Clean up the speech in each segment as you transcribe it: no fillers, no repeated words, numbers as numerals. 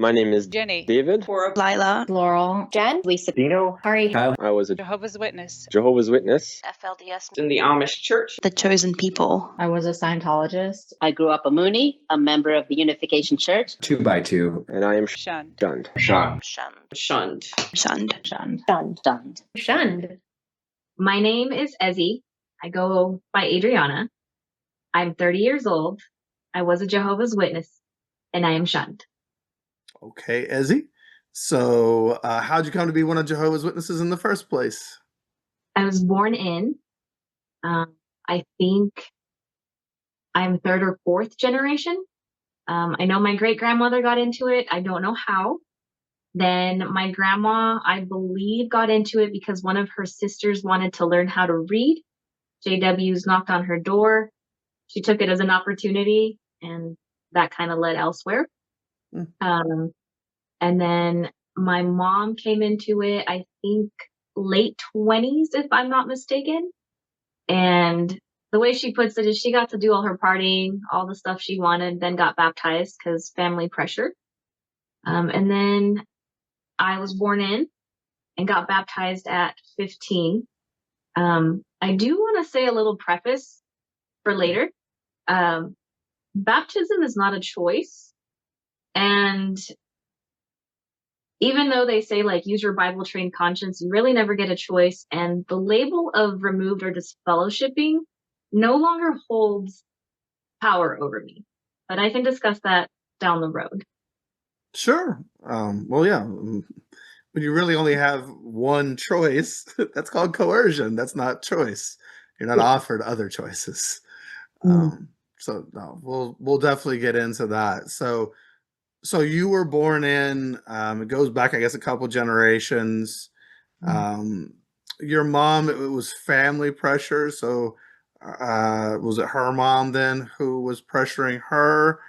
My name is Jenny. David. Lila. Laurel. Jen. Lisa. Dino. Hari. Kyle. I was a Jehovah's Witness. Jehovah's Witness. FLDS. In the Amish church. The chosen people. I was a Scientologist. I grew up a Mooney, a member of the Unification Church. 2x2. And I am Shunned. shunned. Shunned. Shunned. Shunned. Shunned. Shunned. Stunned. Stunned. Shunned. My name is Ezzi. I go by Adriana. I'm 30 years old. I was a Jehovah's Witness, and I am shunned. Okay, Ezzi. So how'd you come to be one of Jehovah's Witnesses in the first place? I was born in, I think I'm third or fourth generation. I know my great grandmother got into it. I don't know how. Then my grandma, I believe, got into it because one of her sisters wanted to learn how to read. JWs knocked on her door. She took it as an opportunity, and that kind of led elsewhere. And then my mom came into it, I think, late 20s, if I'm not mistaken. And the way she puts it is she got to do all her partying, all the stuff she wanted, then got baptized because family pressure. And then I was born in and got baptized at 15. I do want to say a little preface for later. Baptism is not a choice. And even though they say, like, use your Bible trained conscience, you really never get a choice. And the label of removed or disfellowshipping no longer holds power over me. But I can discuss that down the road. Sure. Well, yeah. When you really only have one choice, that's called coercion. That's not choice. You're not offered other choices. So no, we'll definitely get into that. So you were born in, it goes back, I guess, a couple generations. Your mom, it was family pressure. So was it her mom then who was pressuring her?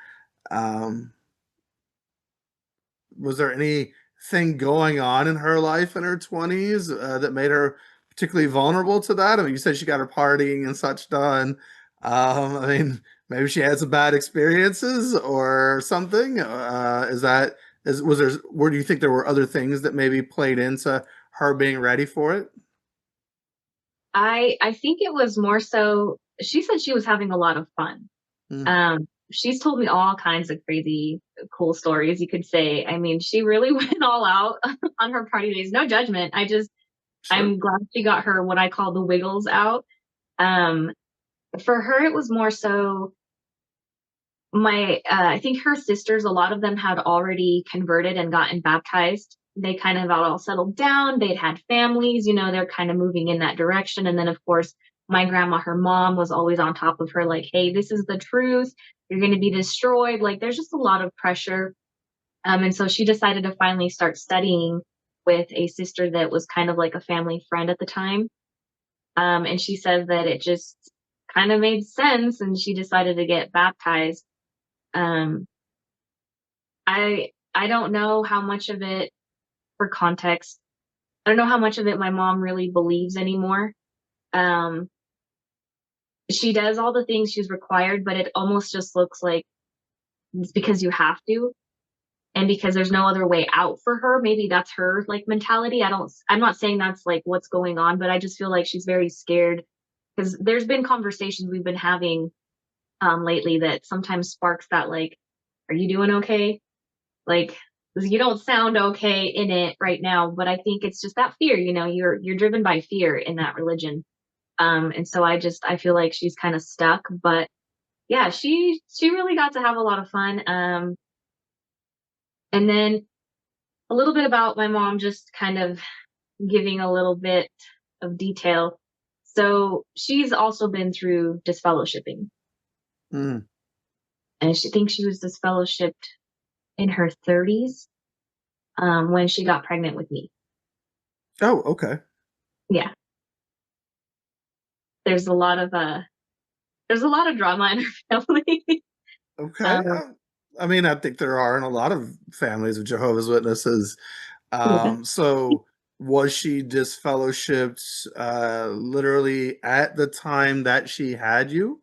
Was there anything going on in her life in her 20s that made her particularly vulnerable to that? I mean, you said she got her partying and such done. I mean, maybe she had some bad experiences or something. Where do you think there were other things that maybe played into her being ready for it? I think it was more so, she said she was having a lot of fun. She's told me all kinds of crazy, cool stories, you could say. I mean, she really went all out on her party days. No judgment. Sure. I'm glad she got her, what I call the wiggles out. For her, it was more so I think her sisters, a lot of them had already converted and gotten baptized. They kind of all settled down. They'd had families, they're kind of moving in that direction. And then, of course, my grandma, her mom, was always on top of her, like, hey, this is the truth. You're going to be destroyed. Like, there's just a lot of pressure. And so she decided to finally start studying with a sister that was kind of like a family friend at the time. And she said that it just kind of made sense, and she decided to get baptized. I don't know how much of it, for context, I don't know how much of it my mom really believes anymore. She does all the things she's required, but it almost just looks like it's because you have to, and because there's no other way out for her. Maybe that's her like mentality. I'm not saying that's like what's going on, but I just feel like she's very scared, because there's been conversations we've been having lately that sometimes sparks that, like, are you doing okay? Like, you don't sound okay in it right now. But I think it's just that fear, you're driven by fear in that religion. And so I feel like she's kind of stuck. But yeah, she really got to have a lot of fun. And then a little bit about my mom, just kind of giving a little bit of detail. So she's also been through disfellowshipping. And she thinks she was disfellowshipped in her 30s when she got pregnant with me. Oh, okay. Yeah. There's a lot of drama in her family. Okay. I mean, I think there are in a lot of families of Jehovah's Witnesses. So was she disfellowshipped literally at the time that she had you?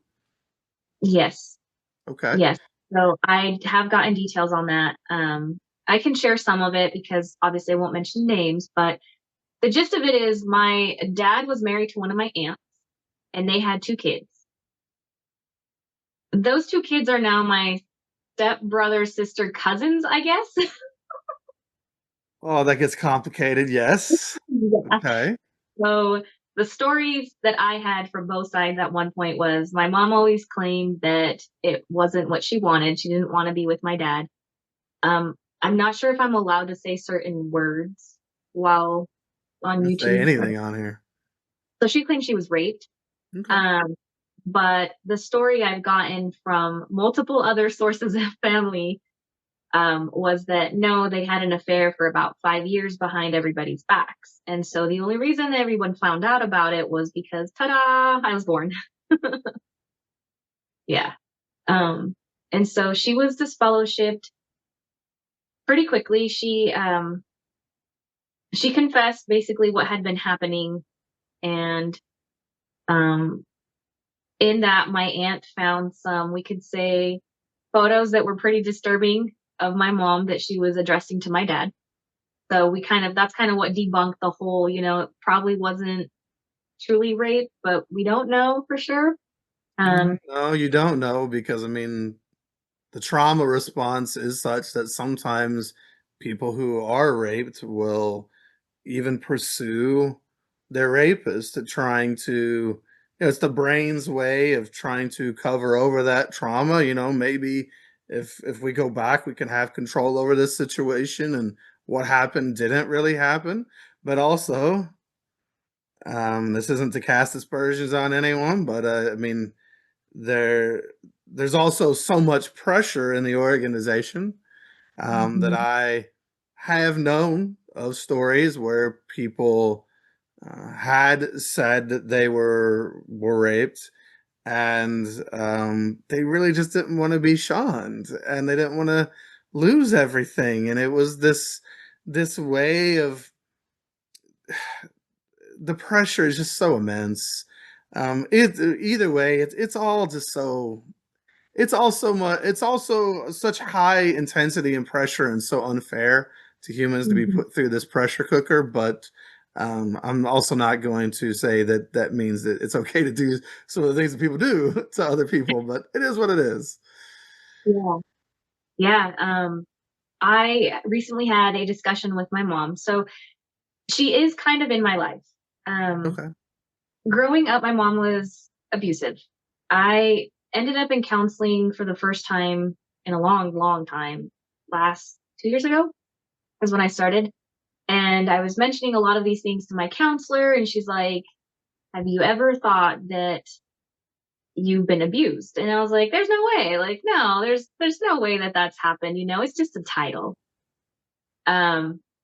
Yes. Okay. Yes. So I have gotten details on that. I can share some of it because obviously I won't mention names, but the gist of it is my dad was married to one of my aunts and they had 2 kids. Those 2 kids are now my stepbrother, sister, cousins, I guess. Oh, that gets complicated. Yes. Yeah. Okay. So the stories that I had from both sides at one point was my mom always claimed that it wasn't what she wanted. She didn't want to be with my dad. I'm not sure if I'm allowed to say certain words while on Just say YouTube. anything on here. So she claimed she was raped. Okay. But the story I've gotten from multiple other sources of family was that no, they had an affair for about 5 years behind everybody's backs. And so the only reason everyone found out about it was because, ta-da, I was born. Yeah. And so she was disfellowshipped pretty quickly. She confessed basically what had been happening. And in that, my aunt found some, we could say, photos that were pretty disturbing of my mom that she was addressing to my dad. So that's kind of what debunked the whole, it probably wasn't truly rape, but we don't know for sure. No, you don't know because, I mean, the trauma response is such that sometimes people who are raped will even pursue their rapist to trying to, it's the brain's way of trying to cover over that trauma. Maybe if we go back, we can have control over this situation and what happened didn't really happen. But also, this isn't to cast aspersions on anyone, but I mean, there's also so much pressure in the organization that I have known of stories where people had said that they were raped, and they really just didn't want to be shunned, and they didn't want to lose everything, and it was this way of the pressure is just so immense. Either way, it's all just so. It's also much. It's also such high intensity and pressure, and so unfair to humans to be put through this pressure cooker. But I'm also not going to say that that means that it's okay to do some of the things that people do to other people. But it is what it is. Yeah. Yeah. I recently had a discussion with my mom. So she is kind of in my life. Okay. Growing up, my mom was abusive. I ended up in counseling for the first time in a long, long time. Last 2 years ago is when I started. And I was mentioning a lot of these things to my counselor, and she's like, have you ever thought that you've been abused? And I was like, there's no way. Like, no, there's no way that that's happened. It's just a title.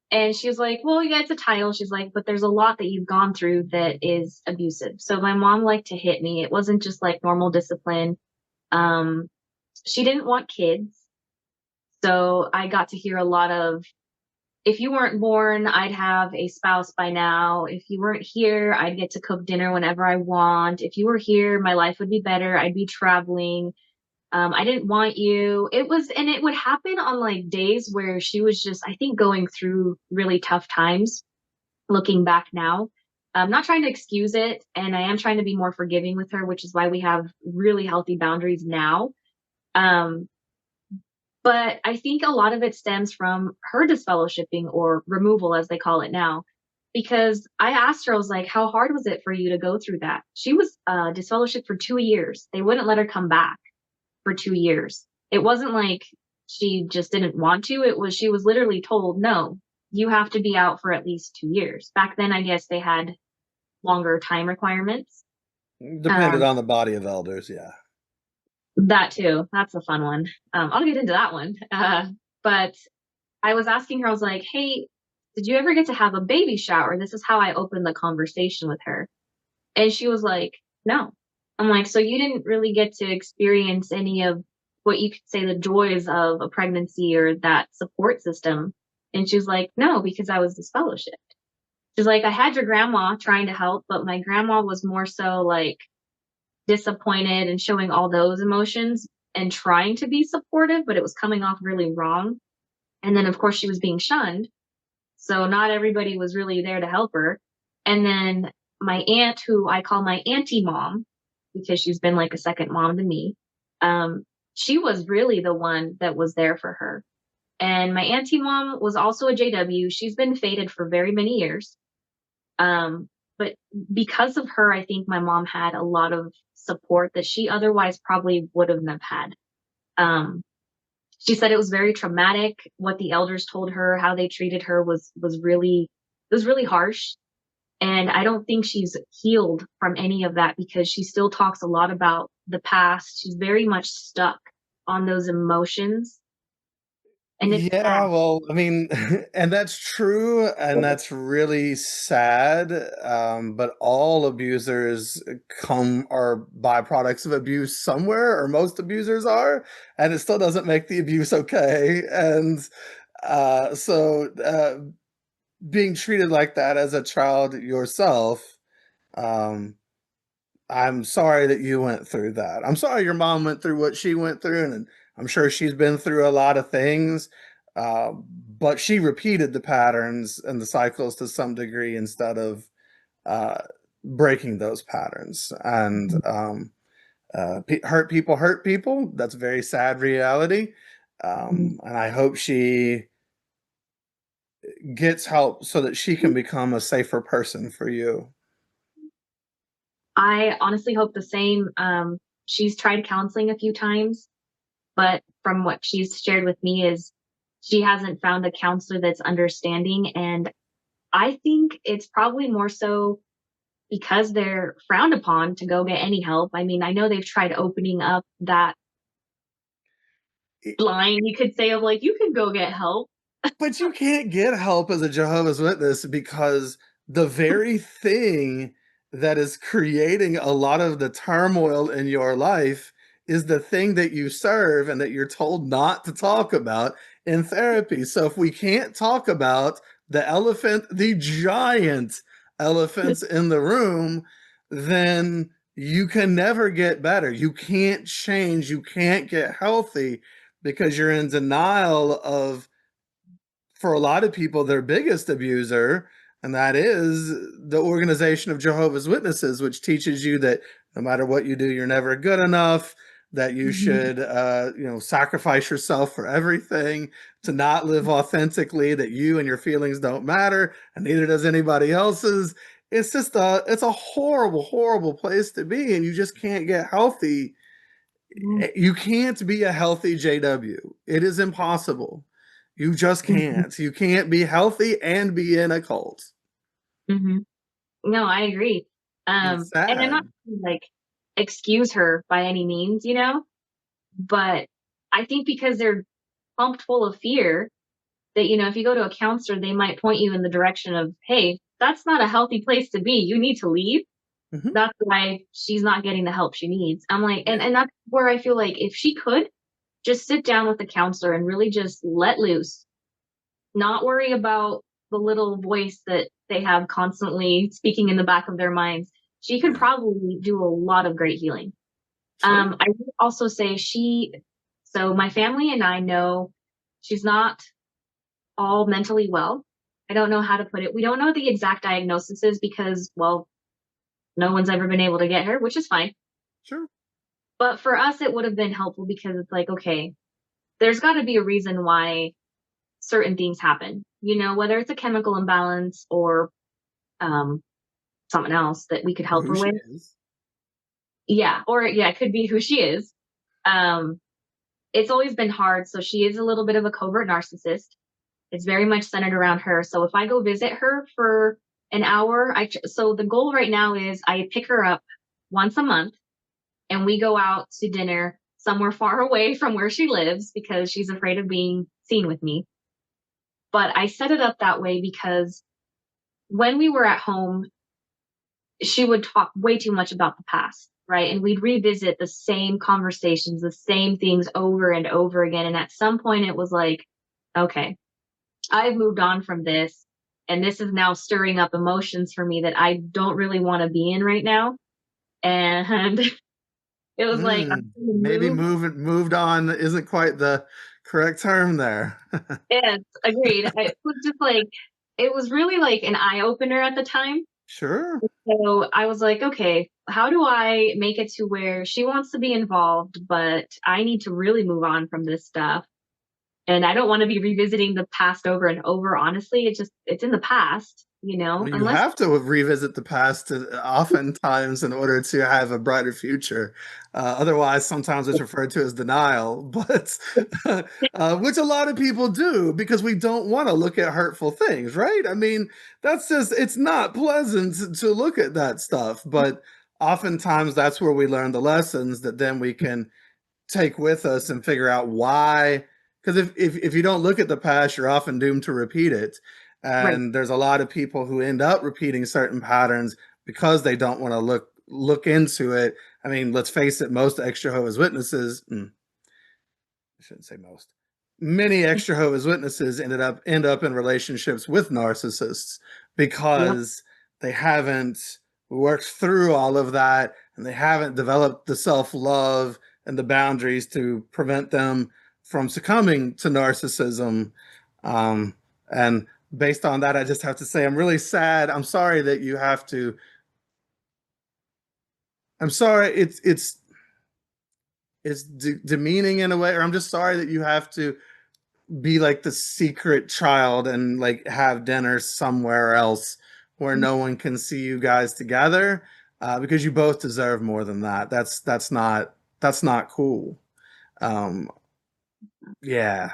And she was like, well, yeah, it's a title. She's like, but there's a lot that you've gone through that is abusive. So my mom liked to hit me. It wasn't just like normal discipline. She didn't want kids. So I got to hear a lot of, if you weren't born, I'd have a spouse by now. If you weren't here, I'd get to cook dinner whenever I want. If you were here, my life would be better. I'd be traveling. I didn't want you. It would happen on like days where she was just, I think, going through really tough times. Looking back now, I'm not trying to excuse it, and I am trying to be more forgiving with her, which is why we have really healthy boundaries now. But I think a lot of it stems from her disfellowshipping, or removal, as they call it now. Because I asked her, I was like, how hard was it for you to go through that? She was disfellowshipped for 2 years. They wouldn't let her come back for 2 years. It wasn't like she just didn't want to. She was literally told, no, you have to be out for at least 2 years. Back then, I guess they had longer time requirements. Depended on the body of elders, yeah. That too. That's a fun one. I'll get into that one. But I was asking her, I was like, hey, did you ever get to have a baby shower? This is how I opened the conversation with her. And she was like, no. I'm like, so you didn't really get to experience any of what you could say the joys of a pregnancy or that support system? And she was like, no, because I was disfellowshipped. She's like, I had your grandma trying to help, but my grandma was more so like disappointed and showing all those emotions and trying to be supportive, but it was coming off really wrong. And then, of course, she was being shunned. So not everybody was really there to help her. And then my aunt, who I call my auntie mom, because she's been like a second mom to me, she was really the one that was there for her. And my auntie mom was also a JW. She's been fated for very many years. But because of her, I think my mom had a lot of support that she otherwise probably wouldn't have had. She said it was very traumatic. What the elders told her, how they treated her was really harsh. And I don't think she's healed from any of that because she still talks a lot about the past. She's very much stuck on those emotions. And it's Yeah, sad. well, I mean, and that's true, and that's really sad. But all abusers are byproducts of abuse somewhere, or most abusers are, and it still doesn't make the abuse okay. And being treated like that as a child yourself, um, I'm sorry that you went through that. I'm sorry your mom went through what she went through, and I'm sure she's been through a lot of things. Uh, but she repeated the patterns and the cycles to some degree instead of uh, breaking those patterns. And hurt people hurt people. That's a very sad reality. And I hope she gets help so that she can become a safer person for you. I honestly hope the same. She's tried counseling a few times, but from what she's shared with me is she hasn't found a counselor that's understanding. And I think it's probably more so because they're frowned upon to go get any help. I mean, I know they've tried opening up that line, you could say, of like, you can go get help. But you can't get help as a Jehovah's Witness because the very thing that is creating a lot of the turmoil in your life is the thing that you serve and that you're told not to talk about in therapy. So if we can't talk about the elephant, the giant elephants in the room, then you can never get better. You can't change. You can't get healthy because you're in denial of, for a lot of people, their biggest abuser, and that is the organization of Jehovah's Witnesses, which teaches you that no matter what you do, you're never good enough, that you should, sacrifice yourself for everything, to not live authentically, that you and your feelings don't matter, and neither does anybody else's. It's a horrible, horrible place to be, and you just can't get healthy. You can't be a healthy JW. It is impossible. You just can't. You can't be healthy and be in a cult. Mm-hmm. No, I agree. It's And I'm not sad. like excuse her by any means, but I think because they're pumped full of fear that, if you go to a counselor, they might point you in the direction of, hey, that's not a healthy place to be. You need to leave. Mhm. That's why she's not getting the help she needs. I'm like, Yeah. and that's where I feel like if she could just sit down with the counselor and really just let loose, not worry about the little voice that they have constantly speaking in the back of their minds, she could Yeah. probably do a lot of great healing. Sure. I would also say so my family and I know she's not all mentally well. I don't know how to put it. We don't know the exact diagnoses because, well, no one's ever been able to get her, which is fine. Sure. But for us, it would have been helpful because it's like, okay, there's got to be a reason why certain things happen, whether it's a chemical imbalance or um, something else that we could Or help who her she with. is. Yeah. Or yeah, it could be who she is. Um, it's always been hard. So she is a little bit of a covert narcissist. It's very much centered around her. So if I go visit her for an hour, so the goal right now is I pick her up once a month and we go out to dinner somewhere far away from where she lives because she's afraid of being seen with me. But I set it up that way because when we were at home, she would talk way too much about the past, right? And we'd revisit the same conversations, the same things over and over again. And at some point, it was like, okay, I've moved on from this. And this is now stirring up emotions for me that I don't really want to be in right now. And it was like, I'm gonna Maybe move. moved on isn't quite the correct term there. Yes, agreed. It was just like, it was really like an eye opener at the time. Sure. So I was like, okay, how do I make it to where she wants to be involved, but I need to really move on from this stuff? And I don't want to be revisiting the past over and over. Honestly, it's in the past, Well, you unless have to revisit the past oftentimes in order to have a brighter future. Otherwise, sometimes it's referred to as denial, but which a lot of people do because we don't want to look at hurtful things, right? I mean, that's just, it's not pleasant to look at that stuff, but oftentimes that's where we learn the lessons that then we can take with us and figure out why. Because if you don't look at the past, you're often doomed to repeat it. right. And there's a lot of people who end up repeating certain patterns because they don't want to look into it. I mean, let's face it, most ex-Jehovah's Witnesses, I shouldn't say most, many ex-Jehovah's Witnesses end up in relationships with narcissists Yep. because they haven't worked through all of that and they haven't developed the self-love and the boundaries to prevent them from succumbing to narcissism. And based on that, I just have to say I'm really sad. I'm sorry that you have to. I'm sorry. It's demeaning in a way, or I'm just sorry that you have to be like the secret child and like have dinner somewhere else where no one can see you guys together, because you both deserve more than that. That's not cool. Um, yeah,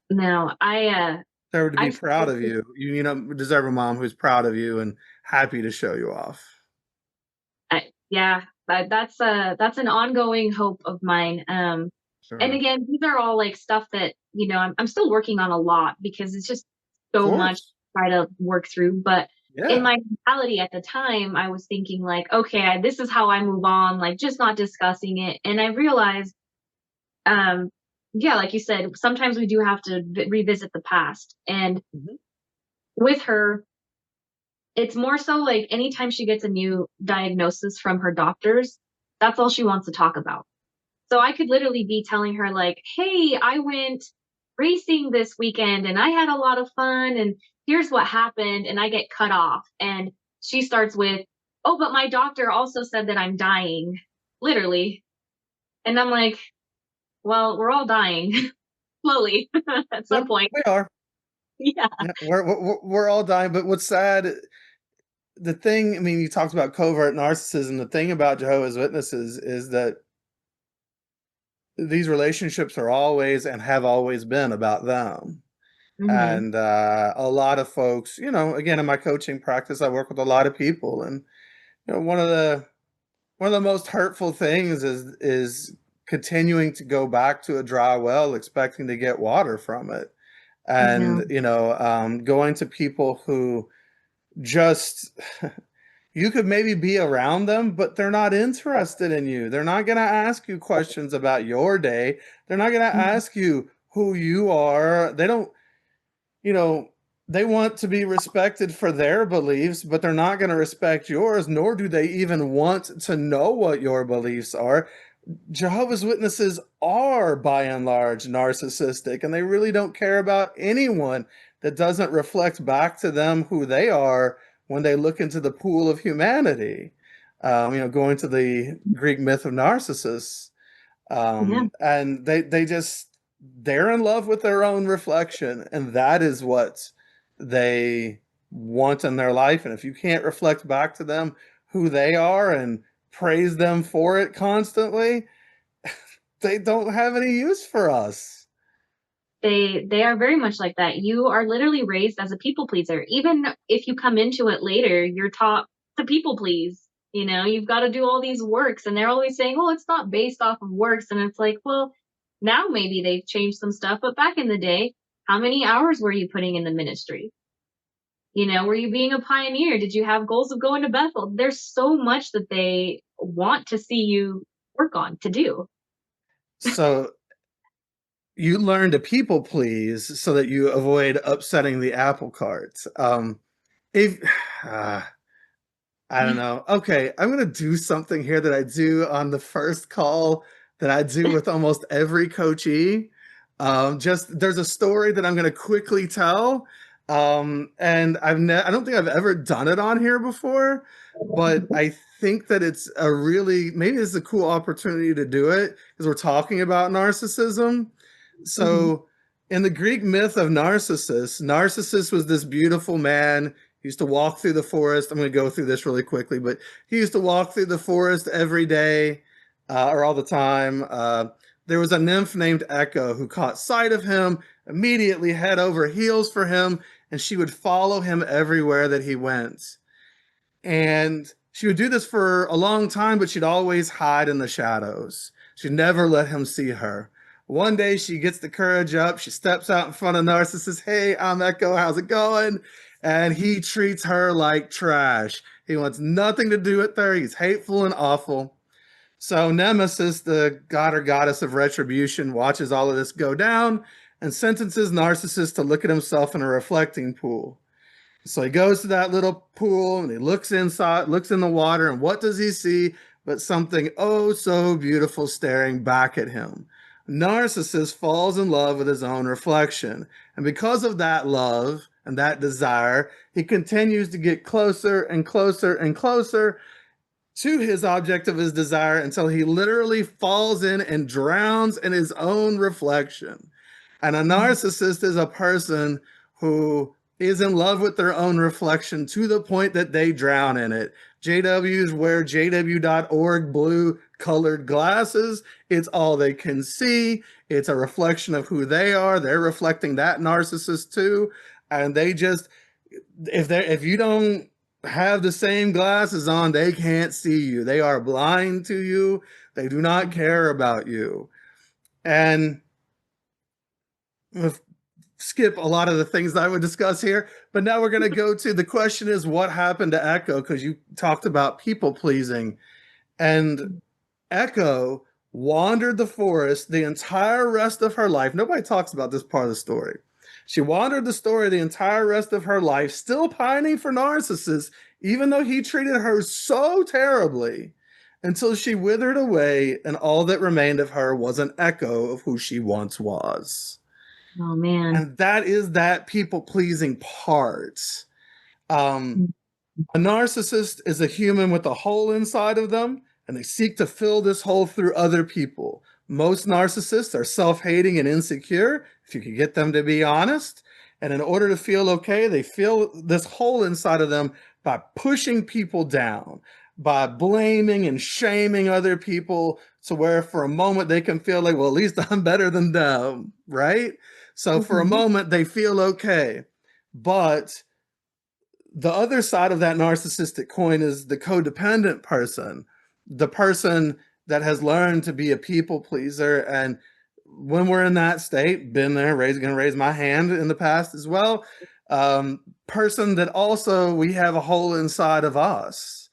No, deserve to be I proud of you. You deserve a mom who's proud of you and happy to show you off. yeah, that's an ongoing hope of mine. And Sure. again, these are all like stuff that I'm still working on a lot because it's just Of so much to course. try to work through. But in Yeah. my mentality at the time, I was thinking like, okay, this is how I move on, like just not discussing it. And I realized, um, yeah, like you said, sometimes we do have to revisit the past. And Mhm. with her, it's more so like anytime she gets a new diagnosis from her doctors, that's all she wants to talk about. So I could literally be telling her like, "Hey, I went racing this weekend and I had a lot of fun and here's what happened," and I get cut off and she starts with, "Oh, but my doctor also said that I'm dying." Literally. And I'm like, "Well, we're all dying slowly at some Yep, point." we are. Yeah. Yeah, we're all dying. But what's sad, the thing, I mean, you talked about covert narcissism. The thing about Jehovah's Witnesses is that these relationships are always and have always been about them. Mhm. And a lot of folks, again, in my coaching practice, I work with a lot of people, and one of the most hurtful things is continuing to go back to a dry well, expecting to get water from it, I know. and going to people who just you could maybe be around them, but they're not interested in you. They're not going to ask you questions about your day. They're not going to Mhm. ask you who you are. They don't, you know, they want to be respected for their beliefs, but they're not going to respect yours, nor do they even want to know what your beliefs are. Jehovah's Witnesses are by and large narcissistic, and they really don't care about anyone that doesn't reflect back to them who they are when they look into the pool of humanity. Going to the Greek myth of Narcissus, Yeah. and they're in love with their own reflection, and that is what they want in their life. And if you can't reflect back to them who they are and praise them for it constantly, they don't have any use for us. They are very much like that. You are literally raised as a people pleaser. Even if you come into it later, you're taught to people please. You've got to do all these works, and they're always saying, "Oh, it's not based off of works." And it's like, well, now maybe they've changed some stuff, but back in the day, how many hours were you putting in the ministry? Were you being a pioneer? Did you have goals of going to Bethel? There's so much that they want to see you work on to do. So you learn to people please so that you avoid upsetting the apple cart. If uh, I don't know. Okay, I'm gonna do something here that I do on the first call that I do with almost every coachee. Just there's a story that I'm going to quickly tell, and I don't think I've ever done it on here before, but I think that it's a really maybe it's a cool opportunity to do it because we're talking about narcissism. So, in the Greek myth of Narcissus, Narcissus was this beautiful man. He used to walk through the forest. I'm going to go through this really quickly, but he used to walk through the forest every day or all the time. There was a nymph named Echo who caught sight of him, immediately head over heels for him, and she would follow him everywhere that he went. And she would do this for a long time, but she'd always hide in the shadows. She'd never let him see her. One day she gets the courage up. She steps out in front of Narcissus. Hey, I'm Echo. How's it going? And he treats her like trash. He wants nothing to do with her. He's hateful and awful. So Nemesis, the god or goddess of retribution, watches all of this go down and sentences Narcissus to look at himself in a reflecting pool. So he goes to that little pool and he looks inside, looks in the water, and what does he see but something oh so beautiful staring back at him? Narcissus falls in love with his own reflection. And because of that love and that desire, he continues to get closer and closer and closer to his object of his desire until he literally falls in and drowns in his own reflection. And a narcissist is a person who is in love with their own reflection to the point that they drown in it. JWs wear jw.org blue colored glasses. It's all they can see. It's a reflection of who they are. They're reflecting that narcissist too. And they just, if you don't have the same glasses on, they can't see you. They are blind to you. They do not care about you. And we'll skip a lot of the things that I would discuss here, but now we're going to go to the question is what happened to Echo, because you talked about people pleasing. And Echo wandered the forest the entire rest of her life. Nobody talks about this part of the story. She wandered the story the entire rest of her life, still pining for Narcissus, even though he treated her so terribly, until she withered away, and all that remained of her was an echo of who she once was. Oh, man. And that is that people-pleasing part. A narcissist is a human with a hole inside of them, and they seek to fill this hole through other people. Most narcissists are self-hating and insecure, if you could get them to be honest. And in order to feel okay, they feel this hole inside of them by pushing people down, by blaming and shaming other people, to where for a moment they can feel like, well, at least I'm better than them, right? So for a moment they feel okay. But the other side of that narcissistic coin is the codependent person, the person that has learned to be a people pleaser. And when we're in that state, been there, going to raise my hand in the past as well, person that also we have a hole inside of us.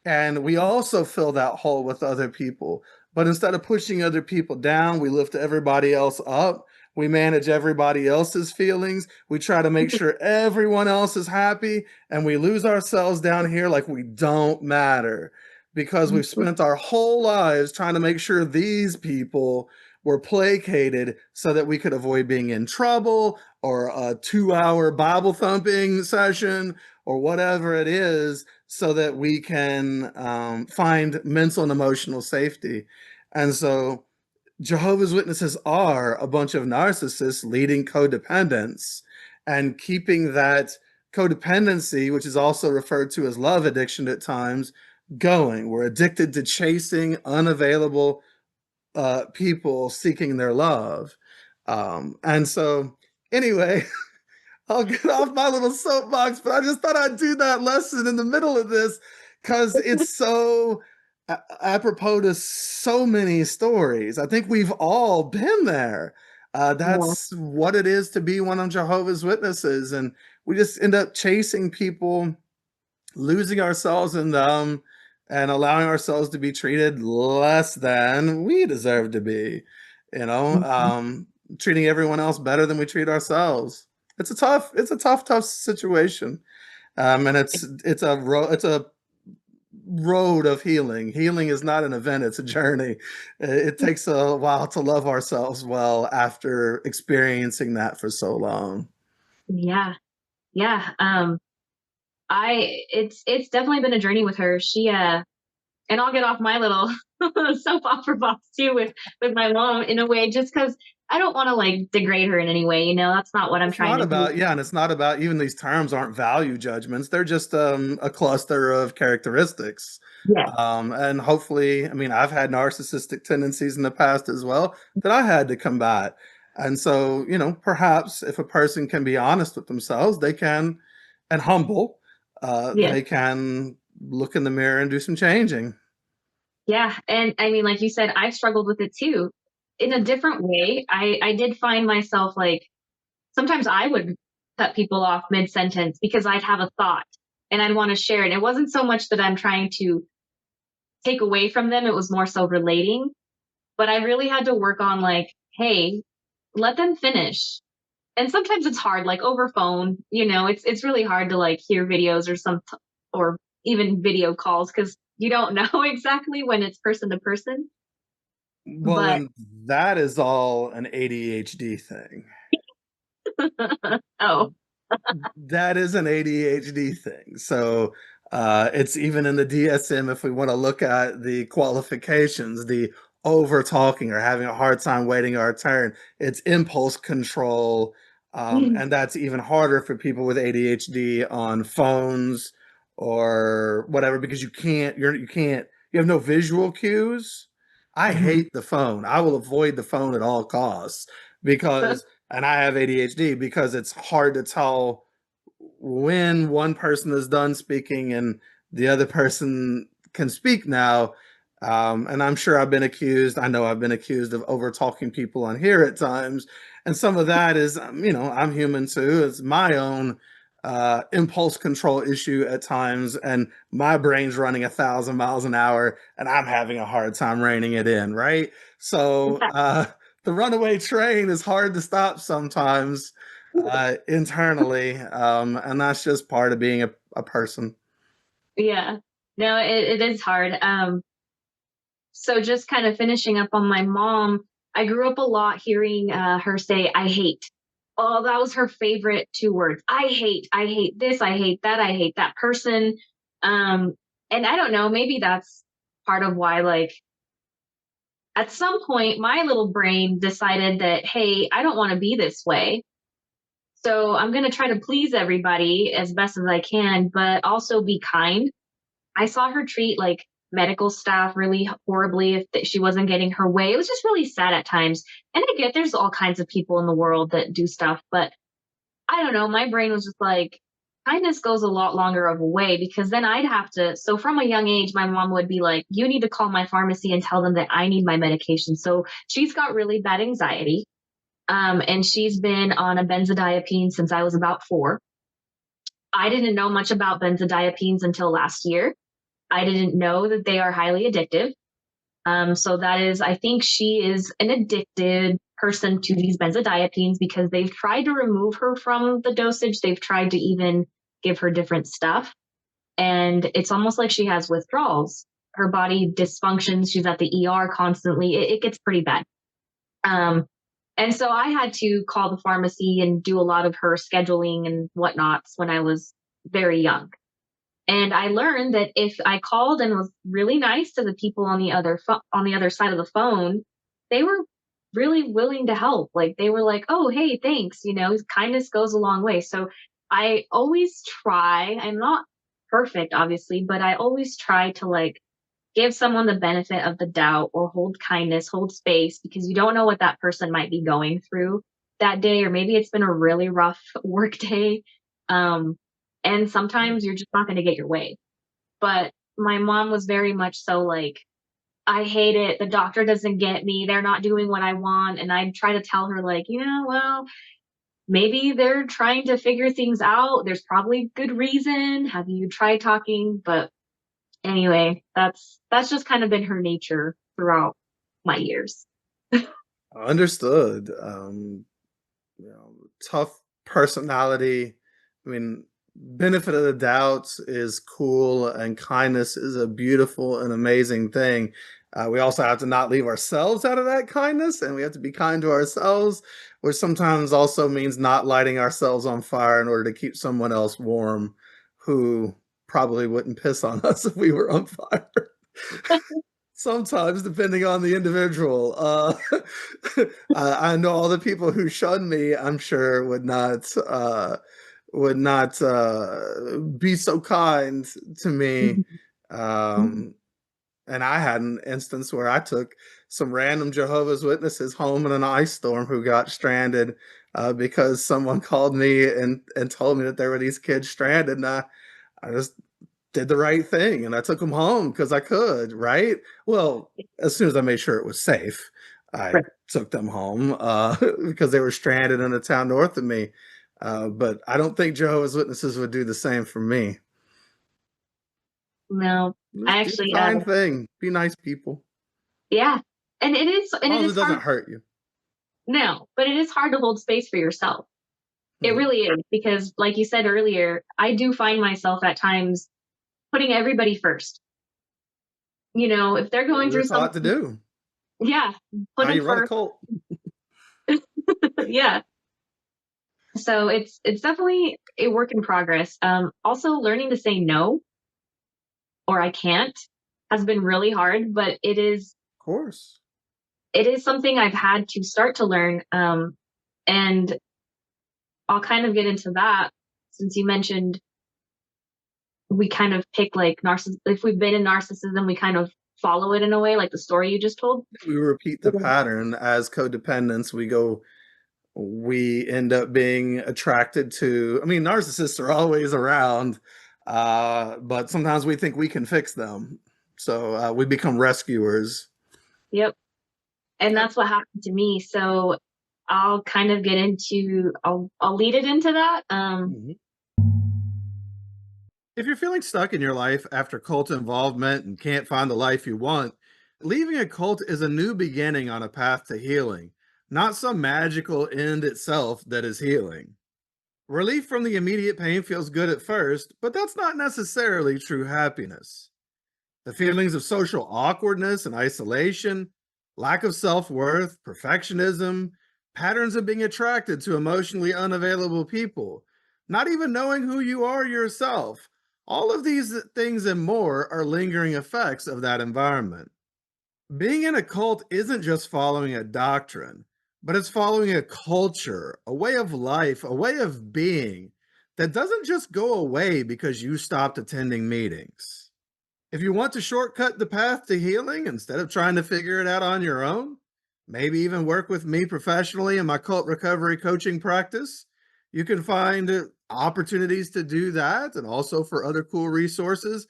And we also fill that hole with other people. But instead of pushing other people down, we lift everybody else up. We manage everybody else's feelings. We try to make sure everyone else is happy. And we lose ourselves down here like we don't matter, because we've spent our whole lives trying to make sure these people were placated so that we could avoid being in trouble, or a 2-hour Bible thumping session, or whatever it is, so that we can find mental and emotional safety. And so Jehovah's Witnesses are a bunch of narcissists leading codependence and keeping that codependency, which is also referred to as love addiction at times, going. We're addicted to chasing unavailable people seeking their love. And so anyway, I'll get off my little soapbox, but I just thought I'd do that lesson in the middle of this because it's so apropos to so many stories. I think we've all been there. That's what it is to be one of Jehovah's Witnesses. And we just end up chasing people, losing ourselves in them, and allowing ourselves to be treated less than we deserve to be, you know, treating everyone else better than we treat ourselves. It's a tough situation. And it's a road of healing. Healing is not an event, it's a journey. It takes a while to love ourselves well after experiencing that for so long. Yeah. Yeah. It's definitely been a journey with her. And I'll get off my little soap opera box too with my mom in a way, just because I don't want to like degrade her in any way. That's not what I'm It's trying not to do. about, yeah, and it's not about, even these terms aren't value judgments. They're just a cluster of characteristics. Yeah. And hopefully, I mean, I've had narcissistic tendencies in the past as well that I had to combat. And so, perhaps if a person can be honest with themselves, they can, and humble, Yeah. they can look in the mirror and do some changing. Yeah. And I mean, like you said, I've struggled with it too in a different way. I did find myself like sometimes I would cut people off mid sentence because I'd have a thought and I'd want to share it. It wasn't so much that I'm trying to take away from them, it was more so relating. But I really had to work on like, hey, let them finish. And sometimes it's hard, like over phone, it's really hard to like hear videos or even video calls because you don't know exactly when it's person to person. Well, But and that is all an ADHD thing. oh, That is an ADHD thing. So it's even in the DSM, if we want to look at the qualifications, the over talking or having a hard time waiting our turn, it's impulse control. And that's even harder for people with ADHD on phones or whatever, because you have no visual cues. I mhm. hate the phone. I will avoid the phone at all costs because, and I have ADHD, because it's hard to tell when one person is done speaking and the other person can speak now. And I'm sure I know I've been accused of over talking people on here at times. And some of that is, I'm human too. It's my own impulse control issue at times. And my brain's running 1,000 miles an hour and I'm having a hard time reining it in. Right. So, the runaway train is hard to stop sometimes internally, and that's just part of being a person. Yeah. No, it is hard. So just kind of finishing up on my mom, I grew up a lot hearing her say, I hate. Oh, that was her favorite two words. I hate this, I hate that, I hate that person. Um, and I don't know, maybe that's part of why, like, at some point, my little brain decided that, hey, I don't want to be this way. So I'm going to try to please everybody as best as I can, but also be kind. I saw her treat like medical staff really horribly if she wasn't getting her way. It was just really sad at times. And I get there's all kinds of people in the world that do stuff, but I don't know. My brain was just like, kindness goes a lot longer of a way because then I'd have to. So from a young age, my mom would be like, you need to call my pharmacy and tell them that I need my medication. So she's got really bad anxiety. And she's been on a benzodiazepine since I was about 4. I didn't know much about benzodiazepines until last year. I didn't know that they are highly addictive. So that is, I think she is an addicted person to these benzodiazepines because they've tried to remove her from the dosage. They've tried to even give her different stuff. And it's almost like she has withdrawals. Her body dysfunctions. She's at the ER constantly. It gets pretty bad. Um, and so I had to call the pharmacy and do a lot of her scheduling and whatnots when I was very young. And I learned that if I called and was really nice to the people on the other side of the phone, they were really willing to help. Like they were like, "Oh, hey, thanks." Kindness goes a long way. So I always try. I'm not perfect, obviously, but I always try to like give someone the benefit of the doubt or hold kindness, hold space because you don't know what that person might be going through that day, or maybe it's been a really rough work day. Um, and sometimes you're just not going to get your way. But my mom was very much so like, I hate it. The doctor doesn't get me. They're not doing what I want. And I'd try to tell her, like, well, maybe they're trying to figure things out. There's probably good reason. Have you tried talking? But anyway, that's just kind of been her nature throughout my years. Understood. Tough personality. I mean, benefit of the doubt is cool, and kindness is a beautiful and amazing thing. We also have to not leave ourselves out of that kindness, and we have to be kind to ourselves, which sometimes also means not lighting ourselves on fire in order to keep someone else warm who probably wouldn't piss on us if we were on fire. Sometimes, depending on the individual. I know all the people who shun me, I'm sure, would not be so kind to me. And I had an instance where I took some random Jehovah's Witnesses home in an ice storm who got stranded because someone called me and told me that there were these kids stranded, and I just did the right thing and I took them home because I could, right? Well, as soon as I made sure it was safe, I took them home because they were stranded in a town north of me. But I don't think Jehovah's Witnesses would do the same for me. No, I Just do actually, the kind thing. Be nice people. yeah, and it is, As and long it as is it doesn't hard. hurt you. No, but it is hard to hold space for yourself. It Mhm. really is, because like you said earlier, I do find myself at times putting everybody first. You know, if they're going We're through taught to something, do. yeah, put How them you run a first. cult. Yeah. So it's definitely a work in progress. Also learning to say no or I can't has been really hard, but Of course. it is something I've had to start to learn. And I'll kind of get into that since you mentioned we kind of pick like if we've been in narcissism, we kind of follow it in a way, like the story you just told. We repeat the pattern as codependents. We end up being attracted to, I mean, narcissists are always around, but sometimes we think we can fix them. So we become rescuers. Yep. And that's what happened to me. So I'll kind of I'll lead it into that. Mhm. If you're feeling stuck in your life after cult involvement and can't find the life you want, leaving a cult is a new beginning on a path to healing, not some magical end itself that is healing. Relief from the immediate pain feels good at first, but that's not necessarily true happiness. The feelings of social awkwardness and isolation, lack of self worth, perfectionism, patterns of being attracted to emotionally unavailable people, not even knowing who you are yourself, all of these things and more are lingering effects of that environment. Being in a cult isn't just following a doctrine, but it's following a culture, a way of life, a way of being that doesn't just go away because you stopped attending meetings. If you want to shortcut the path to healing instead of trying to figure it out on your own, maybe even work with me professionally in my cult recovery coaching practice, you can find opportunities to do that and also for other cool resources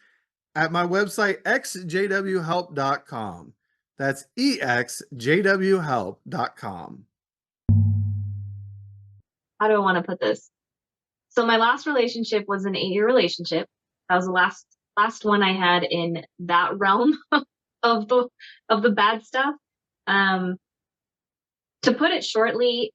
at my website, exjwhelp.com. That's exjwhelp.com. How do I want to put this? So my last relationship was an 8-year relationship. That was the last one I had in that realm of the bad stuff. To put it shortly,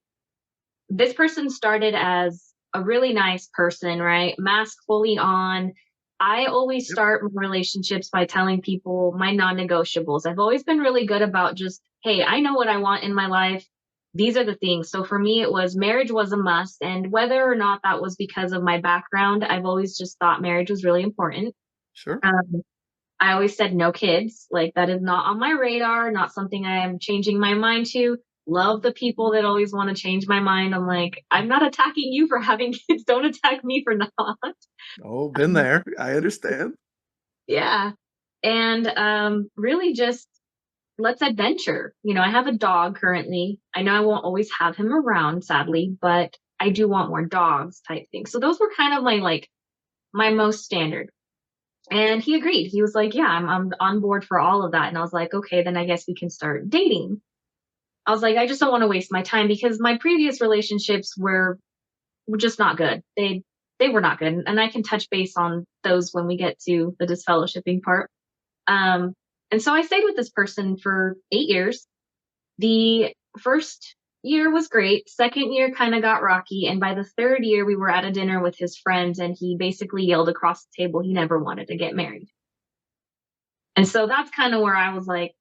this person started as a really nice person, right? Mask fully on. I always start my relationships by telling people my non-negotiables. I've always been really good about just, hey, I know what I want in my life. These are the things. So for me, it was marriage was a must. And whether or not that was because of my background, I've always just thought marriage was really important. Sure. I always said no kids. Like that is not on my radar, not something I am changing my mind to. Love the people that always want to change my mind. I'm like, I'm not attacking you for having kids. Don't attack me for not. Oh, been there. I understand. Yeah. And really just let's adventure. You know, I have a dog currently. I know I won't always have him around, sadly, but I do want more dogs type thing. So those were kind of my most standard. And he agreed. He was like, yeah, I'm on board for all of that. And I was like, okay, then I guess we can start dating. I was like, I just don't want to waste my time because my previous relationships were just not good. They were not good. And I can touch base on those when we get to the disfellowshipping part. And so I stayed with this person for 8 years. The first year was great. Second year kind of got rocky. And by the third year, we were at a dinner with his friends, and he basically yelled across the table he never wanted to get married. And so that's kind of where I was like,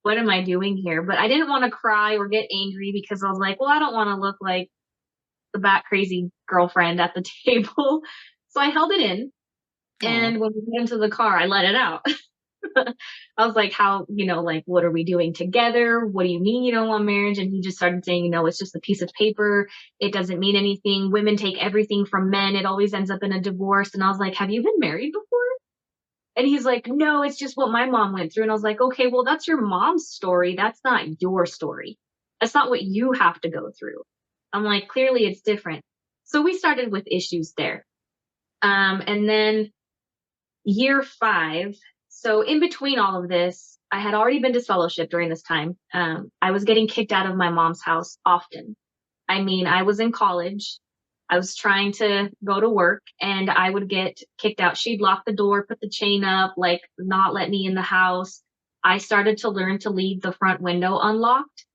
what am I doing here? But I didn't want to cry or get angry because I was like, well, I don't want to look like the bat crazy girlfriend at the table. So I held it in. And when we went into the car, I let it out. I was like, how, like, what are we doing together? What do you mean you don't want marriage? And he just started saying, it's just a piece of paper. It doesn't mean anything. Women take everything from men. It always ends up in a divorce. And I was like, have you been married before? And he's like, no, it's just what my mom went through. And I was like, okay, well, that's your mom's story. That's not your story. That's not what you have to go through. I'm like, clearly it's different. So we started with issues there. And then year 5, so in between all of this, I had already been disfellowshipped during this time. I was getting kicked out of my mom's house often. I mean, I was in college. I was trying to go to work, and I would get kicked out. She'd lock the door, put the chain up, like not let me in the house. I started to learn to leave the front window unlocked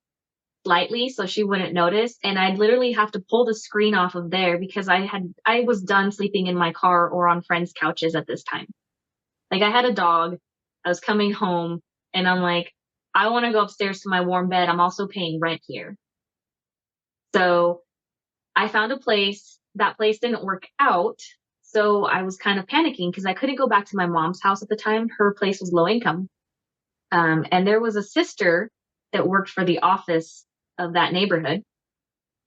slightly so she wouldn't notice. And I'd literally have to pull the screen off of there because I was done sleeping in my car or on friends' couches at this time. Like, I had a dog. I was coming home, and I'm like, I want to go upstairs to my warm bed. I'm also paying rent here. So I found a place. That place didn't work out. So I was kind of panicking because I couldn't go back to my mom's house at the time. Her place was low income. And there was a sister that worked for the office of that neighborhood.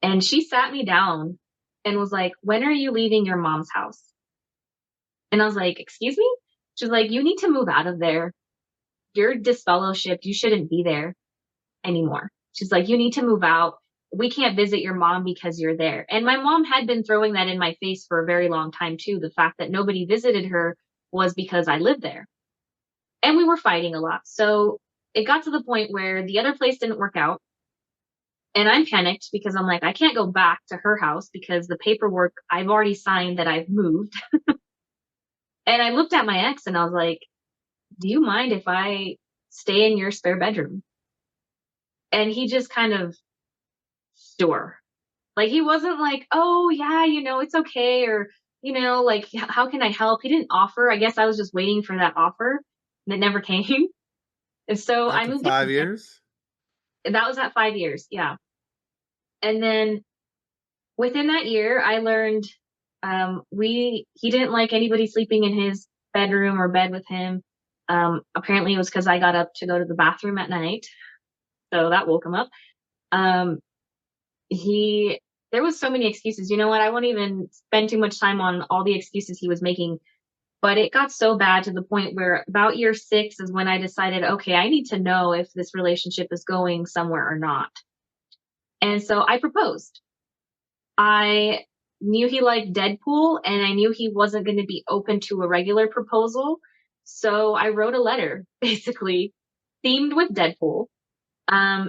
And she sat me down and was like, when are you leaving your mom's house? And I was like, excuse me? She's like, you need to move out of there. You're disfellowshipped. You shouldn't be there anymore. She's like, you need to move out. We can't visit your mom because you're there. And my mom had been throwing that in my face for a very long time too. The fact that nobody visited her was because I lived there. And we were fighting a lot. So it got to the point where the other place didn't work out. And I'm panicked because I'm like, I can't go back to her house because the paperwork, I've already signed that I've moved. And I looked at my ex and I was like, do you mind if I stay in your spare bedroom? And he just kind of, sure. Like, he wasn't like, oh yeah, it's okay. Or, like, how can I help? He didn't offer. I guess I was just waiting for that offer and it never came. And so I moved. 5 years? That was at 5 years. Yeah. And then within that year, I learned he didn't like anybody sleeping in his bedroom or bed with him. Apparently it was because I got up to go to the bathroom at night. So that woke him up. There was so many excuses. You know what? I won't even spend too much time on all the excuses he was making. But it got so bad to the point where about year 6 is when I decided, okay, I need to know if this relationship is going somewhere or not. And so I proposed. I knew he liked Deadpool, and I knew he wasn't going to be open to a regular proposal. So I wrote a letter, basically themed with Deadpool,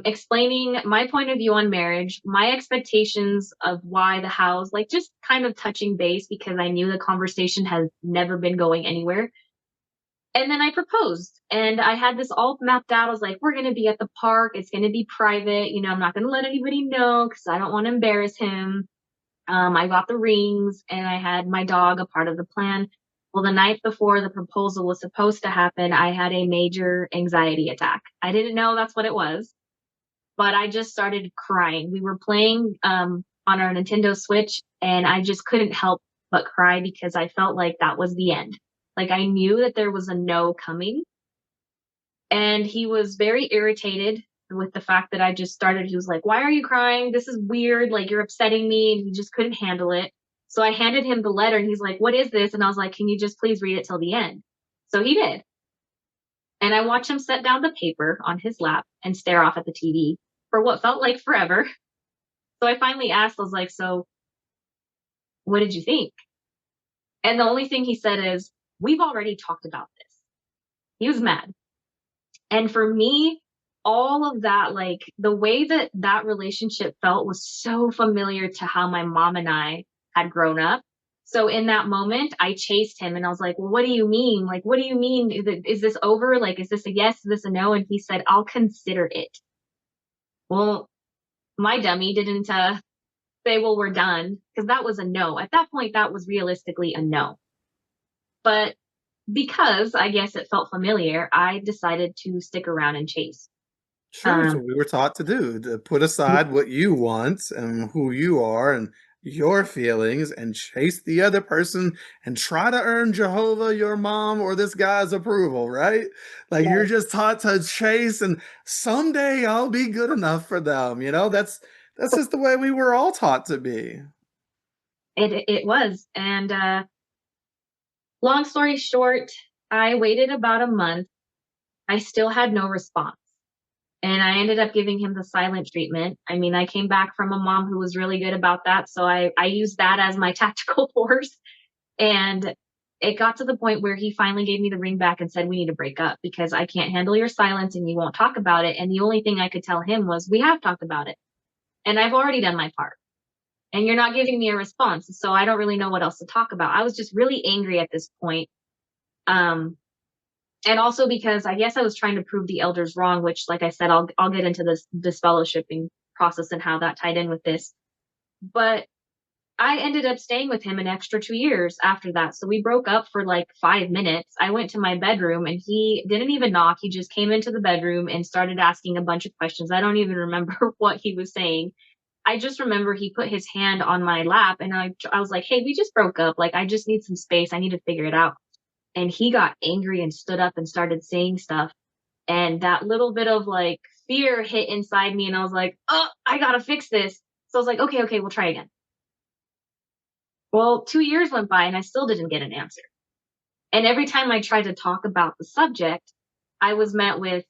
explaining my point of view on marriage, my expectations of why the house, like just kind of touching base because I knew the conversation has never been going anywhere. And then I proposed, and I had this all mapped out. I was like, we're going to be at the park. It's going to be private. I'm not going to let anybody know because I don't want to embarrass him. I got the rings, and I had my dog a part of the plan. Well, the night before the proposal was supposed to happen, I had a major anxiety attack. I didn't know that's what it was, but I just started crying. We were playing on our Nintendo Switch, and I just couldn't help but cry because I felt like that was the end. Like, I knew that there was a no coming. And he was very irritated with the fact that I just started. He was like, why are you crying? This is weird. Like, you're upsetting me. And he just couldn't handle it. So I handed him the letter, and he's like, what is this? And I was like, can you just please read it till the end? So he did. And I watched him set down the paper on his lap and stare off at the TV for what felt like forever. So I finally asked, I was like, so what did you think? And the only thing he said is, we've already talked about this. He was mad. And for me, all of that, like the way that that relationship felt was so familiar to how my mom and I had grown up. So in that moment, I chased him and I was like, well, what do you mean? Like, what do you mean? Is this over? Like, is this a yes? Is this a no? And he said, I'll consider it. Well, my dummy didn't say, well, we're done, because that was a no. At that point, that was realistically a no. But because I guess it felt familiar, I decided to stick around and chase. Sure, so we were taught to do, to put aside what you want and who you are and your feelings and chase the other person and try to earn Jehovah, your mom, or this guy's approval, right? Like you're just taught to chase and someday I'll be good enough for them. That's just the way we were all taught to be. It was. And long story short, I waited about a month. I still had no response. And I ended up giving him the silent treatment. I mean, I came back from a mom who was really good about that. So I used that as my tactical force. And it got to the point where he finally gave me the ring back and said, we need to break up because I can't handle your silence and you won't talk about it. And the only thing I could tell him was, we have talked about it. And I've already done my part. And you're not giving me a response. So I don't really know what else to talk about. I was just really angry at this point. And also because I guess I was trying to prove the elders wrong, which, like I said, I'll get into this disfellowshipping process and how that tied in with this. But I ended up staying with him an extra 2 years after that. So we broke up for like 5 minutes. I went to my bedroom and he didn't even knock. He just came into the bedroom and started asking a bunch of questions. I don't even remember what he was saying. I just remember he put his hand on my lap and I was like, hey, we just broke up. Like, I just need some space. I need to figure it out. And he got angry and stood up and started saying stuff. And that little bit of like fear hit inside me. And I was like, oh, I got to fix this. So I was like, okay, we'll try again. Well, 2 years went by and I still didn't get an answer. And every time I tried to talk about the subject, I was met with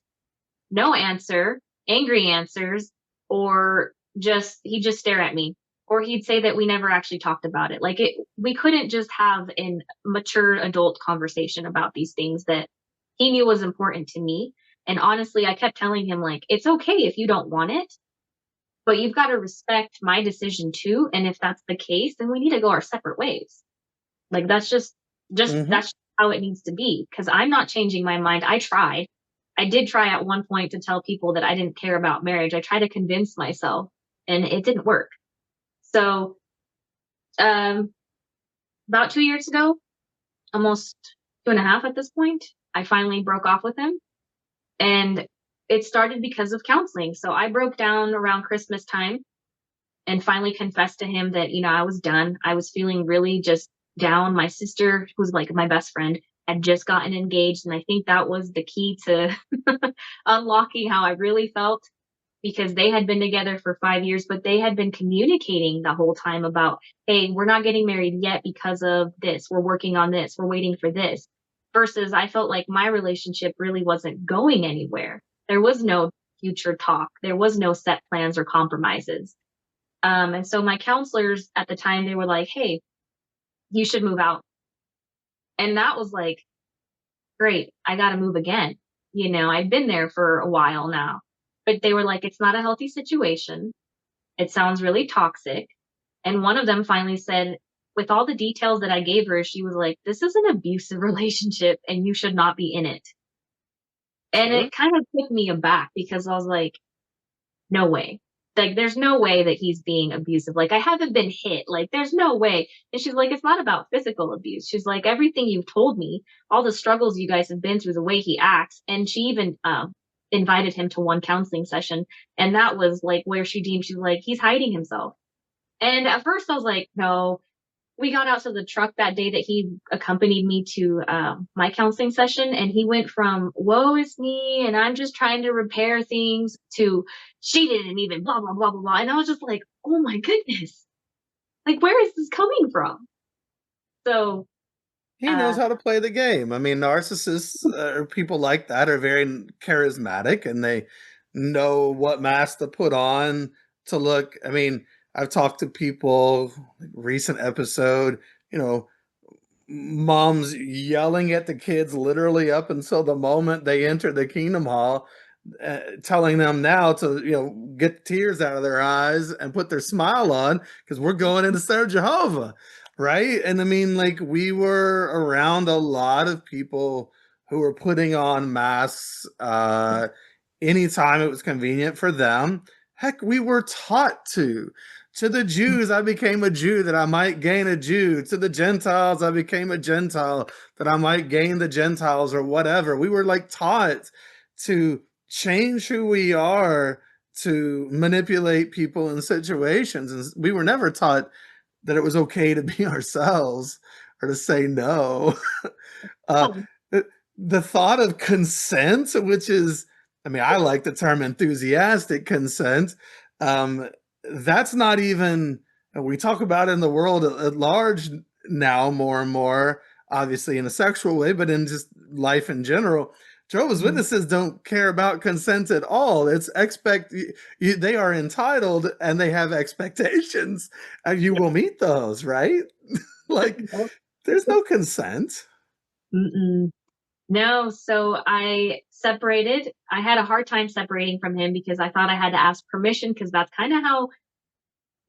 no answer, angry answers, or he'd just stare at me. Or he'd say that we never actually talked about it. Like we couldn't just have a mature adult conversation about these things that he knew was important to me. And honestly, I kept telling him, like, it's okay if you don't want it, but you've got to respect my decision too. And if that's the case, then we need to go our separate ways. Like that's just that's how it needs to be. Because I'm not changing my mind. I tried. I did try at one point to tell people that I didn't care about marriage. I tried to convince myself, and it didn't work. So, about 2 years ago, almost 2.5 at this point, I finally broke off with him. And it started because of counseling. So I broke down around Christmas time and finally confessed to him that, I was done. I was feeling really just down. My sister, who's like my best friend, had just gotten engaged. And I think that was the key to unlocking how I really felt. Because they had been together for 5 years, but they had been communicating the whole time about, hey, we're not getting married yet because of this. We're working on this. We're waiting for this. Versus I felt like my relationship really wasn't going anywhere. There was no future talk. There was no set plans or compromises. And so my counselors at the time, they were like, hey, you should move out. And that was like, great, I got to move again. I've been there for a while now. But they were like, it's not a healthy situation. It sounds really toxic. And one of them finally said, with all the details that I gave her, she was like, this is an abusive relationship and you should not be in it. And it kind of took me aback because I was like, no way. Like, there's no way that he's being abusive. Like, I haven't been hit. Like, there's no way. And she's like, it's not about physical abuse. She's like, everything you've told me, all the struggles you guys have been through, the way he acts. And she even, invited him to one counseling session. And that was like where she's like, he's hiding himself. And at first I was like, no. We got out to the truck that day that he accompanied me to my counseling session. And he went from, woe is me, and I'm just trying to repair things, to she didn't even blah, blah, blah, blah, blah. And I was just like, oh my goodness. Like, where is this coming from? So he knows how to play the game. I mean, narcissists or people like that are very charismatic and they know what mask to put on to look. I mean, I've talked to people, recent episode, moms yelling at the kids literally up until the moment they enter the Kingdom Hall, telling them now to, get tears out of their eyes and put their smile on because we're going in to serve Jehovah. Right. And I mean, like, we were around a lot of people who were putting on masks anytime it was convenient for them, Heck, we were taught to. To the Jews, I became a Jew that I might gain a Jew. To the Gentiles, I became a Gentile that I might gain the Gentiles or whatever. We were like taught to change who we are to manipulate people in situations. And we were never taught that it was okay to be ourselves or to say no. uh, the thought of consent, which is, I mean, I like the term enthusiastic consent. That's not even, we talk about in the world at large now more and more, obviously in a sexual way, but in just life in general. Jehovah's Witnesses don't care about consent at all. It's they are entitled and they have expectations and you will meet those, right? Like there's no consent. Mm-mm. No, so I separated. I had a hard time separating from him because I thought I had to ask permission because that's kind of how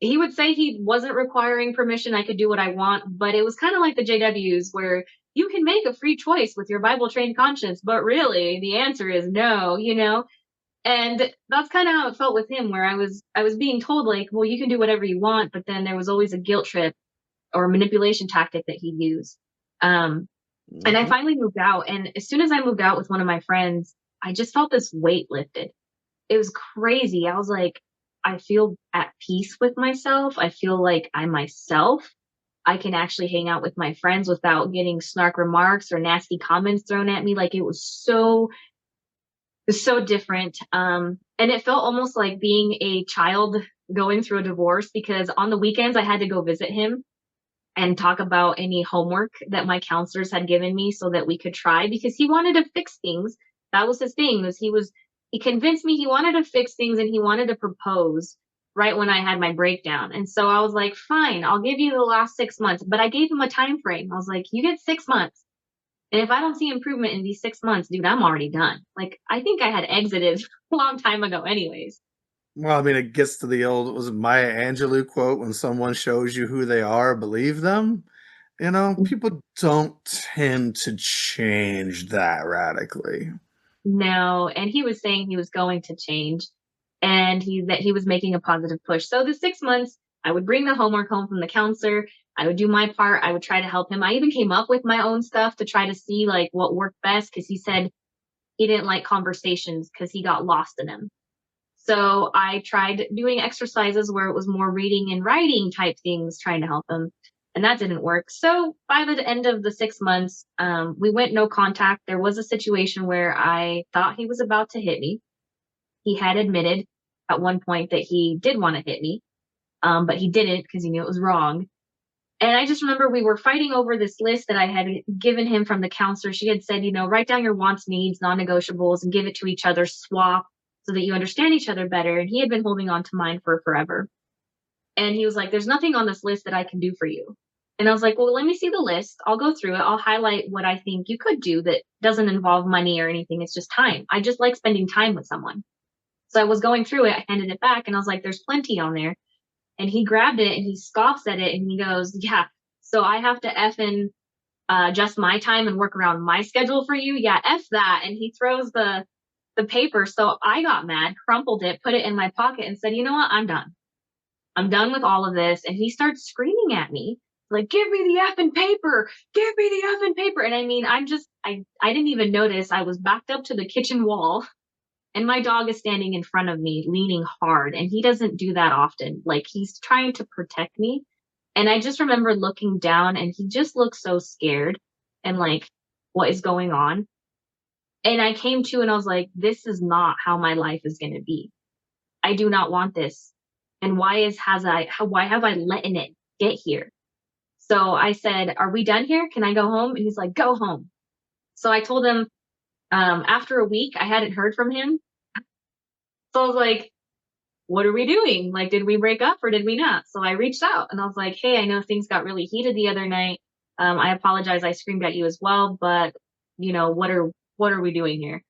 he would say he wasn't requiring permission. I could do what I want, but it was kind of like the JWs where you can make a free choice with your Bible trained conscience, but really the answer is no, you know? And that's kind of how it felt with him, where I was being told like, well, you can do whatever you want, but then there was always a guilt trip or a manipulation tactic that he used. And I finally moved out. And as soon as I moved out with one of my friends, I just felt this weight lifted. It was crazy. I was like, I feel at peace with myself. I feel like I'm myself. I can actually hang out with my friends without getting snark remarks or nasty comments thrown at me. Like it was so different. And it felt almost like being a child going through a divorce because on the weekends I had to go visit him and talk about any homework that my counselors had given me so that we could try because he wanted to fix things. That was his thing. He convinced me he wanted to fix things and he wanted to propose right when I had my breakdown. And so I was like, fine, I'll give you the last 6 months, but I gave him a time frame. I was like, you get 6 months. And if I don't see improvement in these 6 months, dude, I'm already done. Like, I think I had exited a long time ago anyways. Well, I mean, it gets to the old, was it Maya Angelou quote, when someone shows you who they are, believe them. You know, people don't tend to change that radically. No, and he was saying he was going to change and that he was making a positive push. So the 6 months, I would bring the homework home from the counselor. I would do my part. I would try to help him. I even came up with my own stuff to try to see like what worked best because he said he didn't like conversations because he got lost in them. So I tried doing exercises where it was more reading and writing type things, trying to help him. And that didn't work. So by the end of the 6 months, we went no contact. There was a situation where I thought he was about to hit me. He had admitted at one point that he did want to hit me, but he didn't because he knew it was wrong. And I just remember we were fighting over this list that I had given him from the counselor. She had said, you know, write down your wants, needs, non-negotiables, and give it to each other, swap so that you understand each other better. And he had been holding on to mine for forever. And he was like, there's nothing on this list that I can do for you. And I was like, well, let me see the list. I'll go through it. I'll highlight what I think you could do that doesn't involve money or anything. It's just time. I just like spending time with someone. So I was going through it. I handed it back and I was like, there's plenty on there. And he grabbed it and he scoffs at it and he goes, yeah, so I have to effing adjust my time and work around my schedule for you. Yeah, F that. And he throws the paper. So I got mad, crumpled it, put it in my pocket and said, you know what? I'm done. I'm done with all of this. And he starts screaming at me like, give me the effing paper. Give me the effing paper. And I mean, I didn't even notice. I was backed up to the kitchen wall. And my dog is standing in front of me, leaning hard. And he doesn't do that often. Like he's trying to protect me. And I just remember looking down and he just looked so scared and like, what is going on? And I came to and I was like, this is not how my life is going to be. I do not want this. And why have I let it get here? So I said, are we done here? Can I go home? And he's like, go home. So I told him, after a week, I hadn't heard from him. So I was like, what are we doing? Like, did we break up or did we not? So I reached out and I was like, hey, I know things got really heated the other night. I apologize. I screamed at you as well, but you know, what are we doing here?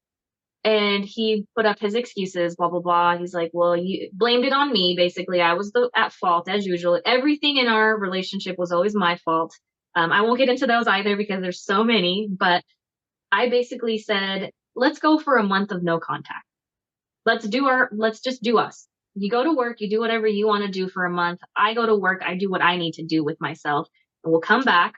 And he put up his excuses, blah, blah, blah. He's like, well, you blamed it on me. Basically, I was at fault as usual. Everything in our relationship was always my fault. I won't get into those either because there's so many, but I basically said, let's go for a month of no contact. Let's just do us. you go to work, you do whatever you want to do for a month. I go to work, I do what I need to do with myself, and we'll come back.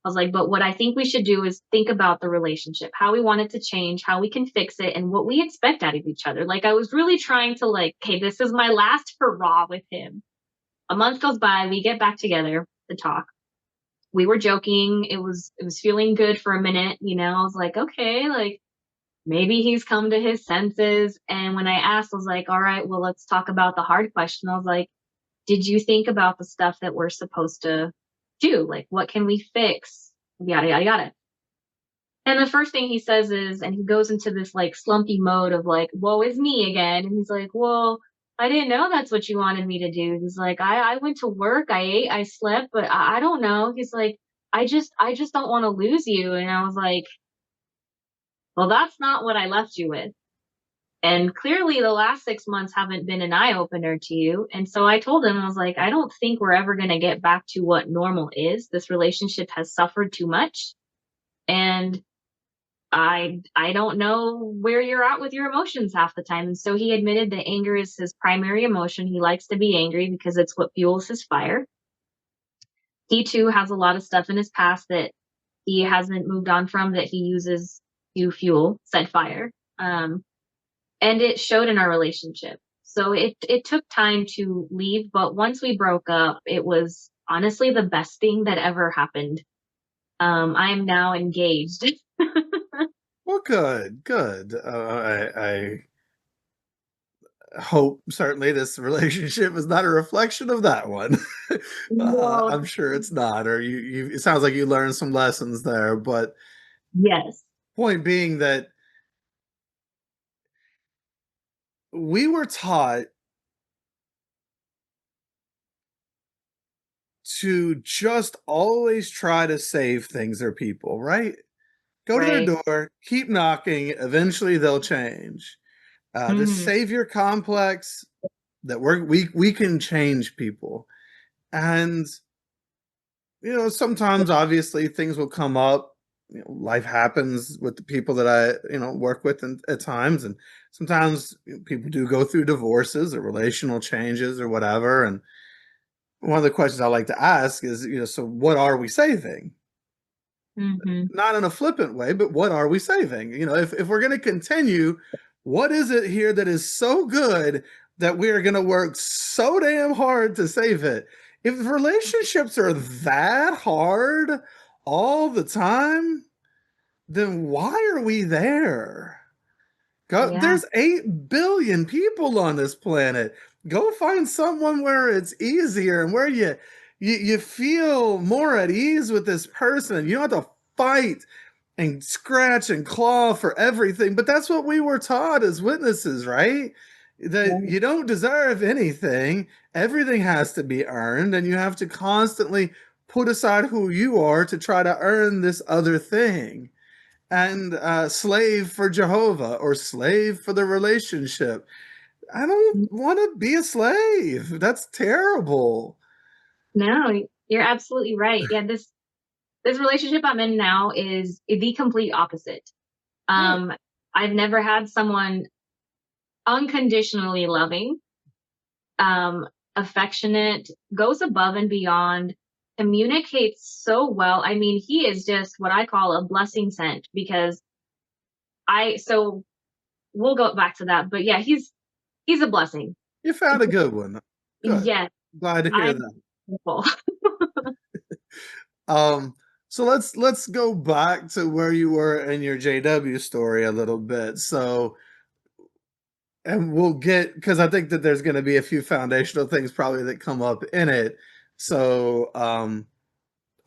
I was like, but what I think we should do is think about the relationship, how we want it to change, how we can fix it, and what we expect out of each other. Like, I was really trying to, like, okay, this is my last hurrah with him. A month goes by, we get back together to talk. We were joking. It was feeling good for a minute, you know. I was like, okay, like maybe he's come to his senses. And when I asked, I was like, all right, well, let's talk about the hard question. I was like, did you think about the stuff that we're supposed to do? Like, what can we fix? Yada, yada, yada. And the first thing he says is, and he goes into this like slumpy mode of like, woe is me again. And he's like, well, I didn't know that's what you wanted me to do. He's like, I went to work, I ate, I slept, but I don't know. He's like, I just don't want to lose you. And I was like, well, that's not what I left you with. And clearly the last 6 months haven't been an eye opener to you. And so I told him, I was like, I don't think we're ever going to get back to what normal is. This relationship has suffered too much. And I don't know where you're at with your emotions half the time. And so he admitted that anger is his primary emotion. He likes to be angry because it's what fuels his fire. He too has a lot of stuff in his past that he hasn't moved on from that he uses to fuel said fire. And it showed in our relationship. So it took time to leave, but once we broke up, it was honestly the best thing that ever happened. I am now engaged. Well, good, good. I hope certainly this relationship is not a reflection of that one. No. I'm sure it's not, or it sounds like you learned some lessons there, but Yes. point being that we were taught to just always try to save things or people, right? Go to their Right. door, keep knocking, eventually they'll change. The Mhm. savior complex that we can change people. And sometimes obviously things will come up. Life happens with the people that I work with at times, and sometimes people do go through divorces or relational changes or whatever. And one of the questions I like to ask is, so what are we saving? Mhm. Not in a flippant way, but what are we saving? If we're going to continue, what is it here that is so good that we are going to work so damn hard to save it? If relationships are that hard all the time, then why are we there? Yeah. There's 8 billion people on this planet. Go find someone where it's easier and where you feel more at ease with this person. You don't have to fight and scratch and claw for everything. But that's what we were taught as witnesses, right? That Right. you don't deserve anything. Everything has to be earned, and you have to constantly put aside who you are to try to earn this other thing. And slave for Jehovah or slave for the relationship. I don't want to be a slave. That's terrible. No, you're absolutely right. Yeah, this relationship I'm in now is the complete opposite. Good. Um, I've never had someone unconditionally loving, um, affectionate, goes above and beyond, communicates so well. I mean, he is just what I call a blessing sent because so we'll go back to that. But yeah, he's a blessing. You found a good one. Good. Yes, Glad to hear I'm that. thankful. Um, so let's go back to where you were in your JW story a little bit. So, and we'll get, because I think that there's going to be a few foundational things probably that come up in it. So,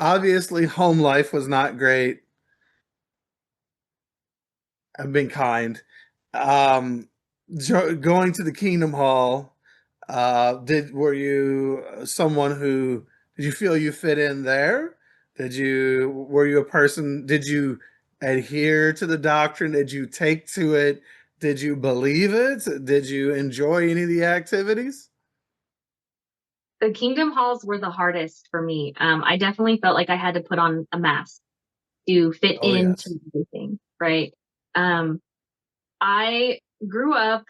obviously, home life was not great. I've been kind. Um, Going to the Kingdom Hall, were you someone who did you feel you fit in there? Were you a person? Did you adhere to the doctrine? Did you take to it? Did you believe it? Did you enjoy any of the activities? The Kingdom Halls were the hardest for me. I definitely felt like I had to put on a mask to fit Oh into yes. everything, right? I grew up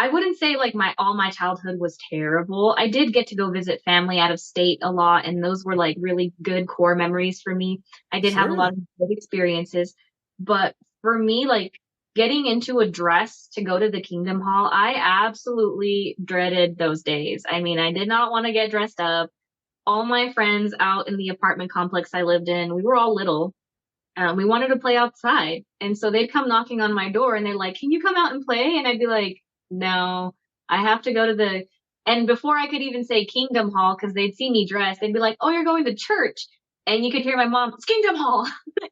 I wouldn't say like all my childhood was terrible. I did get to go visit family out of state a lot, and those were like really good core memories for me. I did have a lot Sure. of good experiences, but for me, like getting into a dress to go to the Kingdom Hall, I absolutely dreaded those days. I mean, I did not want to get dressed up. All my friends out in the apartment complex I lived in, we were all little. We wanted to play outside. And so they'd come knocking on my door and they're like, can you come out and play? And I'd be like, no, I have to go to and before I could even say Kingdom Hall, because they'd see me dressed, they'd be like, oh, you're going to church. And you could hear my mom, it's Kingdom Hall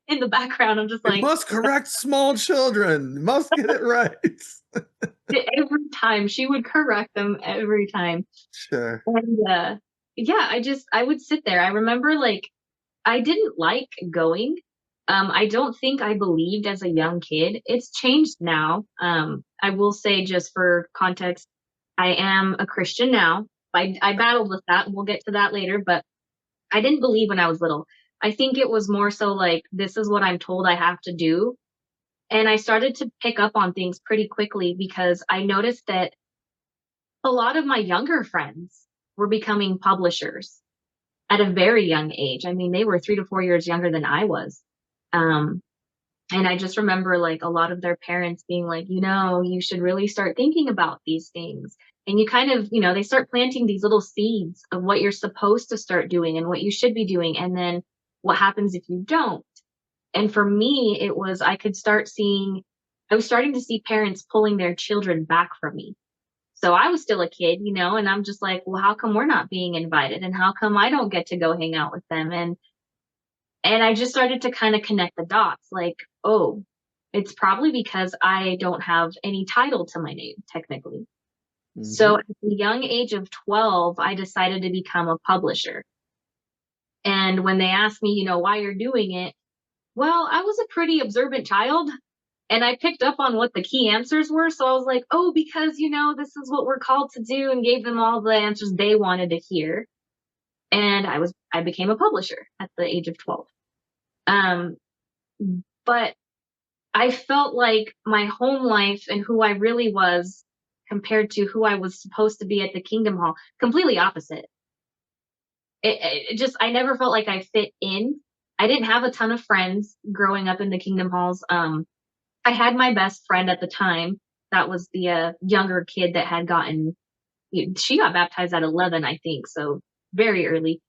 in the background. I'm just You like, must correct small children. You must get it right. every time she would correct them every time. Sure. And yeah, I would sit there. I remember like, I didn't like going. I don't think I believed as a young kid. It's changed now. I will say, just for context, I am a Christian now. I battled with that. We'll get to that later, but I didn't believe when I was little. I think it was more so like, this is what I'm told I have to do. And I started to pick up on things pretty quickly because I noticed that a lot of my younger friends were becoming publishers at a very young age. I mean, they were 3 to 4 years younger than I was. And I just remember like a lot of their parents being like, you should really start thinking about these things. And you kind of, they start planting these little seeds of what you're supposed to start doing and what you should be doing. And then what happens if you don't? And for me, I was starting to see parents pulling their children back from me. So I was still a kid, and I'm just like, well, how come we're not being invited? And how come I don't get to go hang out with them? And I just started to kind of connect the dots, like, oh, it's probably because I don't have any title to my name, technically. Mm-hmm. So at the young age of 12, I decided to become a publisher. And when they asked me, why you're doing it, well, I was a pretty observant child. And I picked up on what the key answers were. So I was like, oh, because, this is what we're called to do, and gave them all the answers they wanted to hear. And I became a publisher at the age of 12. But I felt like my home life and who I really was compared to who I was supposed to be at the Kingdom Hall, completely opposite. I never felt like I fit in. I didn't have a ton of friends growing up in the Kingdom Halls. I had my best friend at the time. That was the younger kid that had she got baptized at 11, I think. So very early.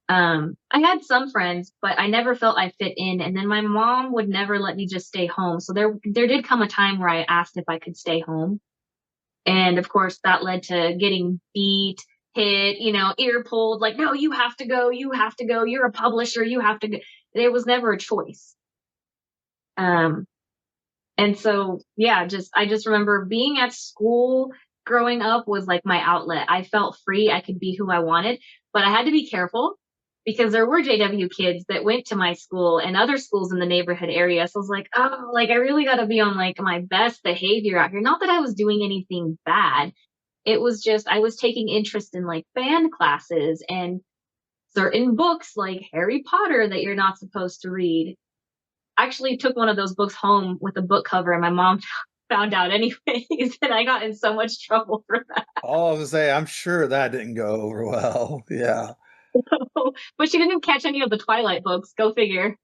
I had some friends, but I never felt I fit in. And then my mom would never let me just stay home. So there did come a time where I asked if I could stay home. And of course that led to getting beat, hit, ear pulled, like, no, you have to go. You're a publisher. You have to go. There was never a choice. And so, yeah, I just remember being at school growing up was like my outlet. I felt free. I could be who I wanted, but I had to be careful because there were JW kids that went to my school and other schools in the neighborhood area. So I was like, oh, like I really got to be on like my best behavior out here. Not that I was doing anything bad. It was just, I was taking interest in like band classes and certain books like Harry Potter that you're not supposed to read. I actually took one of those books home with a book cover, and my mom found out anyways, and I got in so much trouble for that. Oh, I was gonna say, I'm sure that didn't go over well. Yeah. But she didn't catch any of the Twilight books. Go figure.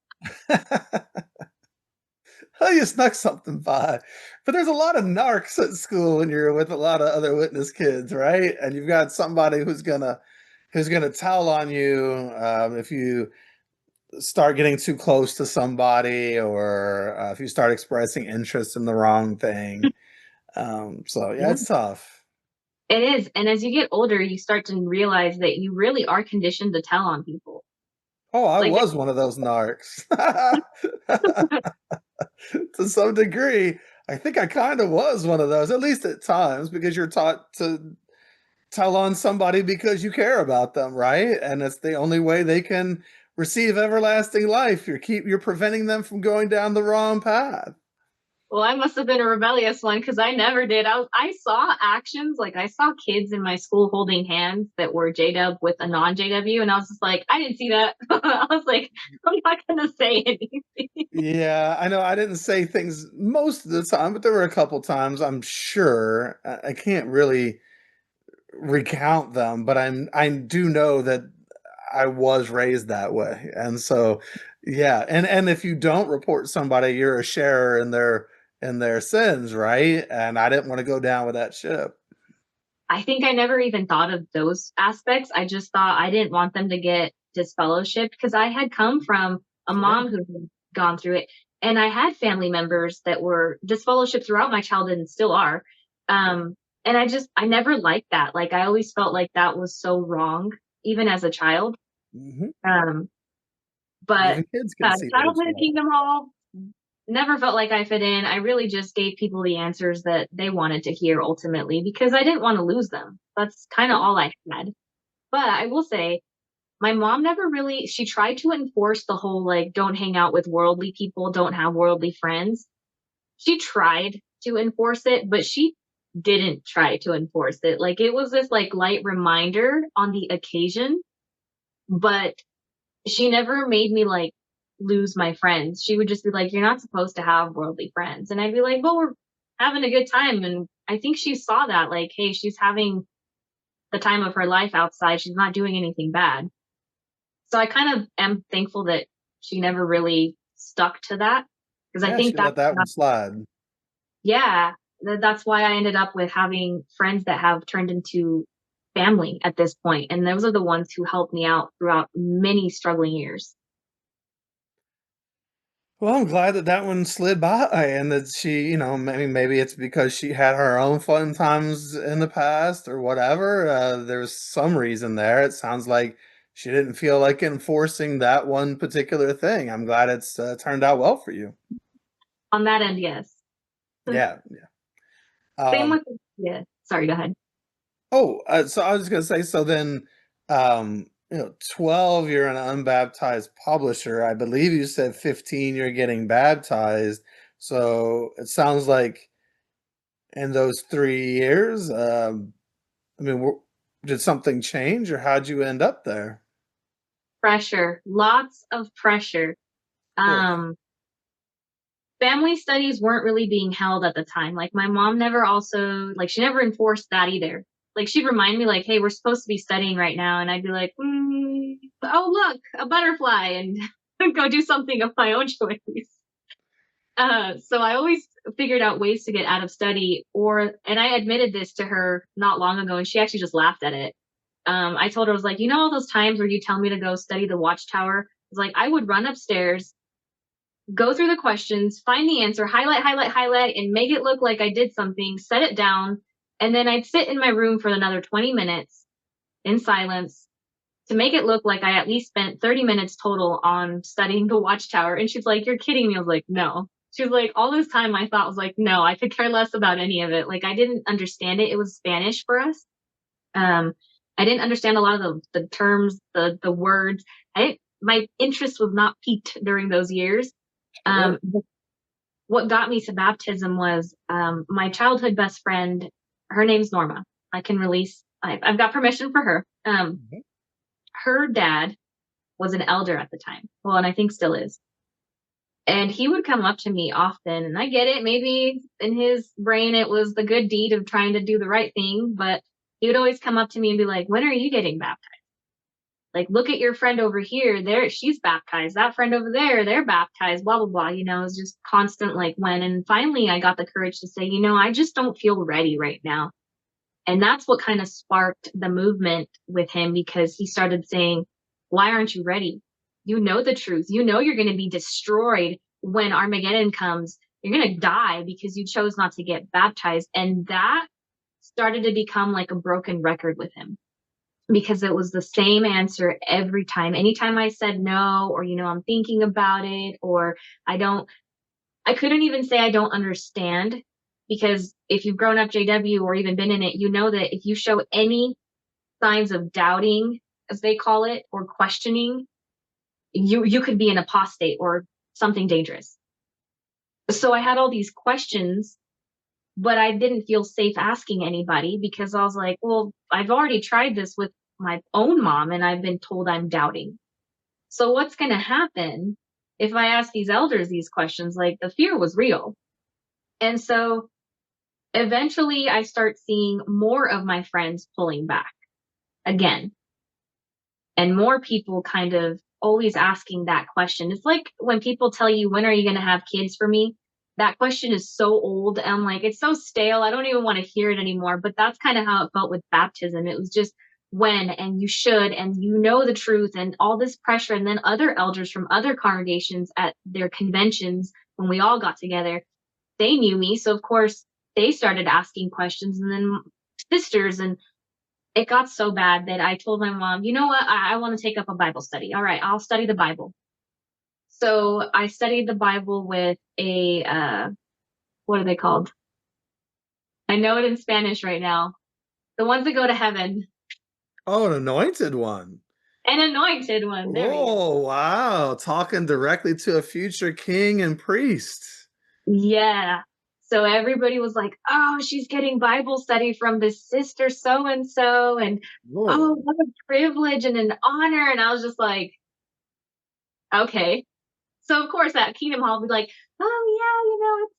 Oh, you snuck something by. But there's a lot of narcs at school when you're with a lot of other witness kids, right? And you've got somebody who's gonna towel on you if you start getting too close to somebody, or if you start expressing interest in the wrong thing. So yeah, it's tough. It is. And as you get older, you start to realize that you really are conditioned to tell on people. Oh, I was one of those narcs. To some degree. I think I kind of was one of those, at least at times, because you're taught to tell on somebody because you care about them, right? And it's the only way they can receive everlasting life. You're preventing them from going down the wrong path. Well, I must have been a rebellious one because I never did. I saw actions, like I saw kids in my school holding hands that were JW with a non-JW, and I was just like, I didn't see that. I was like, I'm not gonna say anything. Yeah, I know I didn't say things most of the time, but there were a couple times, I'm sure. I can't really recount them, but I do know that I was raised that way. And so yeah, and if you don't report somebody, you're a sharer in their sins, right? And I didn't want to go down with that ship. I think I never even thought of those aspects. I just thought I didn't want them to get disfellowshipped because I had come from a Sure. mom who had gone through it. And I had family members that were disfellowshipped throughout my childhood and still are. And I never liked that. Like, I always felt like that was so wrong, even as a child. Hmm. Um, but Even kids can see that it's childhood wrong. Kingdom Hall never felt like I fit in. I really just gave people the answers that they wanted to hear ultimately because I didn't want to lose them. That's kind of Sure. all I had. But I will say, my mom never really, she tried to enforce the whole like, don't hang out with worldly people, don't have worldly friends. She tried to enforce it, but she didn't try to enforce it. Like, it was this like light reminder on the occasion, but she never made me like lose my friends. She would just be like, you're not supposed to have worldly friends. And I'd be like, well, we're having a good time. And I think she saw that, like, hey, she's having the time of her life outside. She's not doing anything bad. So I kind of am thankful that she never really stuck to that. Because I Yeah, think she let that one slide. yeah, that's why I ended up with having friends that have turned into family at this point. And those are the ones who helped me out throughout many struggling years. Well, I'm glad that that one slid by and that she, maybe it's because she had her own fun times in the past or whatever. There's some reason there. It sounds like she didn't feel like enforcing that one particular thing. I'm glad it's turned out well for you. On that end, yes. Yeah, yeah. Same Um, with, yeah. Sorry, go ahead. so I was gonna say, so then, 12, you're an unbaptized publisher. I believe you said 15, you're getting baptized. So it sounds like in those 3 years, I mean, did something change, or how'd you end up there? Pressure, lots of pressure. Of course. Um, Family studies weren't really being held at the time. Like, my mom never also, like, she never enforced that either. Like, she'd remind me, like, hey, we're supposed to be studying right now. And I'd be like, oh, look, a butterfly, and go do something of my own choice. So I always figured out ways to get out of study, and I admitted this to her not long ago, and she actually just laughed at it. I told her, I was like, all those times where you tell me to go study the watchtower? I was like, I would run upstairs, go through the questions, find the answer, highlight, highlight, highlight, and make it look like I did something, set it down, and then I'd sit in my room for another 20 minutes in silence to make it look like I at least spent 30 minutes total on studying the watchtower. And she's like, you're kidding me. I was like, no. She was like, all this time my thought was like, no, I could care less about any of it. Like, I didn't understand it. It was Spanish for us. Um, I didn't understand a lot of the terms, the words. My interest was not piqued during those years. Sure. But what got me to baptism was my childhood best friend. Her name's Norma. I've got permission for her. Mhm. Her dad was an elder at the time. Well, and I think still is. And he would come up to me often, and I get it. Maybe in his brain, it was the good deed of trying to do the right thing, but he would always come up to me and be like, when are you getting baptized? Like, look at your friend over here. She's baptized. That friend over there, they're baptized, blah, blah, blah. It's just constant, like, when. And finally, I got the courage to say, I just don't feel ready right now. And that's what kind of sparked the movement with him, because he started saying, why aren't you ready? You know the truth. You know you're going to be destroyed when Armageddon comes. You're going to die because you chose not to get baptized. And that started to become like a broken record with him, because it was the same answer every time. Anytime I said no, or, I'm thinking about it, or I couldn't even say I don't understand, because if you've grown up JW or even been in it, you know that if you show any signs of doubting, as they call it, or questioning, you could be an apostate or something dangerous. So I had all these questions, but I didn't feel safe asking anybody, because I was like, well, I've already tried this with my own mom and I've been told I'm doubting. So what's going to happen if I ask these elders these questions, like the fear was real. And so eventually I start seeing more of my friends pulling back again, and more people kind of always asking that question. It's like when people tell you, when are you going to have kids for me? That question is so old. I'm like, it's so stale. I don't even want to hear it anymore. But that's kind of how it felt with baptism. It was just when, and you should, and you know the truth, and all this pressure. And then other elders from other congregations at their conventions, when we all got together, they knew me. So of course they started asking questions, and then sisters, and it got so bad that I told my mom, you know what? I want to take up a Bible study. All right, I'll study the Bible. So I studied the Bible with a, what are they called? I know it in Spanish right now. The ones that go to heaven. Oh, an anointed one. An anointed one. There we go. Oh, wow. Talking directly to a future king and priest. Yeah. So everybody was like, oh, she's getting Bible study from this sister so-and-so. And Whoa. oh, what a privilege and an honor. And I was just like, okay. So of course at Kingdom Hall, we'd be like, oh yeah, it's,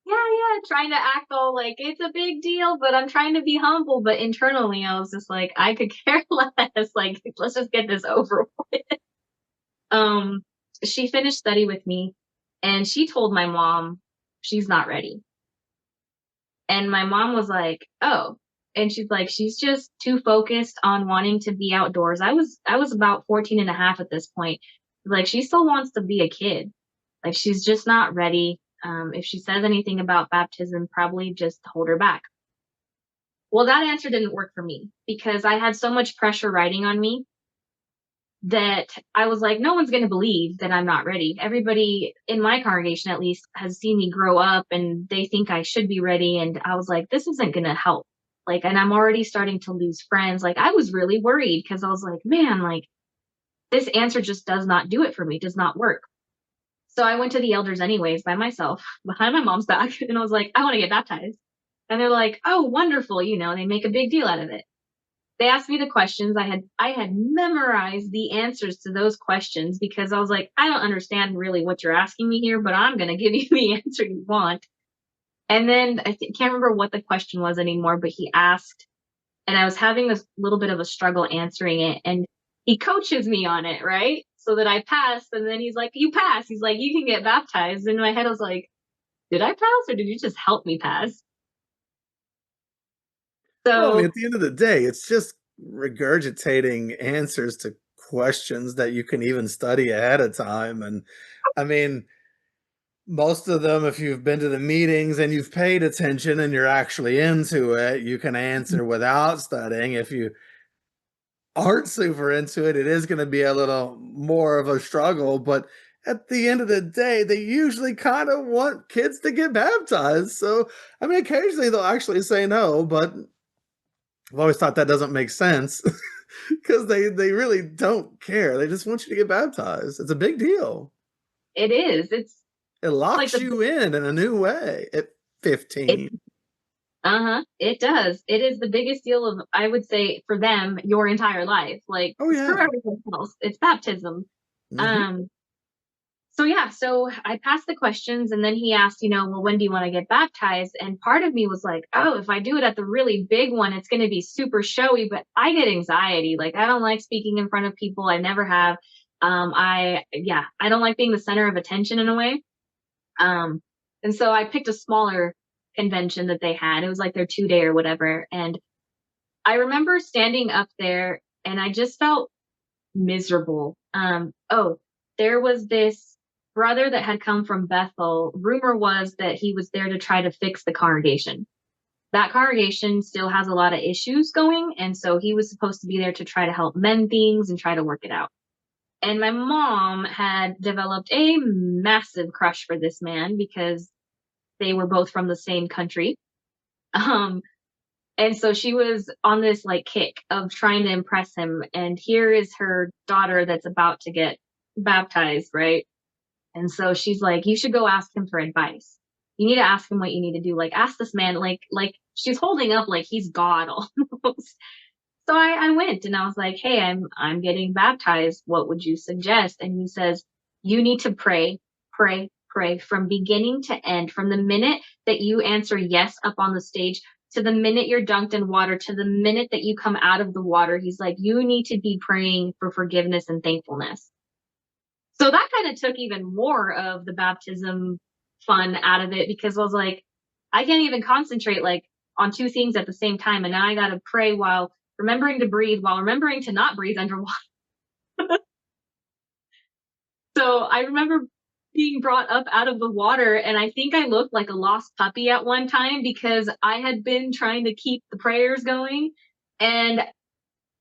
yeah, trying to act all like it's a big deal, but I'm trying to be humble. But internally, I was just like, I could care less. Like, let's just get this over with. She finished study with me, and she told my mom she's not ready. And my mom was like, oh. And she's like, she's just too focused on wanting to be outdoors. I was about 14 and a half at this point. Like, she still wants to be a kid. Like, she's just not ready. If she says anything about baptism, probably just hold her back. Well, that answer didn't work for me because I had so much pressure riding on me that I was like, no one's going to believe that I'm not ready. Everybody in my congregation, at least, has seen me grow up and they think I should be ready. And I was like, this isn't going to help. Like, and I'm already starting to lose friends. Like, I was really worried because I was like, man, like, this answer just does not do it for me, does not work. So I went to the elders anyways by myself behind my mom's back. And I was like, I want to get baptized. And they're like, oh, wonderful. They make a big deal out of it. They asked me the questions. I had memorized the answers to those questions because I was like, I don't understand really what you're asking me here, but I'm going to give you the answer you want. And then I can't remember what the question was anymore, but he asked, and I was having a little bit of a struggle answering it. And he coaches me on it, right? So that I pass. And then he's like, you pass. He's like, you can get baptized. And in my head, I was like, did I pass or did you just help me pass? So Well, I mean, at the end of the day, it's just regurgitating answers to questions that you can even study ahead of time. And I mean, most of them, if you've been to the meetings and you've paid attention and you're actually into it, you can answer without studying. If you aren't super into it, it is going to be a little more of a struggle. But at the end of the day, they usually kind of want kids to get baptized. So, I mean, occasionally they'll actually say no, but I've always thought that doesn't make sense because they really don't care. They just want you to get baptized. It's a big deal. it is. It locks like you in a new way at 15. It does. It is the biggest deal of, I would say, for them, your entire life. Like, Oh, yeah. screw everything else. It's baptism. Mhm. So I passed the questions, and then he asked, well, when do you want to get baptized? And part of me was like, oh, if I do it at the really big one, it's going to be super showy, but I get anxiety. Like, I don't like speaking in front of people. I never have. I don't like being the center of attention in a way. And so I picked a smaller convention that they had. It was like their 2-day or whatever. And I remember standing up there and I just felt miserable. There was this brother that had come from Bethel. Rumor was that he was there to try to fix the congregation. That congregation still has a lot of issues going. And so he was supposed to be there to try to help mend things and try to work it out. And my mom had developed a massive crush for this man because they were both from the same country. And so she was on this like kick of trying to impress him. And here is her daughter that's about to get baptized, right? And so she's like, you should go ask him for advice. You need to ask him what you need to do. Like, ask this man, like she's holding up like he's God almost. So I went and I was like, hey, I'm getting baptized. What would you suggest? And he says, You need to pray, pray, pray from beginning to end, from the minute that you answer yes up on the stage to the minute you're dunked in water, to the minute that you come out of the water. He's like, you need to be praying for forgiveness and thankfulness. So that kind of took even more of the baptism fun out of it, because I was like, I can't even concentrate like on two things at the same time. And now I got to pray while remembering to breathe, while remembering to not breathe underwater. So I remember being brought up out of the water, and I think I looked like a lost puppy at one time because I had been trying to keep the prayers going, and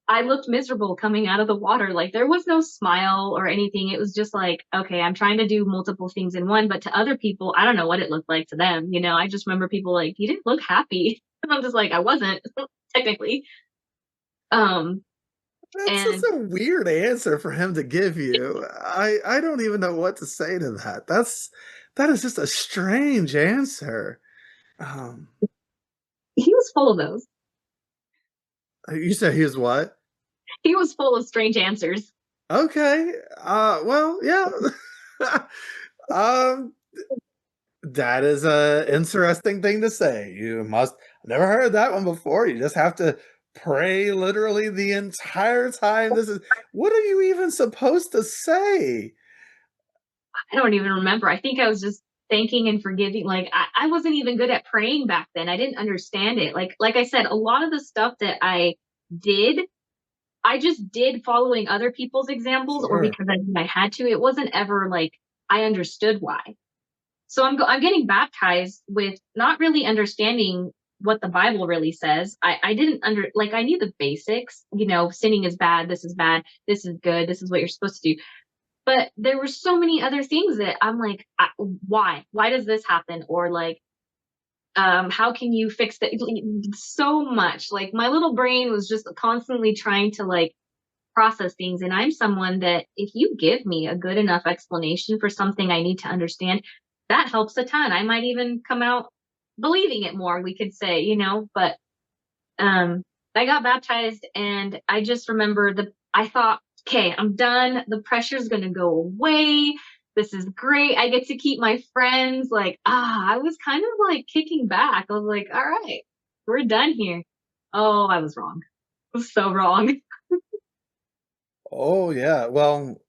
I looked miserable coming out of the water. Like, there was no smile or anything. It was just like, okay, I'm trying to do multiple things in one. But to other people, I don't know what it looked like to them. You know, I just remember people like, you didn't look happy. And I'm just like, I wasn't technically. That's And just a weird answer for him to give you. I don't even know what to say to that. That is just a strange answer. he was full of those. You said he was what? He was full of strange answers. Okay. Well, yeah. um, that is a interesting thing to say. I've never heard that one before. You just have to pray literally the entire time. What are you even supposed to say? I don't even remember. I think I was just thanking and forgiving. Like, I wasn't even good at praying back then. I didn't understand it. Like I said, a lot of the stuff that I did, I just did following other people's examples or Sure. because I had to. It wasn't ever like I understood why. So I'm getting baptized with not really understanding what the Bible really says. I didn't I knew the basics, you know, sinning is bad, this is good, this is what you're supposed to do. But there were so many other things that I'm like, why? Why does this happen? Or like, how can you fix that? So much. Like, my little brain was just constantly trying to like process things. And I'm someone that if you give me a good enough explanation for something I need to understand, that helps a ton. I might even come out believing it more, we could say, you know. But I got baptized, and I just remember I thought, okay, I'm done. The pressure's going to go away. This is great. I get to keep my friends. Like, I was kind of like kicking back. I was like, all right, we're done here. Oh, I was wrong. I was so wrong. Oh yeah. Well,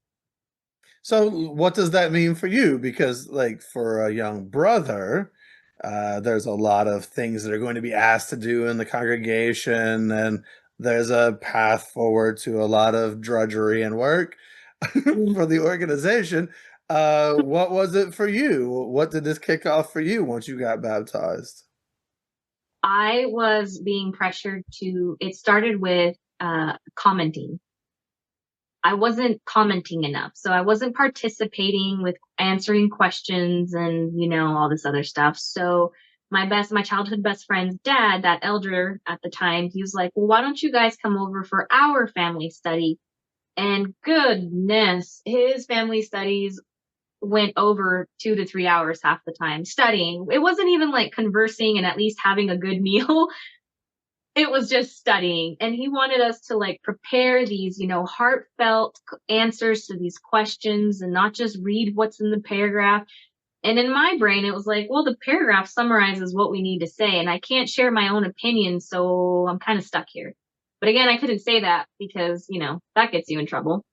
so what does that mean for you? Because like for a young brother, there's a lot of things that are going to be asked to do in the congregation, and there's a path forward to a lot of drudgery and work for the organization. What was it for you? What did this kick off for you once you got baptized? I was being pressured it started with commenting. I wasn't commenting enough. So I wasn't participating with answering questions and, you know, all this other stuff. So my childhood best friend's dad, that elder at the time, he was like, well, why don't you guys come over for our family study? And goodness, his family studies went over 2 to 3 hours half the time studying. It wasn't even like conversing and at least having a good meal. It was just studying, and he wanted us to like prepare these, you know, heartfelt answers to these questions and not just read what's in the paragraph. And in my brain it was like, well, the paragraph summarizes what we need to say, and I can't share my own opinion, so I'm kind of stuck here. But again, I couldn't say that because, you know, that gets you in trouble.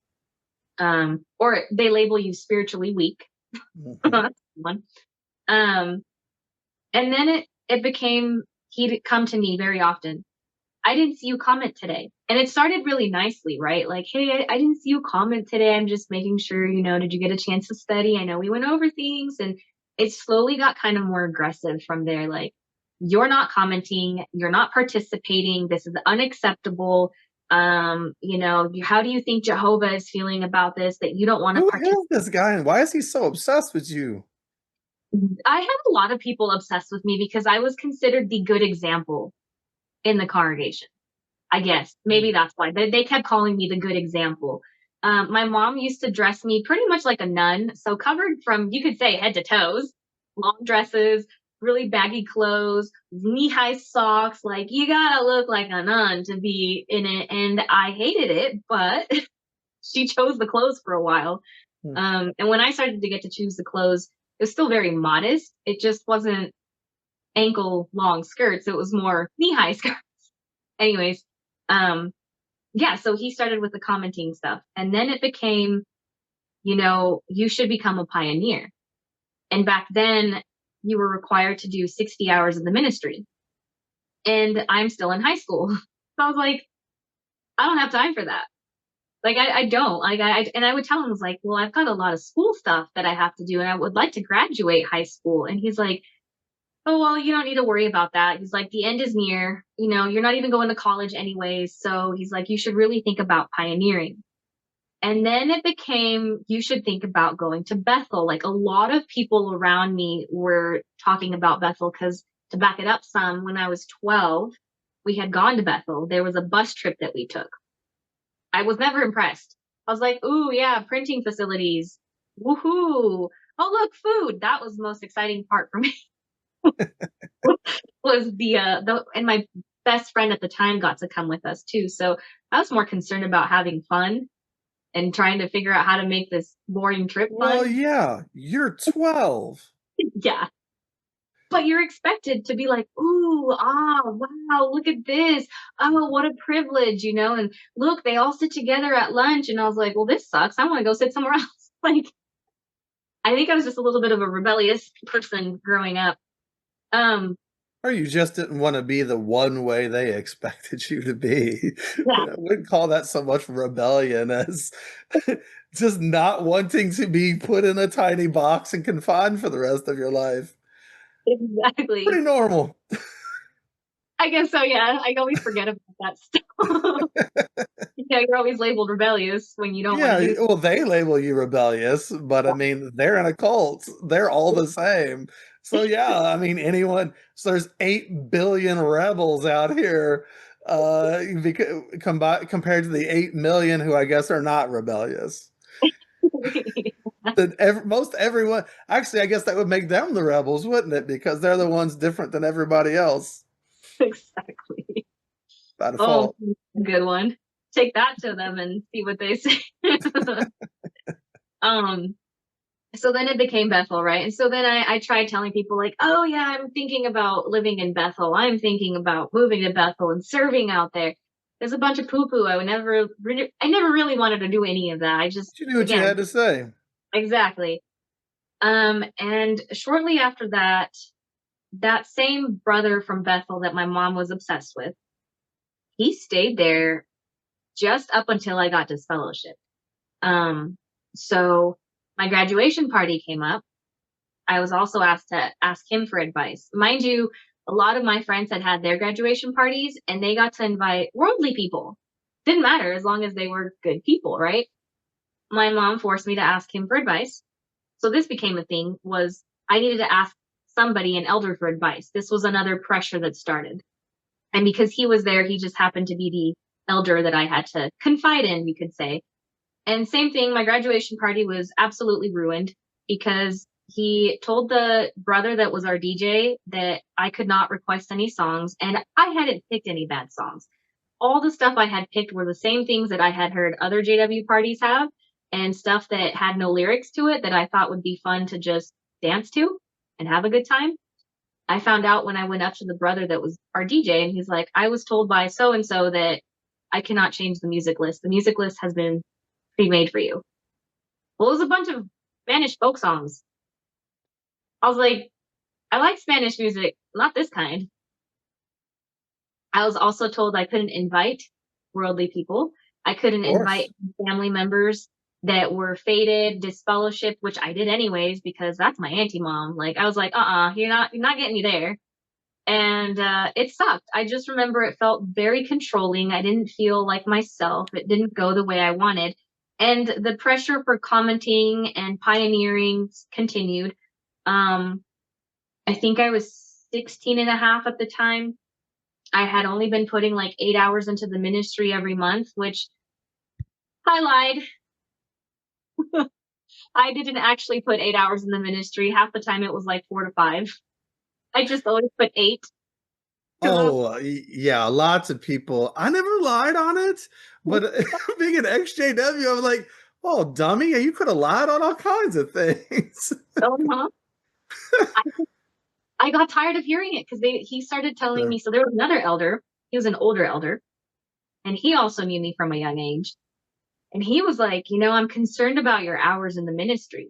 Or they label you spiritually weak. Mhm. One. And then it became, he'd come to me very often. I didn't see you comment today. And it started really nicely, right? Like, hey, I didn't see you comment today. I'm just making sure, you know, did you get a chance to study? I know we went over things. And it slowly got kind of more aggressive from there. Like, you're not commenting, you're not participating. This is unacceptable. You know, how do you think Jehovah is feeling about this, that you don't want to Who participate? is this guy, and why is he so obsessed with you? I have a lot of people obsessed with me because I was considered the good example in the congregation. I guess maybe that's why they kept calling me the good example. My mom used to dress me pretty much like a nun, so covered from, you could say, head to toes, long dresses, really baggy clothes, knee-high socks. Like, you gotta look like a nun to be in it, and I hated it, but she chose the clothes for a while. And when I started to get to choose the clothes, it was still very modest. It just wasn't ankle long skirts. It was more knee-high skirts. Anyways, yeah, so he started with the commenting stuff. And then it became, you should become a pioneer. And back then, you were required to do 60 hours of the ministry. And I'm still in high school. So I was like, I don't have time for that. Like, I don't. And I would tell him, I was like, well, I've got a lot of school stuff that I have to do, and I would like to graduate high school. And he's like, oh, well, you don't need to worry about that. He's like, the end is near. You're not even going to college anyways. So he's like, you should really think about pioneering. And then it became, you should think about going to Bethel. Like, a lot of people around me were talking about Bethel, because to back it up some, when I was 12, we had gone to Bethel. There was a bus trip that we took. I was never impressed. I was like, ooh, yeah, printing facilities. Woohoo. Oh, look, food. That was the most exciting part for me. Was and my best friend at the time got to come with us too. So I was more concerned about having fun and trying to figure out how to make this boring trip fun. Well, yeah, you're 12. Yeah. But you're expected to be like, ooh, wow, look at this. Oh, what a privilege, and look, they all sit together at lunch. And I was like, well, this sucks. I want to go sit somewhere else. Like, I think I was just a little bit of a rebellious person growing up. Or you just didn't want to be the one way they expected you to be. Yeah. I wouldn't call that so much rebellion as just not wanting to be put in a tiny box and confined for the rest of your life. Exactly. Pretty normal. I guess so, yeah. I always forget about that stuff. Yeah, you're always labeled rebellious when you don't want to do. Well, they label you rebellious, but I mean, they're in a cult. They're all the same. So yeah, I mean, so there's 8 billion rebels out here, compared to the 8 million who I guess are not rebellious. Most everyone, actually, I guess that would make them the rebels, wouldn't it? Because they're the ones different than everybody else. Exactly. By default. Oh, good one. Take that to them and see what they say. So then it became Bethel, right? And so then I tried telling people like, oh yeah, I'm thinking about living in Bethel. I'm thinking about moving to Bethel and serving out there. There's a bunch of poo-poo. I never really wanted to do any of that. I just, You knew what you had to say. Exactly. And shortly after that, that same brother from Bethel that my mom was obsessed with, he stayed there just up until I got disfellowshipped. So my graduation party came up. I was also asked to ask him for advice. Mind you, a lot of my friends had their graduation parties and they got to invite worldly people. Didn't matter as long as they were good people, right? My mom forced me to ask him for advice. So this became a thing, was I needed to ask somebody, an elder, for advice. This was another pressure that started. And because he was there, he just happened to be the elder that I had to confide in, you could say. And same thing, my graduation party was absolutely ruined because he told the brother that was our DJ that I could not request any songs, and I hadn't picked any bad songs. All the stuff I had picked were the same things that I had heard other JW parties have, and stuff that had no lyrics to it that I thought would be fun to just dance to and have a good time. I found out when I went up to the brother that was our DJ, and he's like, I was told by so-and-so that I cannot change the music list. The music list has been pre-made for you. Well, it was a bunch of Spanish folk songs. I was like, I like Spanish music, not this kind. I was also told I couldn't invite worldly people. I couldn't invite family members that were faded, disfellowshipped, which I did anyways, because that's my auntie mom. Like, I was like, you're not getting me there. And it sucked. I just remember it felt very controlling. I didn't feel like myself. It didn't go the way I wanted. And the pressure for commenting and pioneering continued. I think I was 16 and a half at the time. I had only been putting like 8 hours into the ministry every month, which I lied. I didn't actually put 8 hours in the ministry. Half the time it was like 4 to 5. I just always put 8. Oh, yeah, lots of people. I never lied on it, but being an exjw, I'm like, Oh, dummy! You could have lied on all kinds of things. Uh-huh. I got tired of hearing it because he started telling Sure. me. So there was another elder. He was an older elder, and he also knew me from a young age. And he was like, I'm concerned about your hours in the ministry.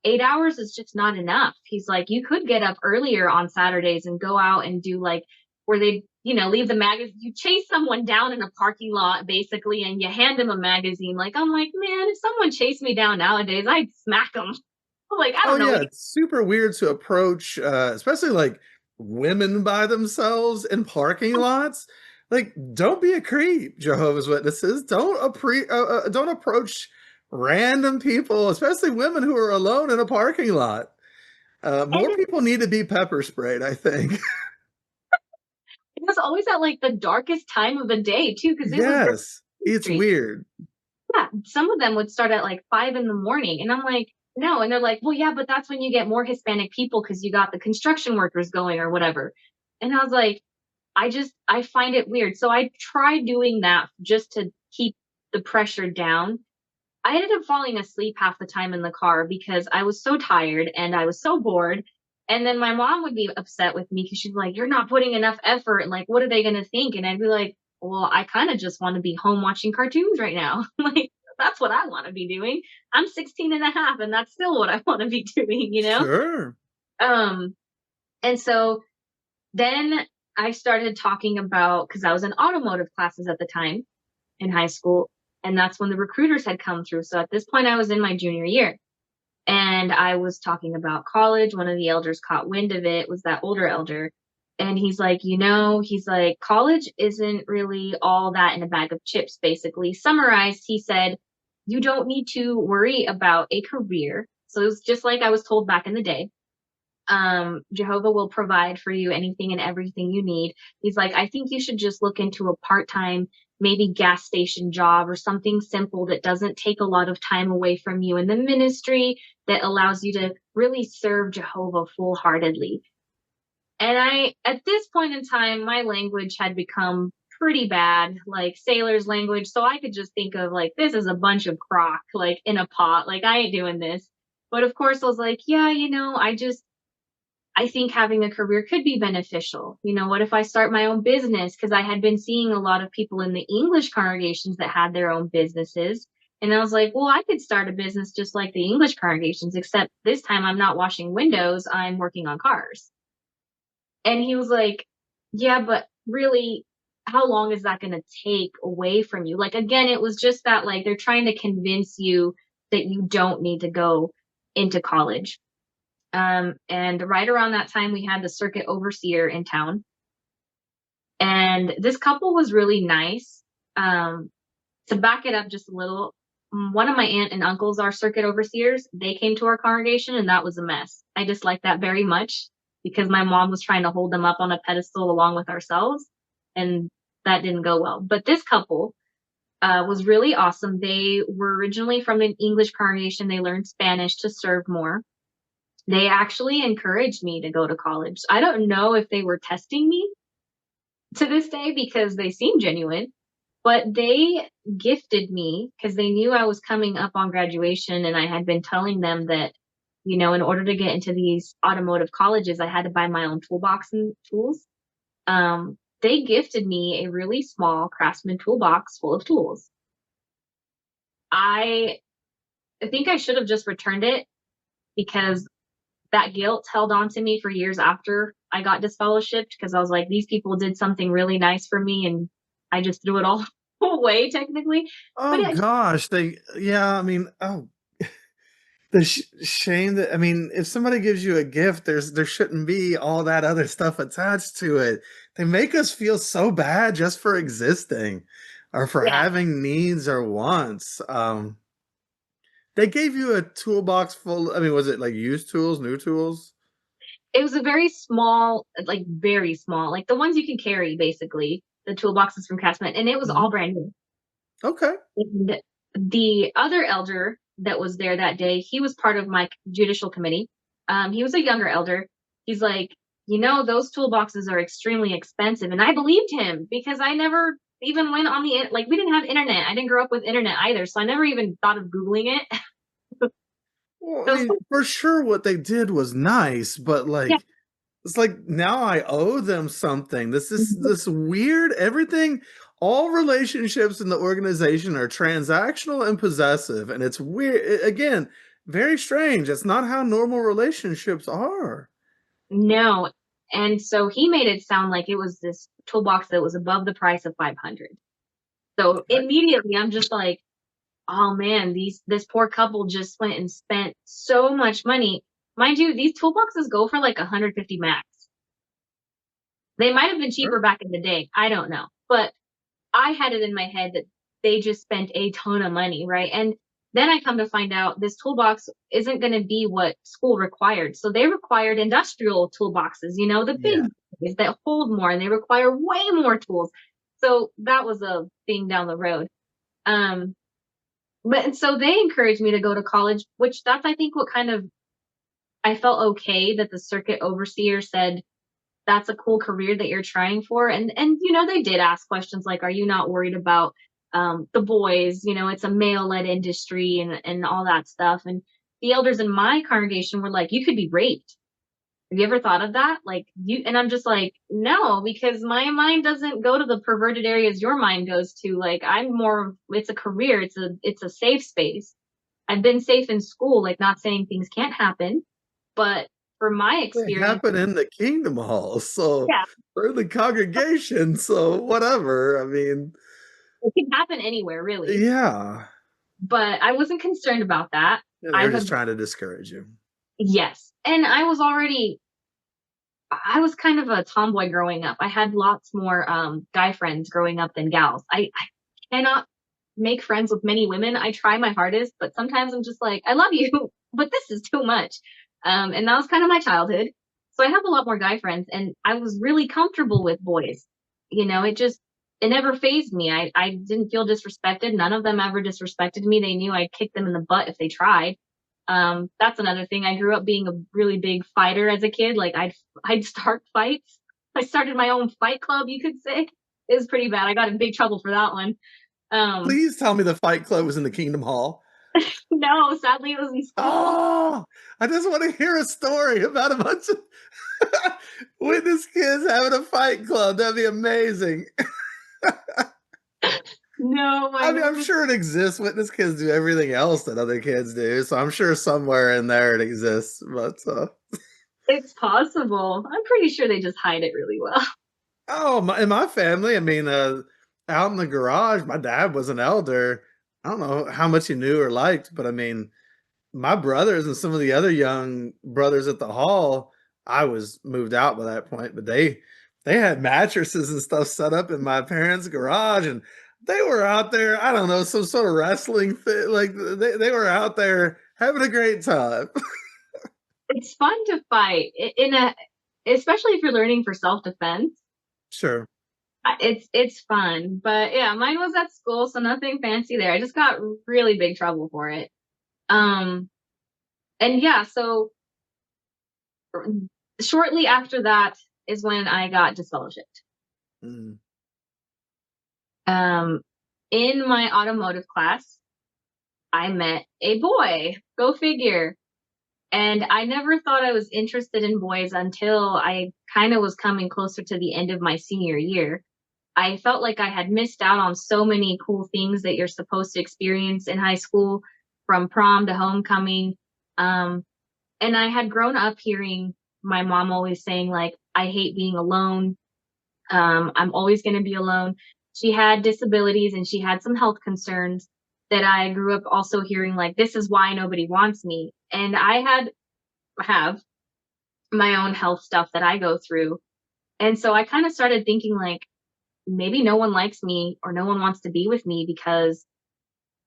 8 hours is just not enough. He's like, you could get up earlier on Saturdays and go out and do like where they, leave the magazine. You chase someone down in a parking lot basically, and you hand them a magazine. Like, I'm like, man, if someone chased me down nowadays, I'd smack them. Like, I Oh don't know. yeah, it's super weird to approach, especially like women by themselves in parking lots. Like, don't be a creep, Jehovah's Witnesses. Don't approach random people, especially women who are alone in a parking lot. More And people need to be pepper sprayed, I think. it was always at like the darkest time of the day too, because it was Yes, it's street. weird. Yeah, some of them would start at like 5 in the morning, and I'm like, no. And they're like, well, yeah, but that's when you get more Hispanic people because you got the construction workers going or whatever. And I was like, I find it weird. So I tried doing that just to keep the pressure down. I ended up falling asleep half the time in the car because I was so tired and I was so bored. And then my mom would be upset with me because she's like, you're not putting enough effort. And like, what are they going to think? And I'd be like, well, I kind of just want to be home watching cartoons right now. Like, that's what I want to be doing. I'm 16 and a half, and that's still what I want to be doing. Sure. And so then I started talking about, because I was in automotive classes at the time in high school, and that's when the recruiters had come through. So at this point, I was in my junior year, and I was talking about college. One of the elders caught wind of it, was that older elder. And he's like, college isn't really all that in a bag of chips, basically. Summarized, he said, you don't need to worry about a career. So it was just like I was told back in the day. Jehovah will provide for you anything and everything you need. He's like, I think you should just look into a part-time, maybe gas station job or something simple that doesn't take a lot of time away from you in the ministry, that allows you to really serve Jehovah full-heartedly. And at this point in time, my language had become pretty bad, like sailor's language. So I could just think of like, this is a bunch of crock, like in a pot, like I ain't doing this. But of course I was like, yeah, I think having a career could be beneficial. What if I start my own business? Because I had been seeing a lot of people in the English congregations that had their own businesses. And I was like, well, I could start a business just like the English congregations, except this time I'm not washing windows, I'm working on cars. And he was like, yeah, but really, how long is that going to take away from you? Like, again, it was just that, like, they're trying to convince you that you don't need to go into college. And right around that time, we had the circuit overseer in town. And this couple was really nice. To back it up just a little, one of my aunt and uncles are circuit overseers. They came to our congregation, and that was a mess. I disliked that very much because my mom was trying to hold them up on a pedestal along with ourselves, and that didn't go well. But this couple was really awesome. They were originally from an English congregation. They learned Spanish to serve more. They actually encouraged me to go to college. I don't know if they were testing me to this day because they seemed genuine, but they gifted me because they knew I was coming up on graduation, and I had been telling them that, in order to get into these automotive colleges, I had to buy my own toolbox and tools. They gifted me a really small Craftsman toolbox full of tools. I think I should have just returned it because that guilt held on to me for years after I got disfellowshipped, because I was like, these people did something really nice for me and I just threw it all away technically. Oh But gosh, the shame that, if somebody gives you a gift, there shouldn't be all that other stuff attached to it. They make us feel so bad just for existing or for yeah, having needs or wants. They gave you a toolbox full. Was it like used tools, new tools? it was a very small, like very small, like the ones you can carry, basically, the toolboxes from Craftsman, and it was all brand new. Okay. And the other elder that was there that day, he was part of my judicial committee. He was a younger elder. He's like, those toolboxes are extremely expensive. And I believed him because I never even went on the, like, we didn't have internet. I didn't grow up with internet either. So I never even thought of Googling it. Well, I mean, for sure what they did was nice, but Yeah. like, it's like now I owe them something. This weird everything, all relationships in the organization are transactional and possessive, and it's weird. Again, very strange. It's not how normal relationships are. No. And so he made it sound like it was this toolbox that was above the price of 500. So immediately I'm just like, oh man, this poor couple just went and spent so much money. Mind you, these toolboxes go for like 150 max. They might have been cheaper back in the day. I don't know. But I had it in my head that they just spent a ton of money, right? And then I come to find out this toolbox isn't going to be what school required. So they required industrial toolboxes, you know, the big ones that hold more, and they require way more tools. So that was a thing down the road. But and so they encouraged me to go to college, which that's, I think, what kind of, I felt okay that the circuit overseer said, that's a cool career that you're trying for. And you know, they did ask questions like, are you not worried about the boys? You know, it's a male-led industry and all that stuff. And the elders in my congregation were like, you could be raped. Have you ever thought of that? Like you, and I'm just like, no, because my mind doesn't go to the perverted areas your mind goes to. Like I'm more, it's a career. It's a safe space. I've been safe in school, like not saying things can't happen, but for my They experience, happen in the kingdom hall, so yeah, we're in the congregation, so whatever. I mean, it can happen anywhere really. yeah. But I wasn't concerned about that. And they're just trying to discourage you. Yes. And I was kind of a tomboy growing up. I had lots more guy friends growing up than gals. I cannot make friends with many women. I try my hardest, but sometimes I'm just like, I love you, but this is too much. And that was kind of my childhood. So I have a lot more guy friends, and I was really comfortable with boys. You know, it never fazed me. I didn't feel disrespected. None of them ever disrespected me. They knew I'd kick them in the butt if they tried. That's another thing. I grew up being a really big fighter as a kid. Like I'd start fights. I started my own fight club, you could say. It was pretty bad. I got in big trouble for that one. Please tell me the fight club was in the kingdom hall. No, sadly it was in school. Oh, I just want to hear a story about a bunch of witness kids having a fight club. That'd be amazing. No, I mean, I'm sure it exists. Witness kids do everything else that other kids do, so I'm sure somewhere in there it exists. But it's possible. I'm pretty sure they just hide it really well. oh, in my family, I mean, out in the garage, my dad was an elder. I don't know how much he knew or liked, but I mean, my brothers and some of the other young brothers at the hall, I was moved out by that point, but they had mattresses and stuff set up in my parents' garage, and they were out there, I don't know, some sort of wrestling fit. Like they were out there having a great time. It's fun to fight especially if you're learning for self-defense. Sure. It's fun, but yeah, mine was at school, so nothing fancy there. I just got really big trouble for it. And yeah, so shortly after that is when I got disfellowshipped. Mm. In my automotive class, I met a boy. Go figure. And I never thought I was interested in boys until I kind of was coming closer to the end of my senior year. I felt like I had missed out on so many cool things that you're supposed to experience in high school, from prom to homecoming. And I had grown up hearing my mom always saying, like, I hate being alone. I'm always going to be alone. She had disabilities and she had some health concerns that I grew up also hearing, like, this is why nobody wants me. And I have my own health stuff that I go through. And so I kind of started thinking, like, maybe no one likes me or no one wants to be with me because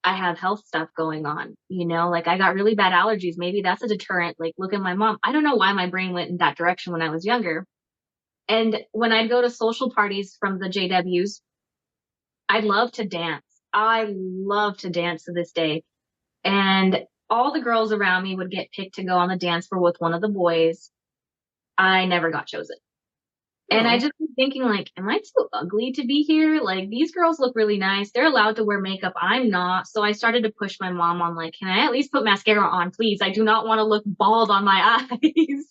I have health stuff going on, you know, like I got really bad allergies. Maybe that's a deterrent. Like, look at my mom. I don't know why my brain went in that direction when I was younger. And when I'd go to social parties from the JWs, I'd love to dance. I love to dance to this day. And all the girls around me would get picked to go on the dance floor with one of the boys. I never got chosen. And I No. just was thinking, like, am I too ugly to be here? Like, these girls look really nice. They're allowed to wear makeup. I'm not. So I started to push my mom on, like, can I at least put mascara on, please? I do not want to look bald on my eyes.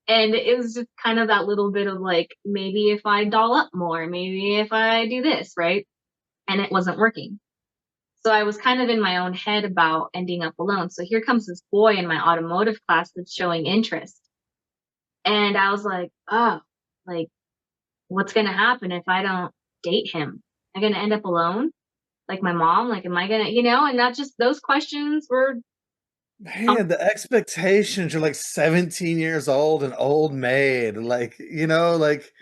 And it was just kind of that little bit of like, maybe if I doll up more, maybe if I do this, right? And it wasn't working. So I was kind of in my own head about ending up alone. So here comes this boy in my automotive class that's showing interest. And I was like, oh, like, what's going to happen if I don't date him? Am I going to end up alone? Like my mom? Like, am I going to, and not just those questions were, Man, the expectations. You're like 17 years old and old maid. Like, like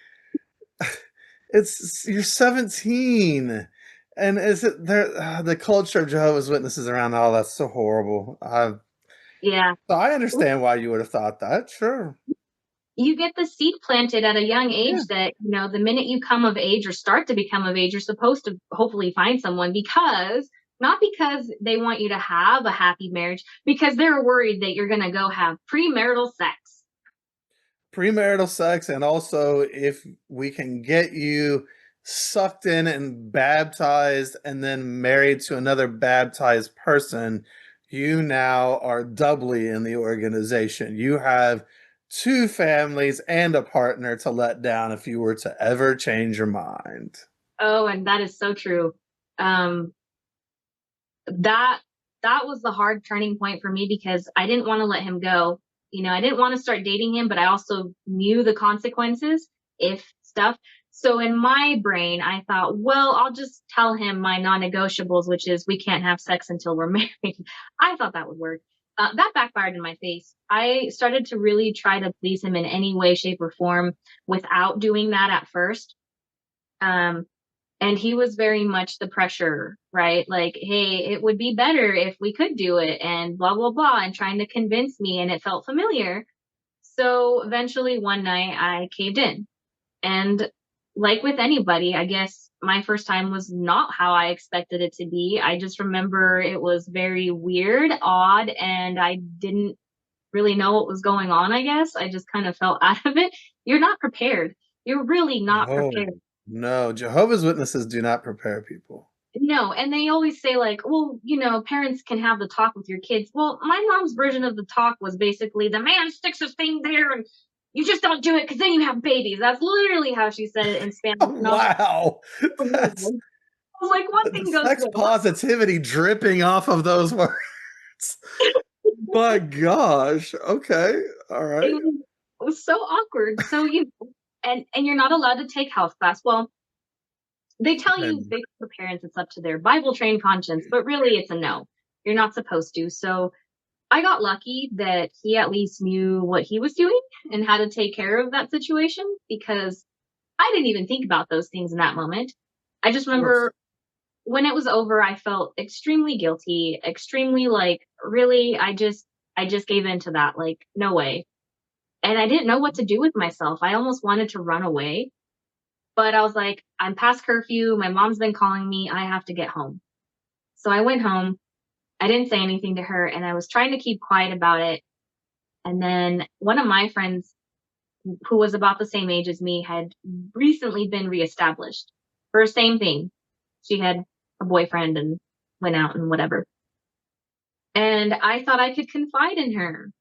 you're 17. And is it there the culture of Jehovah's Witnesses around all that's so horrible. yeah. So I understand why you would have thought that. Sure. You get the seed planted at a young age Yeah. that, the minute you come of age or start to become of age, you're supposed to hopefully find someone not because they want you to have a happy marriage, because they're worried that you're going to go have premarital sex. Premarital sex, and also if we can get you sucked in and baptized and then married to another baptized person, you now are doubly in the organization. You have two families and a partner to let down if you were to ever change your mind. Oh, and that is so true. Um, that was the hard turning point for me because I didn't want to let him go. I didn't want to start dating him, but I also knew the consequences if stuff. So in my brain, I thought, well, I'll just tell him my non-negotiables, which is we can't have sex until we're married. I thought that would work. That backfired in my face. I started to really try to please him in any way, shape, or form without doing that at first. And he was very much the pressure, right? Like, hey, it would be better if we could do it and blah, blah, blah, and trying to convince me. And it felt familiar. So eventually one night I caved in. And like with anybody, I guess my first time was not how I expected it to be. I just remember it was very weird, odd, and I didn't really know what was going on, I guess. I just kind of felt out of it. You're not prepared. You're really not No, prepared. no, Jehovah's Witnesses do not prepare people. No, and they always say like, well, parents can have the talk with your kids. Well, my mom's version of the talk was basically the man sticks his thing there and you just don't do it because then you have babies. That's literally how she said it in Spanish. Wow. That's I was like, one thing goes sex with positivity dripping off of those words. My gosh. Okay. All right. it was so awkward. So and you're not allowed to take health class. Well, they tell you And for parents it's up to their Bible trained conscience, but really it's a no. You're not supposed to. So I got lucky that he at least knew what he was doing and how to take care of that situation because I didn't even think about those things in that moment. I just remember when it was over, I felt extremely guilty, extremely like, really, I just gave in to that. Like, no way. And I didn't know what to do with myself. I almost wanted to run away, but I was like, I'm past curfew. My mom's been calling me. I have to get home. So I went home. I didn't say anything to her and I was trying to keep quiet about it. And then one of my friends who was about the same age as me had recently been reestablished for the same thing. She had a boyfriend and went out and whatever. And I thought I could confide in her.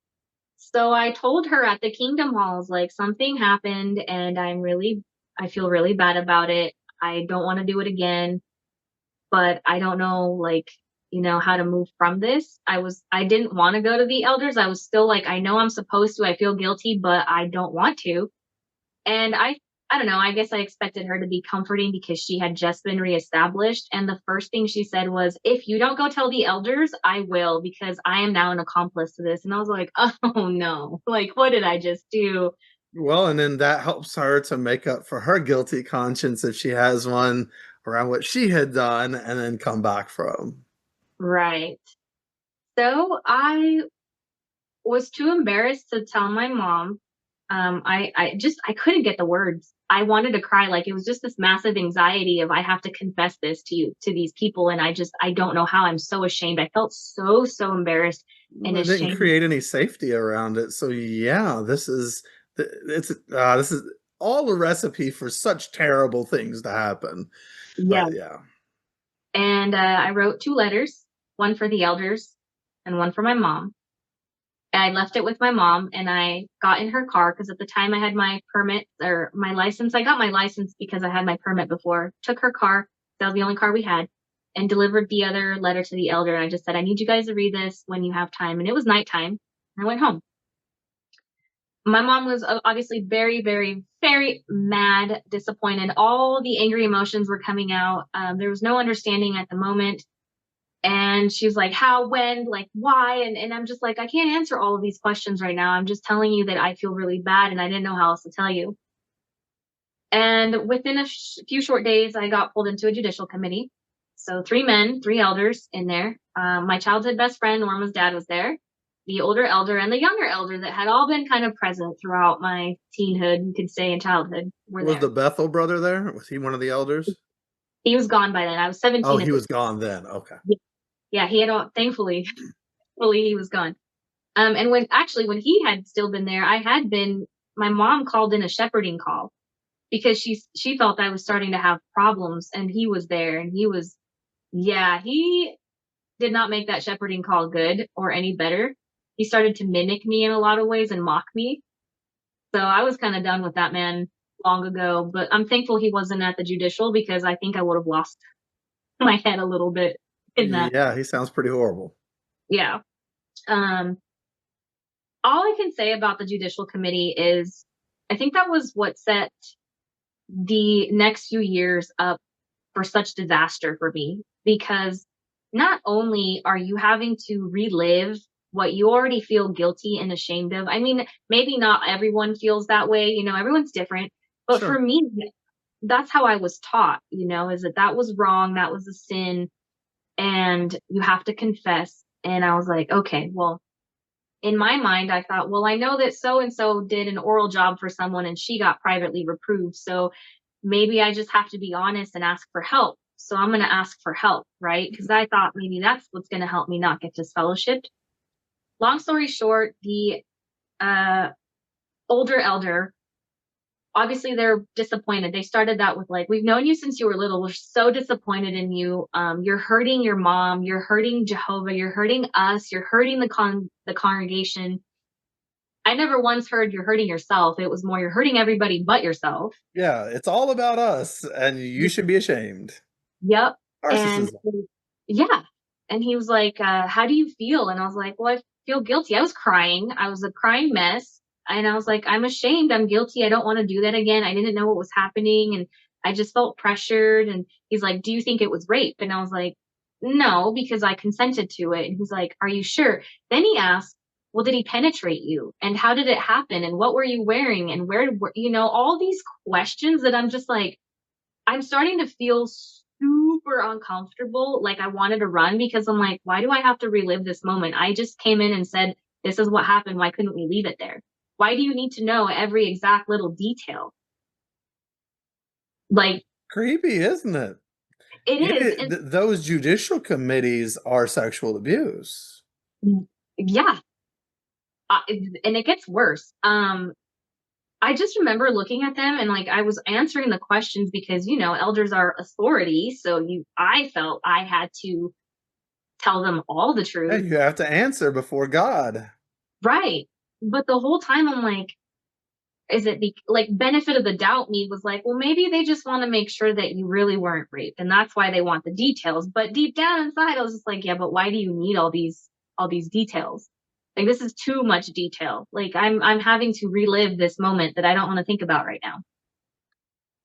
So I told her at the Kingdom Halls, like something happened and I feel really bad about it. I don't want to do it again, but I don't know, like, how to move from this. I didn't want to go to the elders. I was still like, I know I'm supposed to, I feel guilty, but I don't want to. And I don't know, I guess I expected her to be comforting because she had just been reestablished. And the first thing she said was, if you don't go tell the elders, I will, because I am now an accomplice to this. And I was like, oh no, like, what did I just do? well, and then that helps her to make up for her guilty conscience if she has one around what she had done and then come back from. Right. So I was too embarrassed to tell my mom. I couldn't get the words. I wanted to cry. Like it was just this massive anxiety of I have to confess this to these people. And I don't know how. I'm so ashamed. I felt so embarrassed and Well, it didn't ashamed. create any safety around it. So yeah, this is all a recipe for such terrible things to happen. Yeah. But yeah. And I wrote 2 letters, one for the elders and one for my mom. I left it with my mom, and I got in her car because at the time I had my permit or my license. I got my license because I had my permit before. Took her car. That was the only car we had, and delivered the other letter to the elder. I just said, I need you guys to read this when you have time. And it was nighttime. I went home. My mom was obviously very, very, very mad, disappointed. All the angry emotions were coming out. There was no understanding at the moment. And she was like, how, when, like, why? And I'm just like, I can't answer all of these questions right now. I'm just telling you that I feel really bad and I didn't know how else to tell you. And within a few short days, I got pulled into a judicial committee. So 3 men, 3 elders in there. My childhood best friend, Norma's dad, was there. The older elder and the younger elder that had all been kind of present throughout my teenhood, you could say, and childhood were Was there. the Bethel brother there? Was he one of the elders? He was gone by then. I was 17. Oh, he was gone then. Okay. Yeah, he had all, thankfully he was gone. And when he had still been there, my mom called in a shepherding call because she felt I was starting to have problems, and he was there, and he did not make that shepherding call good or any better. He started to mimic me in a lot of ways and mock me. So I was kind of done with that man long ago, but I'm thankful he wasn't at the judicial because I think I would have lost my head a little bit in that. Yeah, he sounds pretty horrible. Yeah. All I can say about the judicial committee is I think that was what set the next few years up for such disaster for me, because not only are you having to relive what you already feel guilty and ashamed of. I mean, maybe not everyone feels that way, everyone's different, but Sure. for me, that's how I was taught, is that was wrong, that was a sin, and you have to confess. And I was like, okay, well, in my mind, I thought, well, I know that so-and-so did an oral job for someone and she got privately reproved. So maybe I just have to be honest and ask for help. So I'm going to ask for help, right? Because I thought maybe that's what's going to help me not get disfellowshipped. Long story short, the older elder, obviously they're disappointed. They started that with like, we've known you since you were little. We're so disappointed in you. You're hurting your mom. You're hurting Jehovah. You're hurting us. You're hurting the congregation. I never once heard you're hurting yourself. It was more you're hurting everybody but yourself. Yeah, it's all about us, and you should be ashamed. Yep. And Narcissism. yeah. And he was like, how do you feel? And I was like, well, I feel guilty. I was crying. I was a crying mess. And I was like, I'm ashamed. I'm guilty. I don't want to do that again. I didn't know what was happening. And I just felt pressured. And he's like, do you think it was rape? And I was like, no, because I consented to it. And he's like, are you sure? Then he asked, well, did he penetrate you? And how did it happen? And what were you wearing? And where, all these questions that I'm just like, I'm starting to feel super uncomfortable. Like I wanted to run because I'm like, why do I have to relive this moment? I just came in and said, this is what happened. Why couldn't we leave it there? Why do you need to know every exact little detail? Like, Creepy, isn't it? it is. Those judicial committees are sexual abuse. Yeah. And it gets worse. I just remember looking at them and like I was answering the questions because elders are authority, so I felt I had to tell them all the truth. Yeah, you have to answer before God. Right. But the whole time I'm like, is it the like benefit of the doubt me was like, well, maybe they just want to make sure that you really weren't raped and that's why they want the details. But deep down inside I was just like, yeah, but why do you need all these details? Like this is too much detail. Like I'm having to relive this moment that I don't want to think about right now.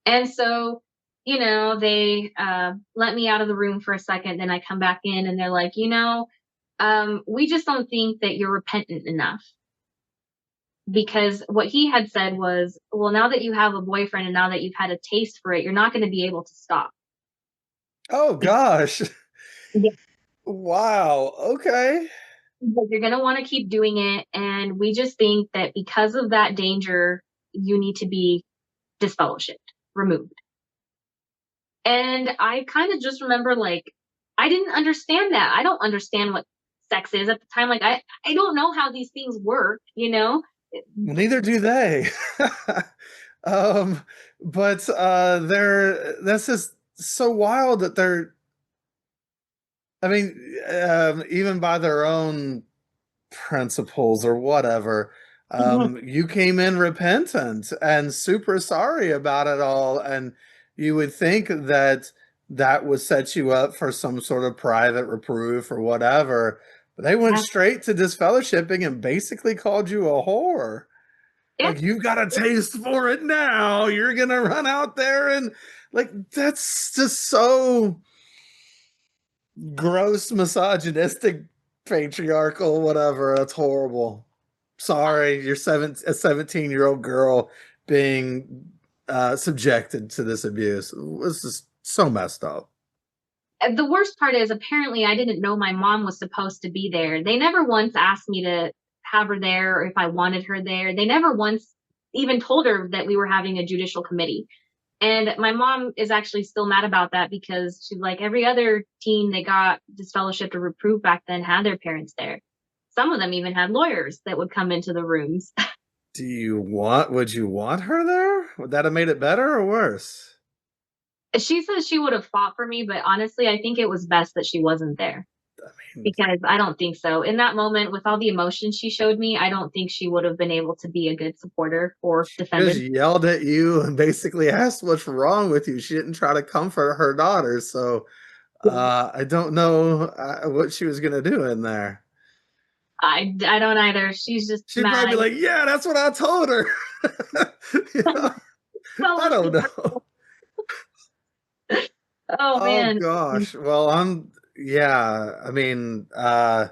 And so, they let me out of the room for a second. Then I come back in and they're like, we just don't think that you're repentant enough. Because what he had said was, well, now that you have a boyfriend and now that you've had a taste for it, you're not going to be able to stop. Oh, gosh. Yeah. Wow. Okay. But you're going to want to keep doing it. And we just think that because of that danger, you need to be disfellowshipped, removed. And I kind of just remember like, I didn't understand that. I don't understand what sex is at the time. Like, I don't know how these things work, Well, neither do they. But this is so wild that I mean, even by their own principles or whatever, you came in repentant and super sorry about it all, and you would think that that would set you up for some sort of private reproof or whatever, but they went Yeah. straight to disfellowshipping and basically called you a whore. Yeah. Like, you got a taste for it now. You're gonna run out there and like, that's just so gross, misogynistic, patriarchal, whatever. That's horrible. Sorry, you're a 17-year-old girl being subjected to this abuse. This is so messed up. The worst part is apparently I didn't know my mom was supposed to be there. They never once asked me to have her there or if I wanted her there. They never once even told her that we were having a judicial committee. And my mom is actually still mad about that because she's like, every other teen that got disfellowshipped or reproved back then had their parents there. Some of them even had lawyers that would come into the rooms. Would you want her there? Would that have made it better or worse? She says she would have fought for me, but honestly, I think it was best that she wasn't there. I mean, Because I don't think so. In that moment, with all the emotion she showed me, I don't think she would have been able to be a good supporter or she defender. just yelled at you and basically asked what's wrong with you. She didn't try to comfort her daughter, so I don't know what she was gonna do in there. I don't either. She's just She'd mad. probably be like, "Yeah, that's what I told her." You know? I don't know. Oh Oh man. gosh. Well, yeah, I mean, I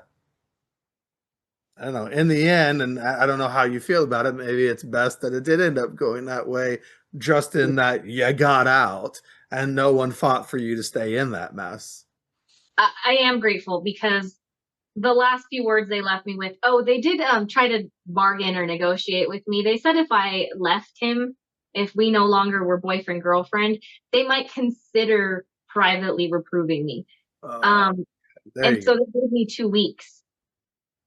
don't know. In the end, and I don't know how you feel about it, maybe it's best that it did end up going that way, just in that you got out and no one fought for you to stay in that mess. I am grateful because the last few words they left me with, they did try to bargain or negotiate with me. They said if I left him, if we no longer were boyfriend girlfriend, they might consider privately reproving me. There And you so go. they gave me 2 weeks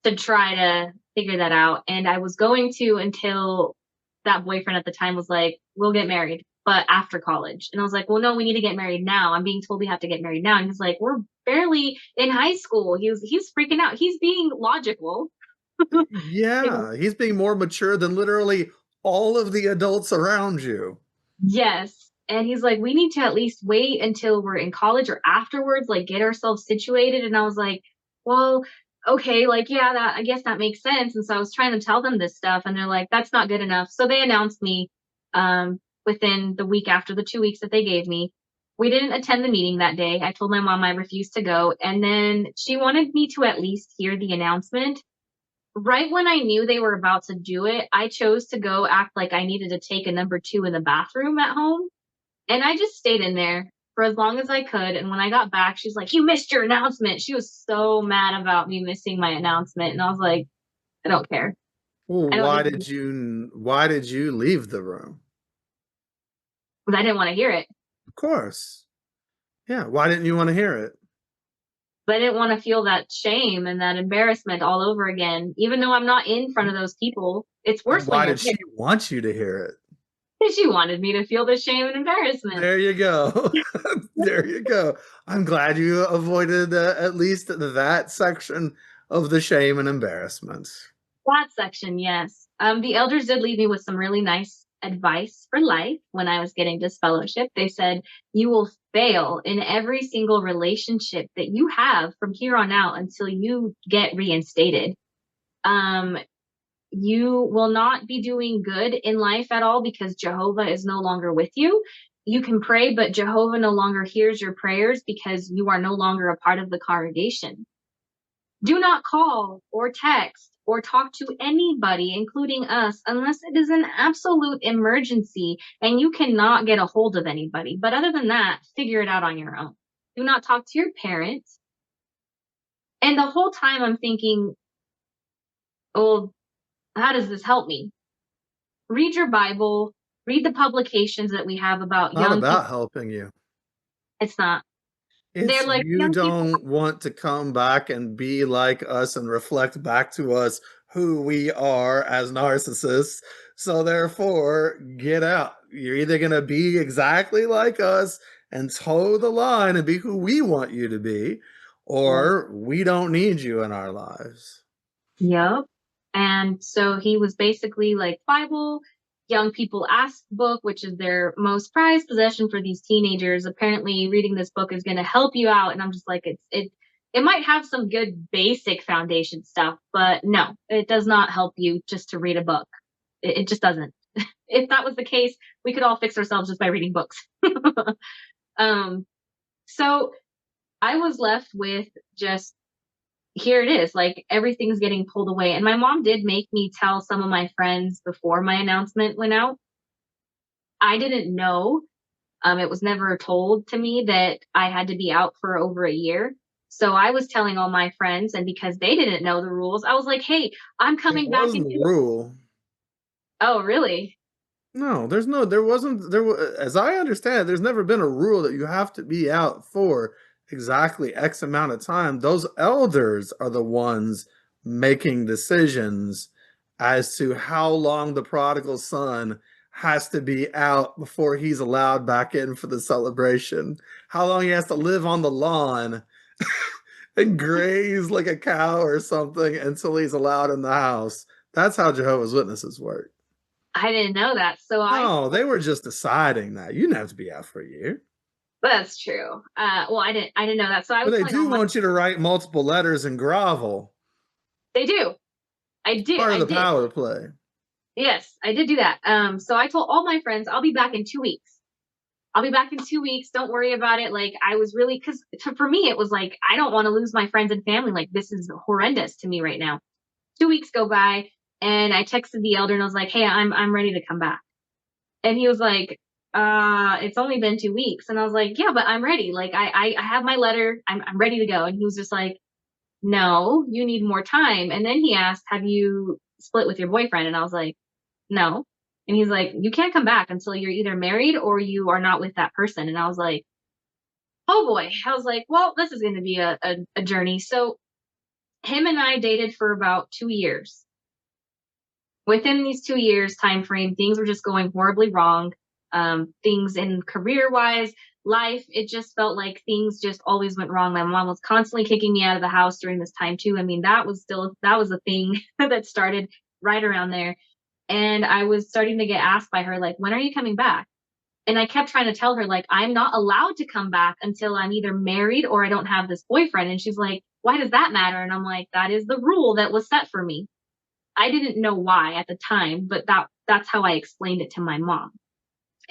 to try to figure that out. And I was going to until that boyfriend at the time was like, we'll get married, but after college. And I was like, well, no, we need to get married now. I'm being told we have to get married now. And he's like, we're barely in high school. He's freaking out. He's being logical. Yeah, he's being more mature than literally all of the adults around you. Yes. And he's like, we need to at least wait until we're in college or afterwards, like get ourselves situated. And I was like, well, okay, like, yeah, I guess that makes sense. And so I was trying to tell them this stuff and they're like, that's not good enough. So they announced me within the week after the 2 weeks that they gave me. We didn't attend the meeting that day. I told my mom I refused to go. And then she wanted me to at least hear the announcement. Right when I knew they were about to do it, I chose to go act like I needed to take a number 2 in the bathroom at home. And I just stayed in there for as long as I could. And when I got back, she's like, you missed your announcement. She was so mad about me missing my announcement. And I was like, I don't care. Well, I don't why did you leave the room? because I didn't want to hear it. Of course. Yeah, why didn't you want to hear it? But I didn't want to feel that shame and that embarrassment all over again. Even though I'm not in front of those people, it's worse And when why you're did she want you to hear it? there. She wanted me to feel the shame and embarrassment. There you go. There you go. I'm glad you avoided at least that section of the shame and embarrassment. That section, yes. The elders did leave me with some really nice advice for life when I was getting disfellowship. They said, you will fail in every single relationship that you have from here on out until you get reinstated. You will not be doing good in life at all because Jehovah is no longer with you. You can pray, but Jehovah no longer hears your prayers because you are no longer a part of the congregation. Do not call or text or talk to anybody, including us, unless it is an absolute emergency and you cannot get a hold of anybody. But other than that, figure it out on your own. Do not talk to your parents. And the whole time I'm thinking, oh, how does this help me? Read your Bible, read the publications that we have about Not young about people. helping you. It's not. It's They're like you young people. don't want to come back and be like us and reflect back to us who we are as narcissists. So therefore, get out. You're either going to be exactly like us and toe the line and be who we want you to be, or we don't need you in our lives. Yep. And so he was basically like Bible, young people ask book, which is their most prized possession for these teenagers. Apparently reading this book is going to help you out. And I'm just like, it might have some good basic foundation stuff, but no, it does not help you just to read a book. It just doesn't. If that was the case, we could all fix ourselves just by reading books. So I was left with just, here it is, like everything's getting pulled away. And my mom did make me tell some of my friends before my announcement went out. I didn't know. It was never told to me that I had to be out for over a year. So I was telling all my friends, and because they didn't know the rules, I was like, hey, I'm coming back wasn't into a rule. Oh, really? No, as I understand it, there's never been a rule that you have to be out for exactly X amount of time. Those elders are the ones making decisions as to how long the prodigal son has to be out before he's allowed back in for the celebration, how long he has to live on the lawn and graze like a cow or something until he's allowed in the house. That's how Jehovah's Witnesses work. I didn't know that. So No, they were just deciding that. You didn't have to be out for a year. That's true. Well, I didn't know that. So I But was they telling all do want you to write multiple letters and grovel. They do. I did. Part of the I did. power play. Yes, I did do that. So I told all my friends, I'll be back in 2 weeks. I'll be back in 2 weeks. Don't worry about it. Like, I was really, because for me, it was like, I don't want to lose my friends and family. Like, this is horrendous to me right now. 2 weeks go by, and I texted the elder and I was like, hey, I'm ready to come back. And he was like, it's only been 2 weeks. And I was like, yeah, but I'm ready. Like, I have my letter. I'm ready to go. And he was just like, no, you need more time. And then he asked, have you split with your boyfriend? And I was like, no. And he's like, you can't come back until you're either married or you are not with that person. And I was like, oh boy. I was like, well, this is going to be a journey. So him and I dated for about 2 years. Within these 2 years time frame, things were just going horribly wrong. Things in career wise, life, it just felt like things just always went wrong. My mom was constantly kicking me out of the house during this time too. I mean, that was a thing that started right around there. And I was starting to get asked by her, like, when are you coming back? And I kept trying to tell her, like, I'm not allowed to come back until I'm either married or I don't have this boyfriend. And she's like, why does that matter? And I'm like, that is the rule that was set for me. I didn't know why at the time, but that's how I explained it to my mom.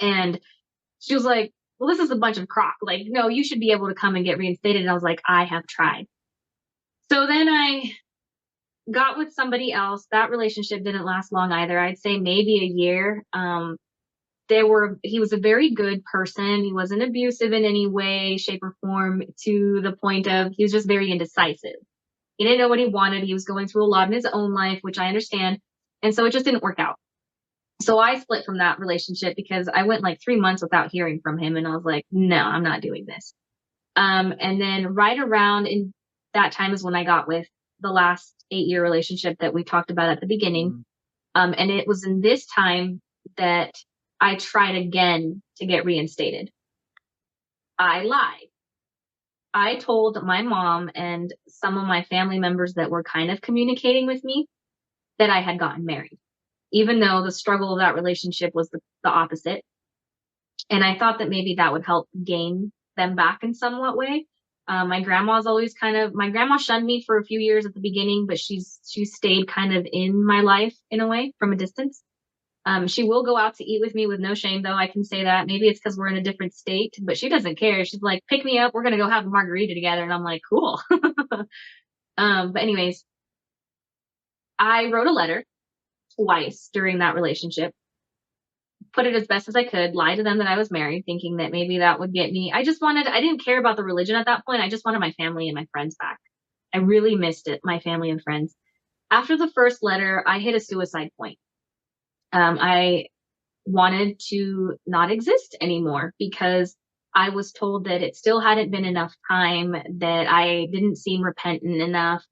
And she was like, well, this is a bunch of crock. Like, no, you should be able to come and get reinstated. And I was like, I have tried. So then I got with somebody else. That relationship didn't last long either. I'd say maybe a year. He was a very good person. He wasn't abusive in any way, shape, or form, to the point of he was just very indecisive. He didn't know what he wanted. He was going through a lot in his own life, which I understand. And so it just didn't work out. So I split from that relationship because I went like 3 months without hearing from him. And I was like, no, I'm not doing this. And then right around in that time is when I got with the last 8-year relationship that we talked about at the beginning. And it was in this time that I tried again to get reinstated. I lied. I told my mom and some of my family members that were kind of communicating with me that I had gotten married, even though the struggle of that relationship was the opposite. And I thought that maybe that would help gain them back in somewhat way. My grandma shunned me for a few years at the beginning, but she stayed kind of in my life in a way from a distance. She will go out to eat with me with no shame, though. I can say that. Maybe it's because we're in a different state, but she doesn't care. She's like, pick me up. We're going to go have a margarita together. And I'm like, cool. But anyways, I wrote a letter twice during that relationship, put it as best as I could, lie to them that I was married, thinking that maybe that would get me. I didn't care about the religion at that point. I just wanted my family and my friends back. I really missed it, my family and friends. After the first letter, I hit a suicide point. I wanted to not exist anymore because I was told that it still hadn't been enough time, that I didn't seem repentant enough.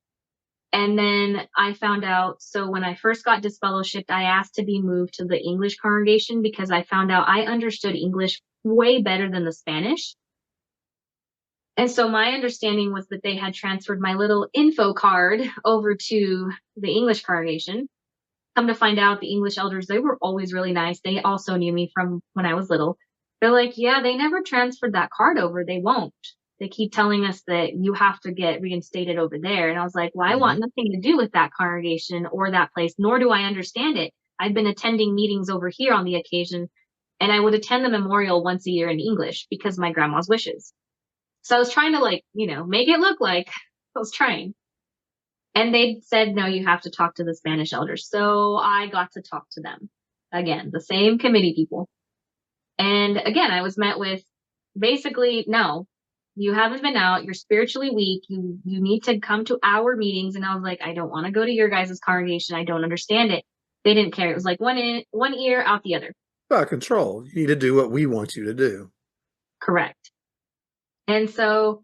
And then I found out, so when I first got disfellowshipped, I asked to be moved to the English congregation because I found out I understood English way better than the Spanish. And so my understanding was that they had transferred my little info card over to the English congregation. Come to find out, the English elders, they were always really nice. They also knew me from when I was little. They're like, yeah, they never transferred that card over. They won't. They keep telling us that you have to get reinstated over there. And I was like, well, I want nothing to do with that congregation or that place, nor do I understand it. I've been attending meetings over here on the occasion, and I would attend the memorial once a year in English because my grandma's wishes. So I was trying to, like, make it look like I was trying. And they said, no, you have to talk to the Spanish elders. So I got to talk to them. Again, the same committee people. And again, I was met with basically, no, you haven't been out. You're spiritually weak. You need to come to our meetings. And I was like, I don't want to go to your guys' congregation. I don't understand it. They didn't care. It was like one ear out the other. About control. You need to do what we want you to do. Correct. And so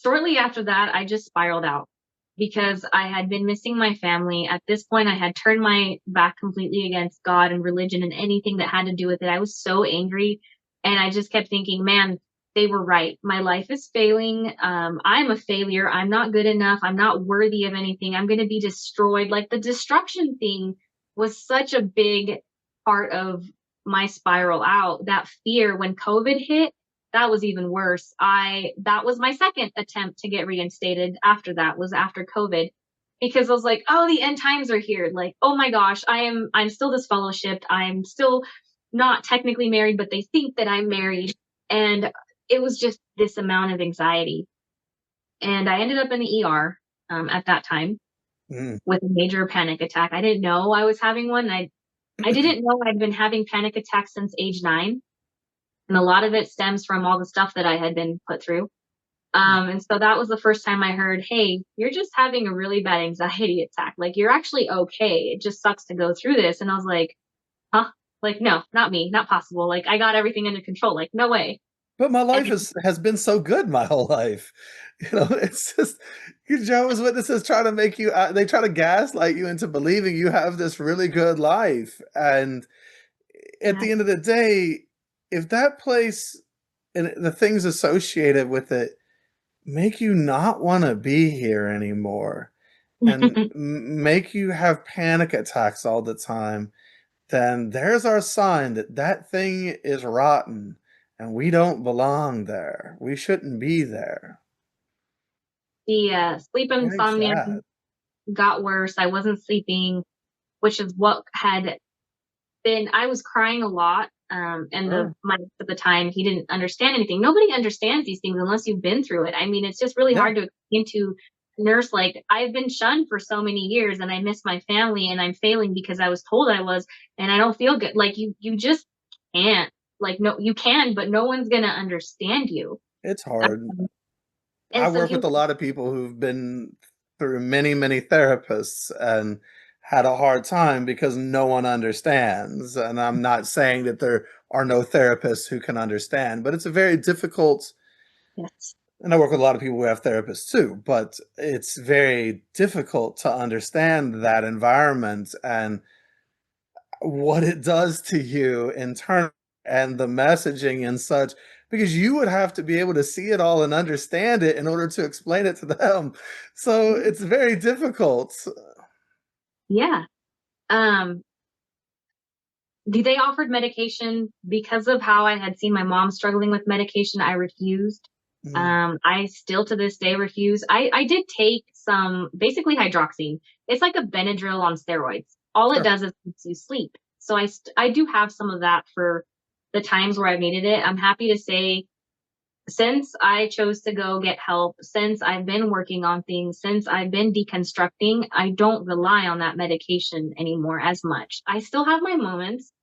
shortly after that, I just spiraled out because I had been missing my family. At this point, I had turned my back completely against God and religion and anything that had to do with it. I was so angry. And I just kept thinking, man, they were right. My life is failing. I'm a failure. I'm not good enough. I'm not worthy of anything. I'm going to be destroyed. Like, the destruction thing was such a big part of my spiral out. That fear when COVID hit, that was even worse. That was my second attempt to get reinstated after that, was after COVID, because I was like, oh, the end times are here. Like, oh my gosh, I'm still disfellowshipped. I'm still not technically married, but they think that I'm married. And it was just this amount of anxiety. And I ended up in the ER at that time with a major panic attack. I didn't know I was having one. I didn't know I'd been having panic attacks since age 9. And a lot of it stems from all the stuff that I had been put through. And so that was the first time I heard, hey, you're just having a really bad anxiety attack. Like, you're actually okay. It just sucks to go through this. And I was like, huh? Like, no, not me, not possible. Like, I got everything under control. Like, no way. But my life has been so good my whole life. It's just, Jehovah's Witnesses try to make you, they try to gaslight you into believing you have this really good life. And at the end of the day, if that place and the things associated with it make you not want to be here anymore and make you have panic attacks all the time, then there's our sign that that thing is rotten and we don't belong there. We shouldn't be there. The sleep insomnia got worse. I wasn't sleeping, which is what had been, I was crying a lot. And my at the time, he didn't understand anything. Nobody understands these things unless you've been through it. I mean, it's just really hard to explain to a nurse, like, I've been shunned for so many years and I miss my family and I'm failing because I was told I was, and I don't feel good. Like, you just can't. Like, no, you can, but no one's going to understand you. It's hard. I work with a lot of people who've been through many, many therapists and had a hard time because no one understands. And I'm not saying that there are no therapists who can understand, but it's a very difficult. Yes. And I work with a lot of people who have therapists too, but it's very difficult to understand that environment and what it does to you internally and the messaging and such, because you would have to be able to see it all and understand it in order to explain it to them. So it's very difficult. Yeah. They offered medication. Because of how I had seen my mom struggling with medication, I refused. I still to this day refuse. I did take some, basically hydroxine. It's like a Benadryl on steroids. All it does is makes you sleep. So I do have some of that for the times where I've needed it. I'm happy to say, since I chose to go get help, since I've been working on things, since I've been deconstructing, I don't rely on that medication anymore as much. I still have my moments,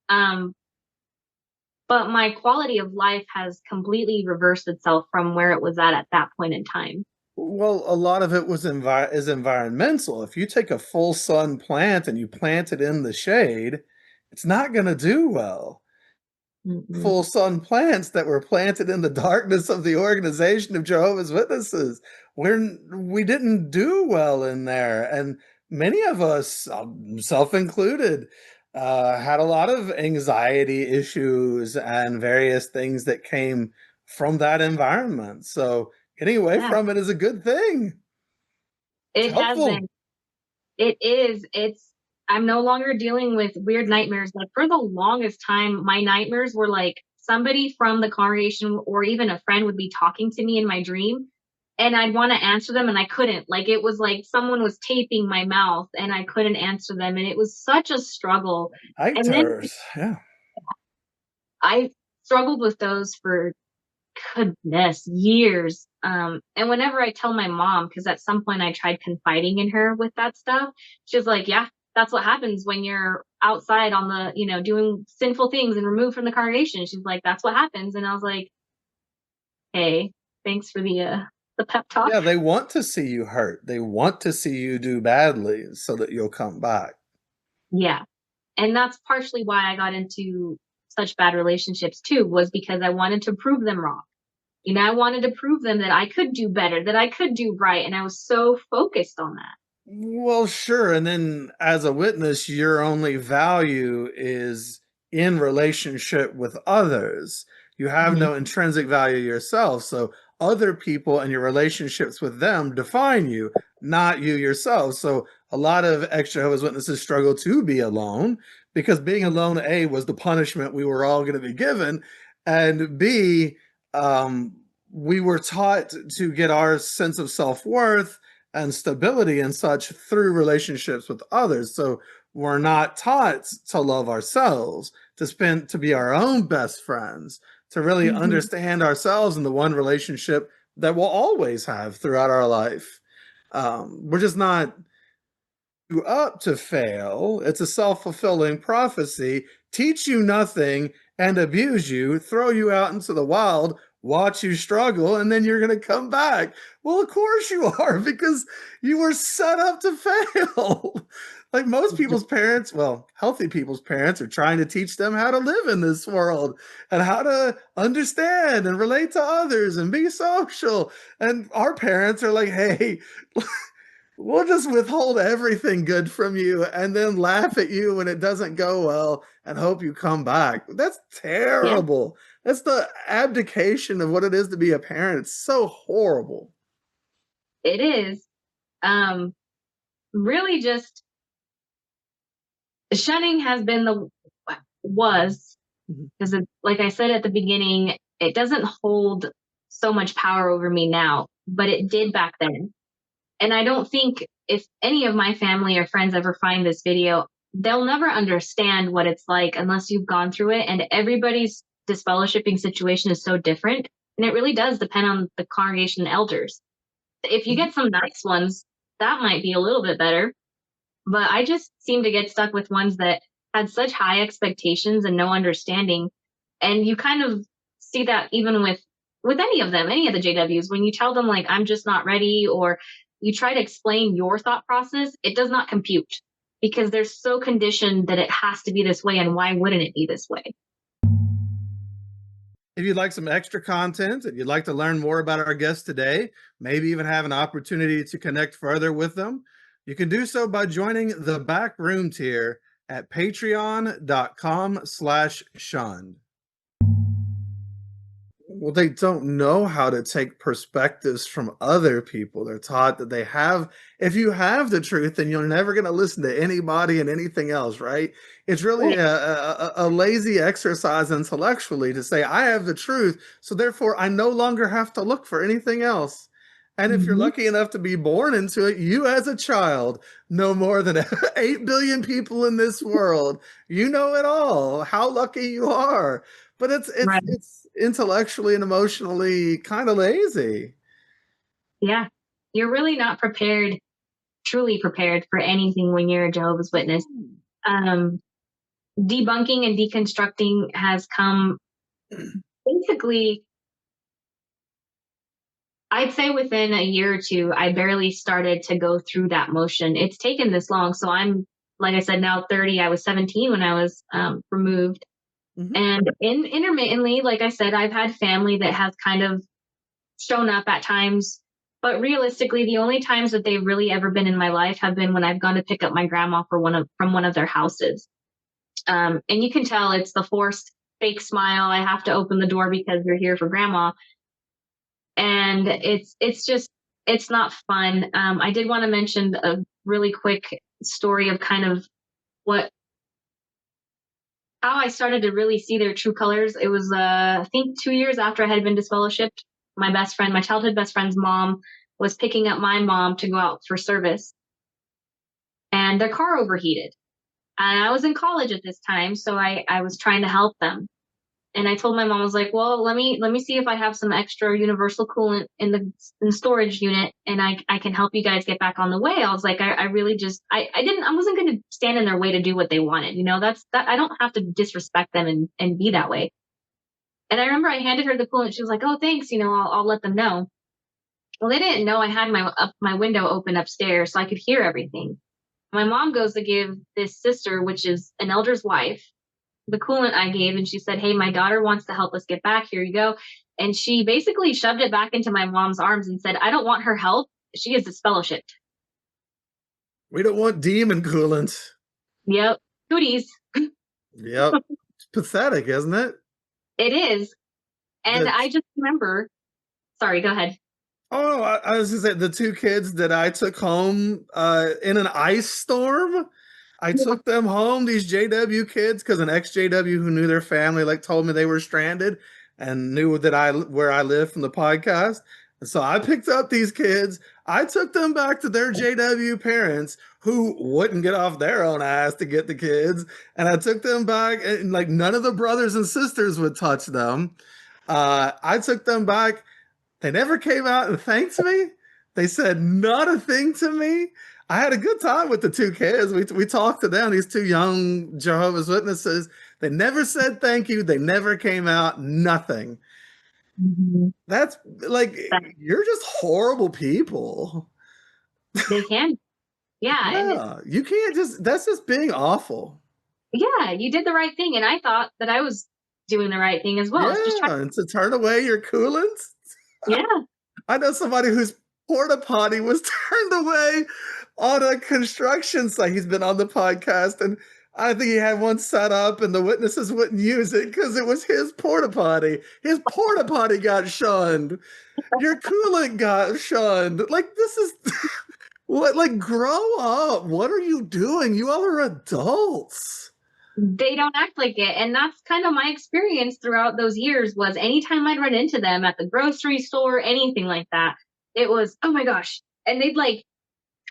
but my quality of life has completely reversed itself from where it was at that point in time. Well, a lot of it is environmental. If you take a full sun plant and you plant it in the shade, it's not going to do well. Mm-mm. full sun plants that were planted in the darkness of the organization of Jehovah's Witnesses. We didn't do well in there. And many of us, self included, had a lot of anxiety issues and various things that came from that environment. So getting away Yeah, from it is a good thing. It's it has helpful. been. It is. I'm no longer dealing with weird nightmares. Like for the longest time, my nightmares were like somebody from the congregation or even a friend would be talking to me in my dream and I'd want to answer them and I couldn't. Like it was like someone was taping my mouth and I couldn't answer them. And it was such a struggle. Night And then terrors. Yeah. I struggled with those for goodness, years. And whenever I tell my mom, because at some point I tried confiding in her with that stuff, she's like, yeah, that's what happens when you're outside on the, doing sinful things and removed from the congregation. She's like, that's what happens. And I was like, hey, thanks for the pep talk. Yeah, they want to see you hurt. They want to see you do badly so that you'll come back. Yeah. And that's partially why I got into such bad relationships too, was because I wanted to prove them wrong. I wanted to prove them that I could do better, that I could do right. And I was so focused on that. Well, sure. And then as a witness, your only value is in relationship with others. You have Mhm. no intrinsic value yourself. So other people and your relationships with them define you, not you yourself. So a lot of ex-Jehovah's Witnesses struggle to be alone because being alone, A, was the punishment we were all going to be given. And B, we were taught to get our sense of self-worth and stability and such through relationships with others. So we're not taught to love ourselves, to be our own best friends, to really Mhm. understand ourselves in the one relationship that we'll always have throughout our life. We're just not up to fail. It's a self-fulfilling prophecy. Teach you nothing and abuse you, throw you out into the wild, watch you struggle, and then you're going to come back. Well, of course you are, because you were set up to fail. Like most people's parents, well, healthy people's parents are trying to teach them how to live in this world and how to understand and relate to others and be social. And our parents are like, hey, we'll just withhold everything good from you and then laugh at you when it doesn't go well and hope you come back. That's Yeah, terrible. That's the abdication of what it is to be a parent. It's so horrible. it is. Um, Really just shunning has been was, Mhm. because like I said at the beginning, it doesn't hold so much power over me now, but it did back then. And I don't think if any of my family or friends ever find this video, they'll never understand what it's like unless you've gone through it. And everybody's disfellowshipping situation is so different. And it really does depend on the congregation elders. If you Mhm. get some nice ones, that might be a little bit better. But I just seem to get stuck with ones that had such high expectations and no understanding. And you kind of see that even with any of them, any of the JWs, when you tell them like I'm just not ready, or you try to explain your thought process, it does not compute because they're so conditioned that it has to be this way, and why wouldn't it be this way? If you'd like some extra content, if you'd like to learn more about our guests today, maybe even have an opportunity to connect further with them, you can do so by joining the back room tier at patreon.com/shunned. Well, they don't know how to take perspectives from other people. They're taught that if you have the truth, then you're never going to listen to anybody and anything else, right? It's really Right. a lazy exercise intellectually to say, I have the truth, so therefore I no longer have to look for anything else. And if you're Mhm. lucky enough to be born into it, you as a child know more than 8 billion people in this world. You know it all. How lucky you are. But Right. it's intellectually and emotionally kind of lazy. Yeah. You're really not prepared, truly prepared for anything when you're a Jehovah's Witness. Um, Debunking and deconstructing has come basically, I'd say within a year or two. I barely started to go through that motion. It's taken this long. So I'm, like I said, now 30. I was 17 when I was removed. And intermittently, like I said, I've had family that has kind of shown up at times. But realistically, the only times that they've really ever been in my life have been when I've gone to pick up my grandma from one of their houses. And you can tell it's the forced fake smile. I have to open the door because you're here for grandma. And it's not fun. I did want to mention a really quick story of kind of how I started to really see their true colors. It was, I think 2 years after I had been disfellowshipped. My childhood best friend's mom was picking up my mom to go out for service, and their car overheated. And I was in college at this time, so I was trying to help them. And I told my mom, I was like, well, let me see if I have some extra universal coolant in the storage unit, and I can help you guys get back on the way. I was like, I really just, I wasn't going to stand in their way to do what they wanted. You know, I don't have to disrespect them and be that way. And I remember I handed her the coolant. She was like, oh, thanks. You know, I'll let them know. Well, they didn't know I had my window open upstairs so I could hear everything. My mom goes to give this sister, which is an elder's wife, the coolant I gave, and she said, hey, my daughter wants to help us get back. Here you go. And she basically shoved it back into my mom's arms and said, I don't want her help. She is disfellowshipped. We don't want demon coolant. Yep. Cooties. Yep. It's pathetic, isn't it? It is. And I just remember, sorry, go ahead. Oh, I was going to say, the two kids that I took home in an ice storm, I took them home, these JW kids, because an exjw who knew their family told me they were stranded and knew that where I live from the podcast. And so I picked up these kids. I took them back to their JW parents who wouldn't get off their own ass to get the kids. And I took them back, and none of the brothers and sisters would touch them. I took them back. They never came out and thanked me. They said not a thing to me. I had a good time with the two kids. We talked to them, these two young Jehovah's Witnesses. They never said thank you. They never came out, nothing. Mm-hmm. That's you're just horrible people. They can. Yeah. Yeah. You can't that's just being awful. Yeah. You did the right thing. And I thought that I was doing the right thing as well. Yeah. And to turn away your coolants. Yeah. I know somebody whose porta potty was turned away on a construction site. He's been on the podcast, and I think he had one set up and the witnesses wouldn't use it because it was his porta potty. His porta potty got shunned. Your coolant got shunned. This is what, grow up. What are you doing? You all are adults. They don't act like it. And that's kind of my experience throughout those years was anytime I'd run into them at the grocery store, anything like that, it was, oh my gosh. And they'd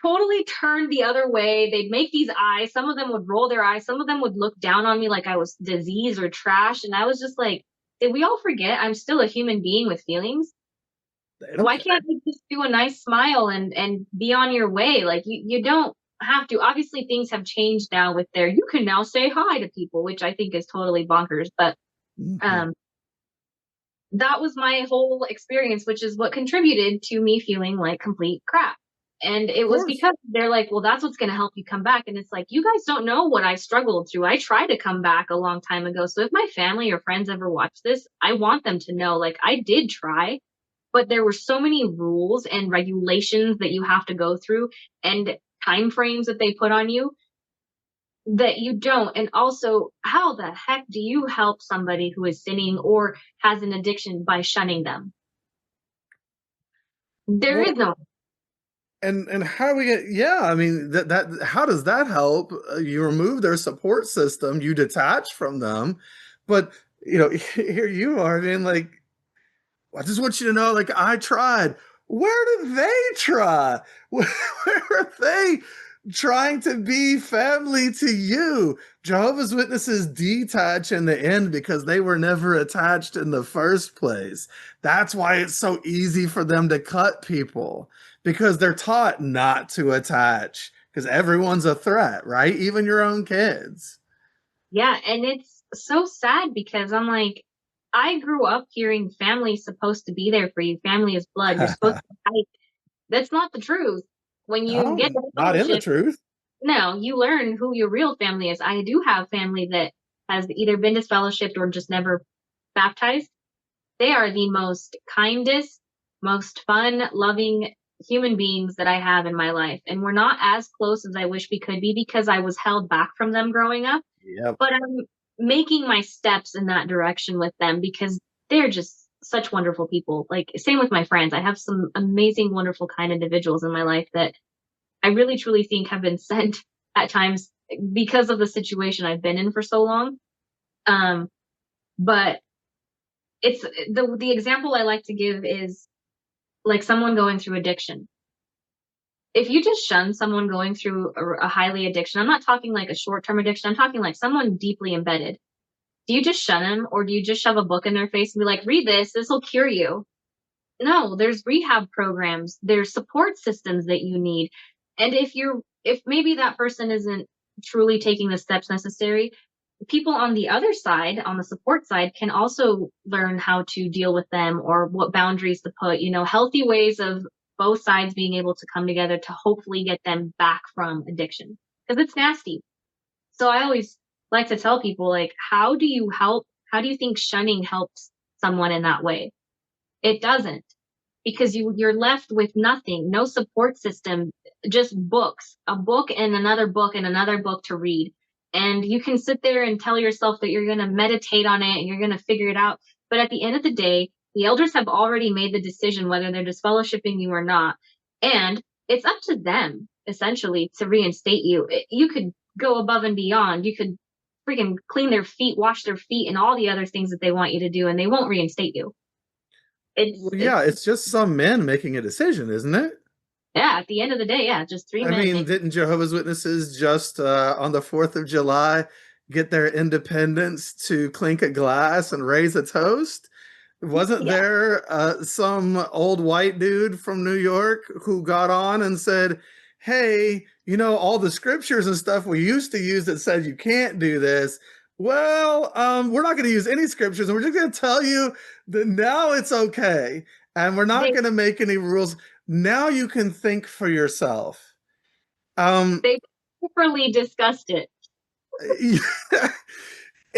totally turn the other way. They'd make these eyes. Some of them would roll their eyes. Some of them would look down on me like I was disease or trash. And I was just like, did we all forget I'm still a human being with feelings? Why can't you just do a nice smile and be on your way? You don't have to. Obviously, things have changed now with you can now say hi to people, which I think is totally bonkers. But that was my whole experience, which is what contributed to me feeling like complete crap. And it was because they're like, well, that's what's going to help you come back. And it's like, you guys don't know what I struggled through. I tried to come back a long time ago. So if my family or friends ever watch this, I want them to know, I did try, but there were so many rules and regulations that you have to go through and time frames that they put on you that you don't. And also, how the heck do you help somebody who is sinning or has an addiction by shunning them? There is no. And how do we get, I mean, that how does that help? You remove their support system, you detach from them, but here you are, I just want you to know, I tried. Where did they try? Where are they trying to be family to you? Jehovah's Witnesses detach in the end because they were never attached in the first place. That's why it's so easy for them to cut people, because they're taught not to attach, because everyone's a threat, right? Even your own kids. Yeah. And it's so sad because I'm like, I grew up hearing family's supposed to be there for you. Family is blood. You're supposed to fight. That's not the truth. When you get not in the truth. No, you learn who your real family is. I do have family that has either been disfellowshipped or just never baptized, they are the most kindest, most fun, loving human beings that I have in my life. And we're not as close as I wish we could be because I was held back from them growing up. Yep. But I'm making my steps in that direction with them because they're just such wonderful people. Like, same with my friends. I have some amazing, wonderful, kind individuals in my life that I really, truly think have been sent at times because of the situation I've been in for so long. But it's the example I like to give is like someone going through addiction. If you just shun someone going through a highly addiction, I'm not talking like a short-term addiction, I'm talking like someone deeply embedded. Do you just shun them, or do you just shove a book in their face and be like, read this will cure you? No, there's rehab programs, there's support systems that you need. And if maybe that person isn't truly taking the steps necessary, people on the other side, on the support side, can also learn how to deal with them or what boundaries to put, healthy ways of both sides being able to come together to hopefully get them back from addiction, because it's nasty. So I always like to tell people, like, how do you think shunning helps someone in that way? It doesn't, because you're left with nothing, no support system, just books, a book and another book and another book to read. And you can sit there and tell yourself that you're going to meditate on it and you're going to figure it out. But at the end of the day, the elders have already made the decision whether they're disfellowshipping you or not. And it's up to them, essentially, to reinstate you. You could go above and beyond. You could freaking clean their feet, wash their feet, and all the other things that they want you to do, and they won't reinstate you. It's just some men making a decision, isn't it? Yeah, at the end of the day, yeah, just three men. I mean, didn't Jehovah's Witnesses just on the 4th of July get their independence to clink a glass and raise a toast? Wasn't there some old white dude from New York who got on and said, hey, all the scriptures and stuff we used to use that said you can't do this, well, we're not going to use any scriptures, and we're just going to tell you that now it's okay, and we're not going to make any rules. Now you can think for yourself. They properly discussed it.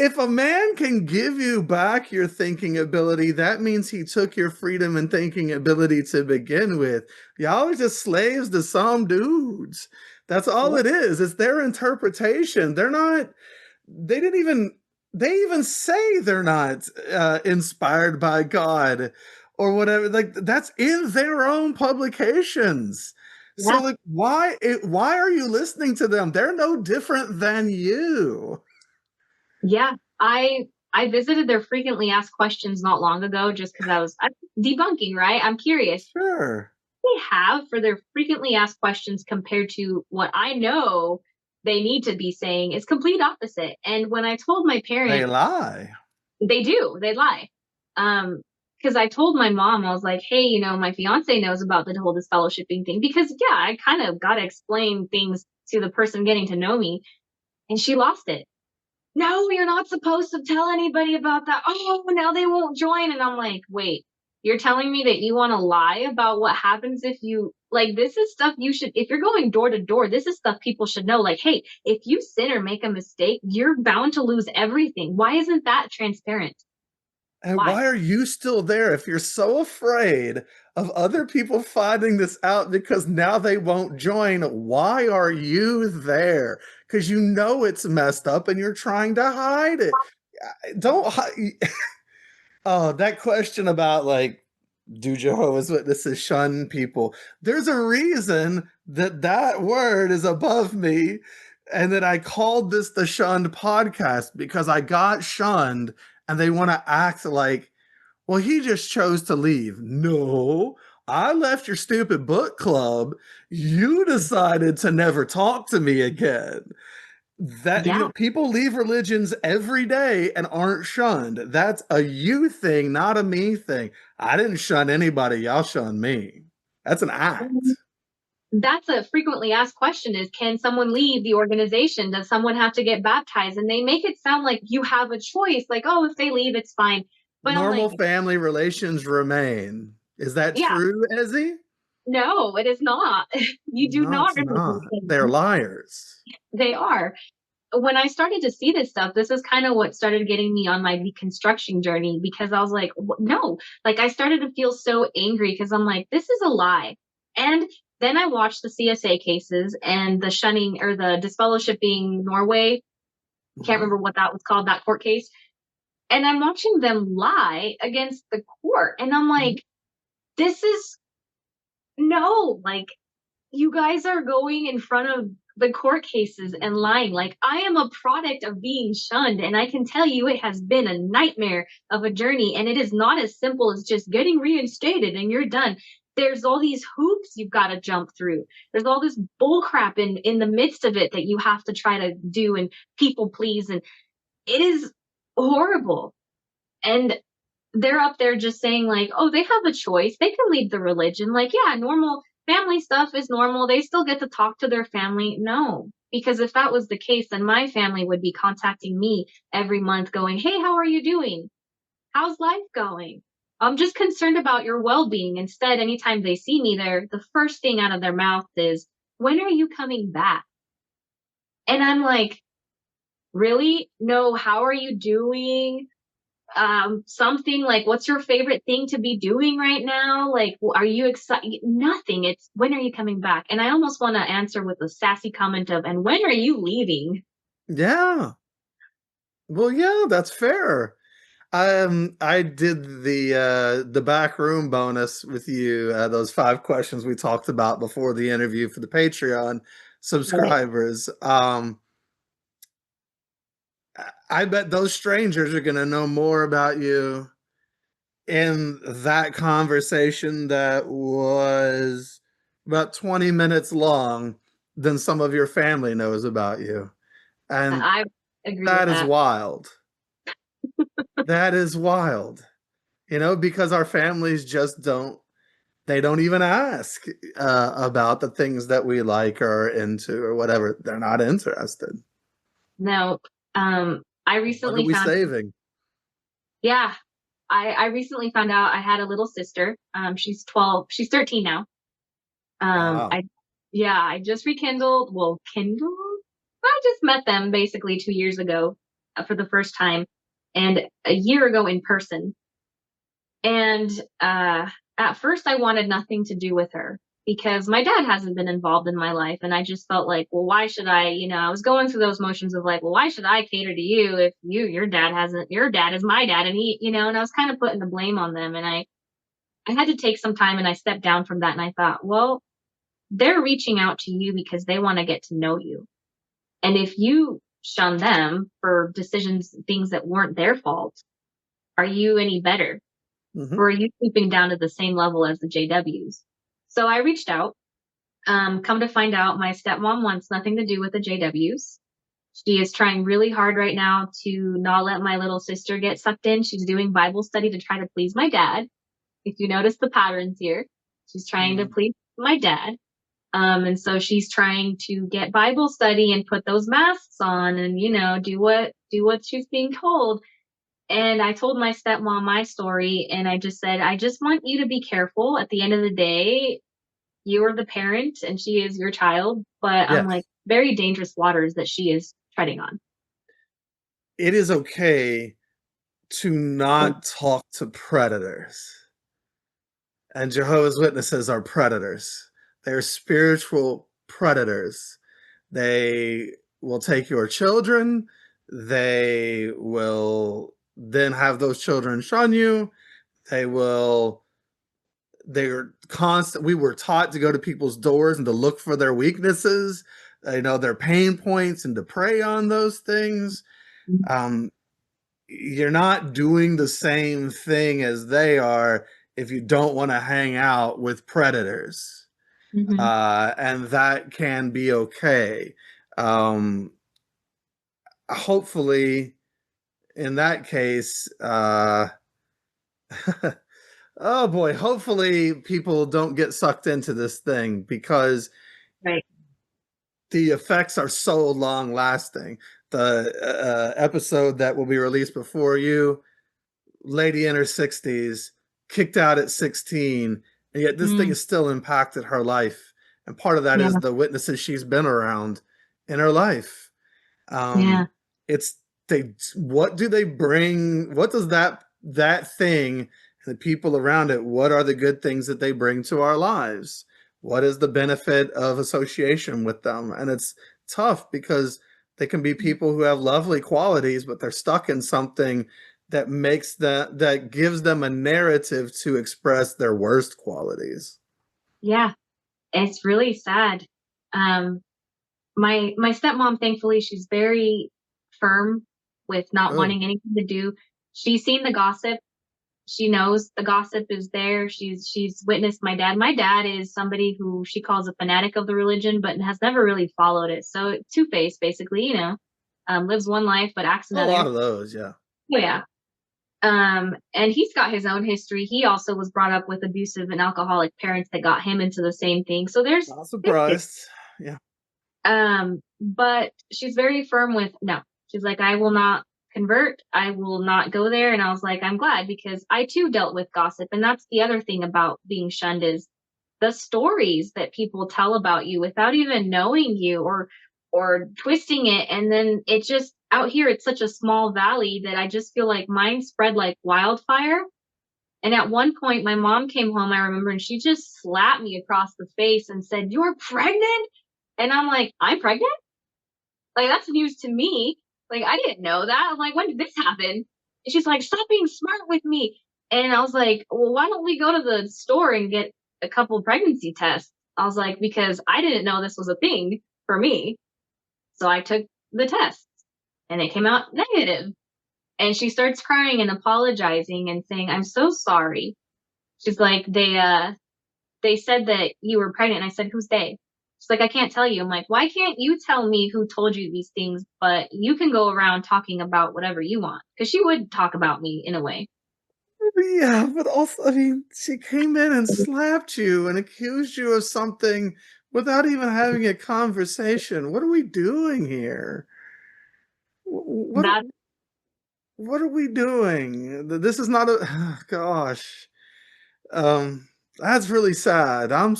If a man can give you back your thinking ability, that means he took your freedom and thinking ability to begin with. Y'all are just slaves to some dudes. That's all it is. It's their interpretation. They even say they're not inspired by God or whatever. Like, that's in their own publications. Yeah. So like, why are you listening to them? They're no different than you. Yeah, I visited their frequently asked questions not long ago just because I was debunking, right? I'm curious. Sure. What they have for their frequently asked questions compared to what I know they need to be saying is complete opposite. And when I told my parents, they lie. They do. They lie. Because I told my mom, I was like, hey, my fiance knows about the whole disfellowshipping thing, because I kind of got to explain things to the person getting to know me, and she lost it. No, you're not supposed to tell anybody about that. Oh, now they won't join. And I'm like, wait, you're telling me that you want to lie about what happens if you, like, this is stuff you should, if you're going door to door, this is stuff people should know. Like, hey, if you sin or make a mistake, you're bound to lose everything. Why isn't that transparent? And why are you still there if you're so afraid of other people finding this out because now they won't join? Why are you there? Because you know it's messed up and you're trying to hide it. Don't hide. Oh, that question about, like, do Jehovah's Witnesses shun people? There's a reason that word is above me, and that I called this the Shunned podcast, because I got shunned. And they want to act like, well, he just chose to leave. No, I left your stupid book club. You decided to never talk to me again. People leave religions every day and aren't shunned. That's a you thing, not a me thing. I didn't shun anybody. Y'all shun me. That's an act. That's a frequently asked question, is, can someone leave the organization? Does someone have to get baptized? And they make it sound like you have a choice, like, oh, if they leave, it's fine. But normal family relations remain. Is that true, Ezzi? No, it is not. You do not. They're liars. They are. when I started to see this stuff, this is kind of what started getting me on my deconstruction journey, because I was like, no, like I started to feel so angry because I'm like, this is a lie. And then I watched the CSA cases and the shunning or the disfellowshipping Norway. Can't remember what that was called, that court case. And I'm watching them lie against the court. And I'm like, this is no, like, you guys are going in front of the court cases and lying. Like, I am a product of being shunned, and I can tell you it has been a nightmare of a journey, and it is not as simple as just getting reinstated and you're done. There's all these hoops you've got to jump through. There's all this bull crap in the midst of it that you have to try to do and people please, and it is horrible. And they're up there just saying like, oh, they have a choice. They can leave the religion. Like, yeah, normal family stuff is normal. They still get to talk to their family. No, because if that was the case, then my family would be contacting me every month going, hey, how are you doing? How's life going? I'm just concerned about your well-being. Instead, anytime they see me there, the first thing out of their mouth is, when are you coming back? And I'm like, really? No, how are you doing? Something like, what's your favorite thing to be doing right now? Like, are you excited? Nothing. It's, when are you coming back? And I almost want to answer with a sassy comment of, and when are you leaving? Yeah. Well, yeah, that's fair. I did the back room bonus with you, those 5 questions we talked about before the interview for the Patreon subscribers. I bet those strangers are gonna know more about you in that conversation that was about 20 minutes long than some of your family knows about you. And I agree with that is that. wild. That is wild. You know, because our families just they don't even ask about the things that we like or into or whatever. They're not interested. No, I What are recently we found, saving? yeah, I recently found out I had a little sister. She's 12, she's 13 now. Wow. I just rekindled, well, kindled? I just met them basically 2 years ago for the first time, and a year ago in person. And at first, I wanted nothing to do with her because my dad hasn't been involved in my life. And I just felt like, well, why should I, I was going through those motions of like, well, why should I cater to you if your dad hasn't, your dad is my dad. And he, and I was kind of putting the blame on them. And I had to take some time and I stepped down from that. And I thought, well, they're reaching out to you because they want to get to know you. And if you shun them for decisions, things that weren't their fault, are you any better? Mm-hmm. Or are you sleeping down to the same level as the JWs? So I reached out. Come to find out, my stepmom wants nothing to do with the JWs. She is trying really hard right now to not let my little sister get sucked in. She's doing Bible study to try to please my dad. If you notice the patterns here, she's trying to please my dad. And so she's trying to get Bible study and put those masks on and, do what she's being told. And I told my stepmom my story, and I just said, I just want you to be careful. At the end of the day, you are the parent and she is your child. But I'm Yes. like, very dangerous waters that she is treading on. It is okay to not talk to predators. And Jehovah's Witnesses are predators. They're spiritual predators. They will take your children. They will then have those children shun you. They're constant. We were taught to go to people's doors and to look for their weaknesses, their pain points, and to prey on those things. You're not doing the same thing as they are if you don't want to hang out with predators. Mm-hmm. And that can be okay. Hopefully, in that case, oh boy, hopefully people don't get sucked into this thing because Right. the effects are so long lasting. The episode that will be released before you, lady in her 60s, kicked out at 16, and yet this thing has still impacted her life. And part of that is the witnesses she's been around in her life. Yeah. It's what do they bring? What does that thing and the people around it, what are the good things that they bring to our lives? What is the benefit of association with them? And it's tough because they can be people who have lovely qualities, but they're stuck in something that that gives them a narrative to express their worst qualities. Yeah. It's really sad. Um, my stepmom, thankfully, she's very firm with not Good. wanting anything to do. She's seen the gossip. She knows the gossip is there. She's witnessed my dad. My dad is somebody who she calls a fanatic of the religion, but has never really followed it. So two-faced, basically, lives one life but acts A another. lot of those, yeah. Oh, yeah. And he's got his own history. He also was brought up with abusive and alcoholic parents that got him into the same thing. So there's Not surprised. Yeah. but she's very firm with no. She's like, I will not convert. I will not go there. And I was like, I'm glad, because I too dealt with gossip. And that's the other thing about being shunned is the stories that people tell about you without even knowing you or twisting it. And then it just out here, it's such a small valley that I just feel like mine spread like wildfire. And at one point, my mom came home, I remember, and she just slapped me across the face and said, "You're pregnant?" And I'm like, "I'm pregnant?" Like, that's news to me. Like, I didn't know that. I'm like, when did this happen? And she's like, "Stop being smart with me." And I was like, well, why don't we go to the store and get a couple pregnancy tests? I was like, because I didn't know this was a thing for me. So I took the tests and it came out negative. And she starts crying and apologizing and saying, "I'm so sorry." She's like, they said that you were pregnant. And I said, "Who's they?" She's like, "I can't tell you." I'm like, "Why can't you tell me who told you these things, but you can go around talking about whatever you want?" Because she would talk about me in a way. Yeah, but also, I mean, she came in and slapped you and accused you of something without even having a conversation. What are we doing here? What That what are we doing? This is not a gosh. That's really sad. I'm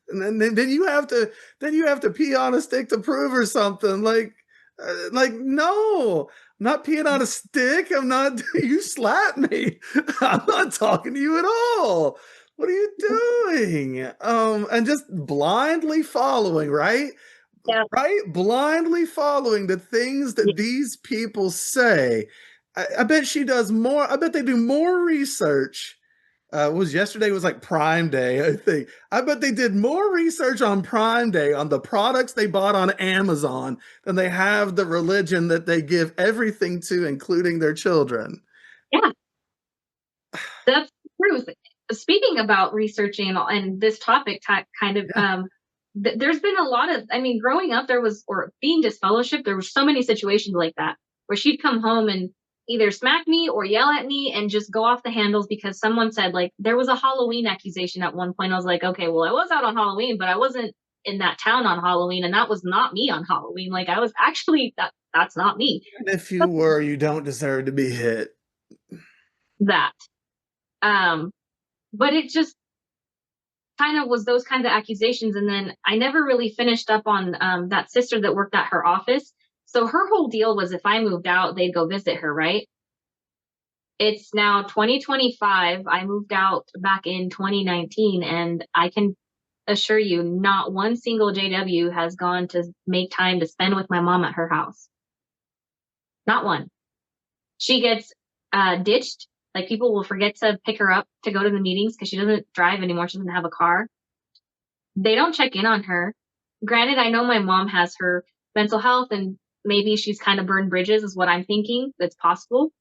and then you have to pee on a stick to prove or something. Like no, I'm not peeing on a stick. I'm not. You slapped me. I'm not talking to you at all. What are you doing? And just blindly following, right? yeah, Right? Blindly following the things that these people say. I bet she does more. I bet they do more research. Was yesterday was like Prime Day, I think. I bet they did more research on Prime Day on the products they bought on Amazon than they have the religion that they give everything to, including their children. yeah, that's the truth. Speaking about researching and this topic kind of there's been a lot of, I mean, growing up there was, or being disfellowshipped, there were so many situations like that where she'd come home and either smack me or yell at me and just go off the handles because someone said, like, there was a Halloween accusation at one point. I was like, okay, well, I was out on Halloween, but I wasn't in that town on Halloween, and that was not me on Halloween. Like, I was actually that's not me. And if you were, you don't deserve to be hit. That but it just kind of was those kinds of accusations. And then I never really finished up on that sister that worked at her office. So her whole deal was if I moved out, they'd go visit her, right? It's now 2025. I moved out back in 2019, and I can assure you not one single JW has gone to make time to spend with my mom at her house. Not one. She gets ditched. Like, people will forget to pick her up to go to the meetings because she doesn't drive anymore. She doesn't have a car. They don't check in on her. Granted, I know my mom has her mental health and maybe she's kind of burned bridges is what I'm thinking. That's possible.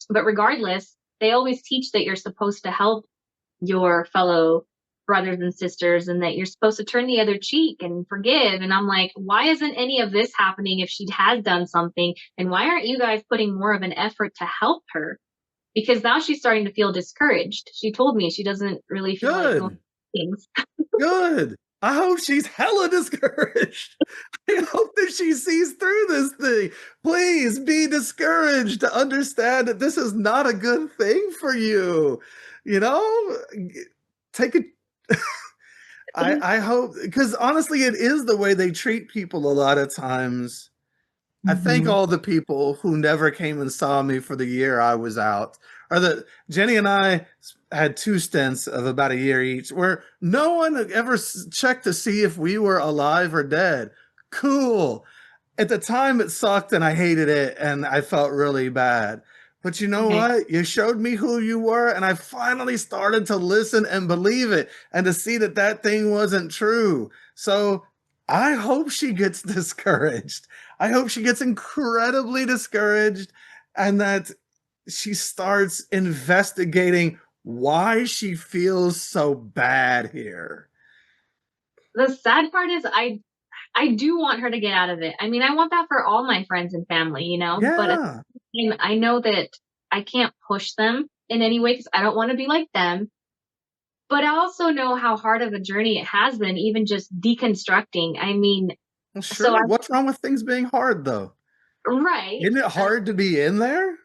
But regardless, they always teach that you're supposed to help your fellow brothers and sisters and that you're supposed to turn the other cheek and forgive. And I'm like, why isn't any of this happening if she has done something? And why aren't you guys putting more of an effort to help her? Because now she's starting to feel discouraged. She told me she doesn't really feel like doing things. Good. I hope she's hella discouraged. I hope that she sees through this thing. Please be discouraged to understand that this is not a good thing for you. You know, take it. I hope, because honestly, it is the way they treat people a lot of times. I thank Mhm. all the people who never came and saw me for the year I was out. Or that Jenny and I had 2 stints of about a year each where no one ever checked to see if we were alive or dead. Cool. At the time, it sucked and I hated it and I felt really bad. But you know Okay. what? You showed me who you were, and I finally started to listen and believe it and to see that that thing wasn't true. So I hope she gets discouraged. I hope she gets incredibly discouraged and that she starts investigating why she feels so bad here. The sad part is I do want her to get out of it. I mean, I want that for all my friends and family, you know, but at Yeah. the same time, I know that I can't push them in any way because I don't want to be like them. But I also know how hard of a journey it has been, even just deconstructing. I mean, Well, so I sure. What's wrong with things being hard, though? right. Isn't it hard to be in there?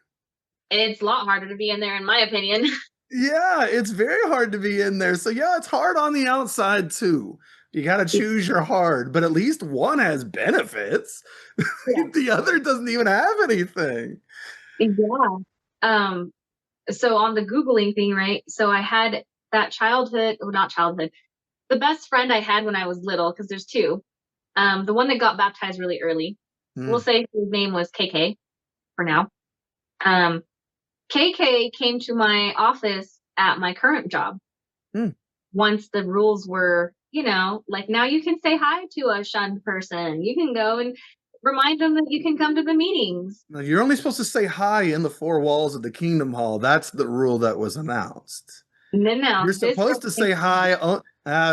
It's a lot harder to be in there, in my opinion. Yeah, it's very hard to be in there. So, yeah, it's hard on the outside, too. You got to choose your hard, but at least one has benefits. Yeah. The other doesn't even have anything. Yeah. Um, so on the Googling thing, right? So I had that childhood, or not childhood, the best friend I had when I was little, because there's two. The one that got baptized really early. We'll Hmm. say his name was KK for now. Um, KK came to my office at my current job Hmm. once the rules were, you know, like now you can say hi to a shunned person. You can go and remind them that you can come to the meetings. Now, you're only supposed to say hi in the 4 walls of the Kingdom Hall. That's the rule that was announced. And then now You're this supposed to say hi.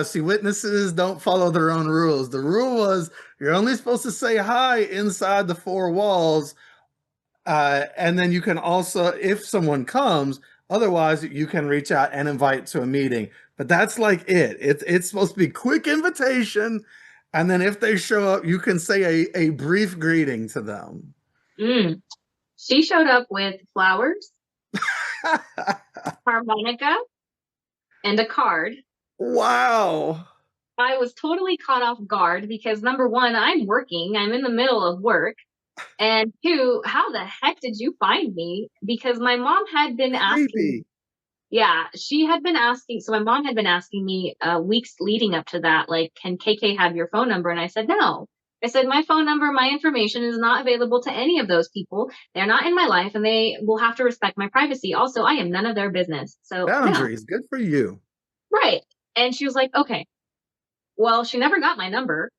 See, witnesses don't follow their own rules. The rule was you're only supposed to say hi inside the 4 walls. And then you can also, if someone comes, otherwise you can reach out and invite to a meeting. But that's like it. It's supposed to be quick invitation. And then if they show up, you can say a brief greeting to them. mm, she showed up with flowers, harmonica, and a card. Wow. I was totally caught off guard because number one, I'm working, I'm in the middle of work. And two, how the heck did you find me? Because my mom had been asking, Creepy. yeah, she had been asking. So my mom had been asking me weeks leading up to that, like, can KK have your phone number? And I said, no. I said, my phone number, my information is not available to any of those people. They're not in my life and they will have to respect my privacy. Also, I am none of their business. So, no, Boundaries. Good for you. right. And she was like, okay. Well, she never got my number.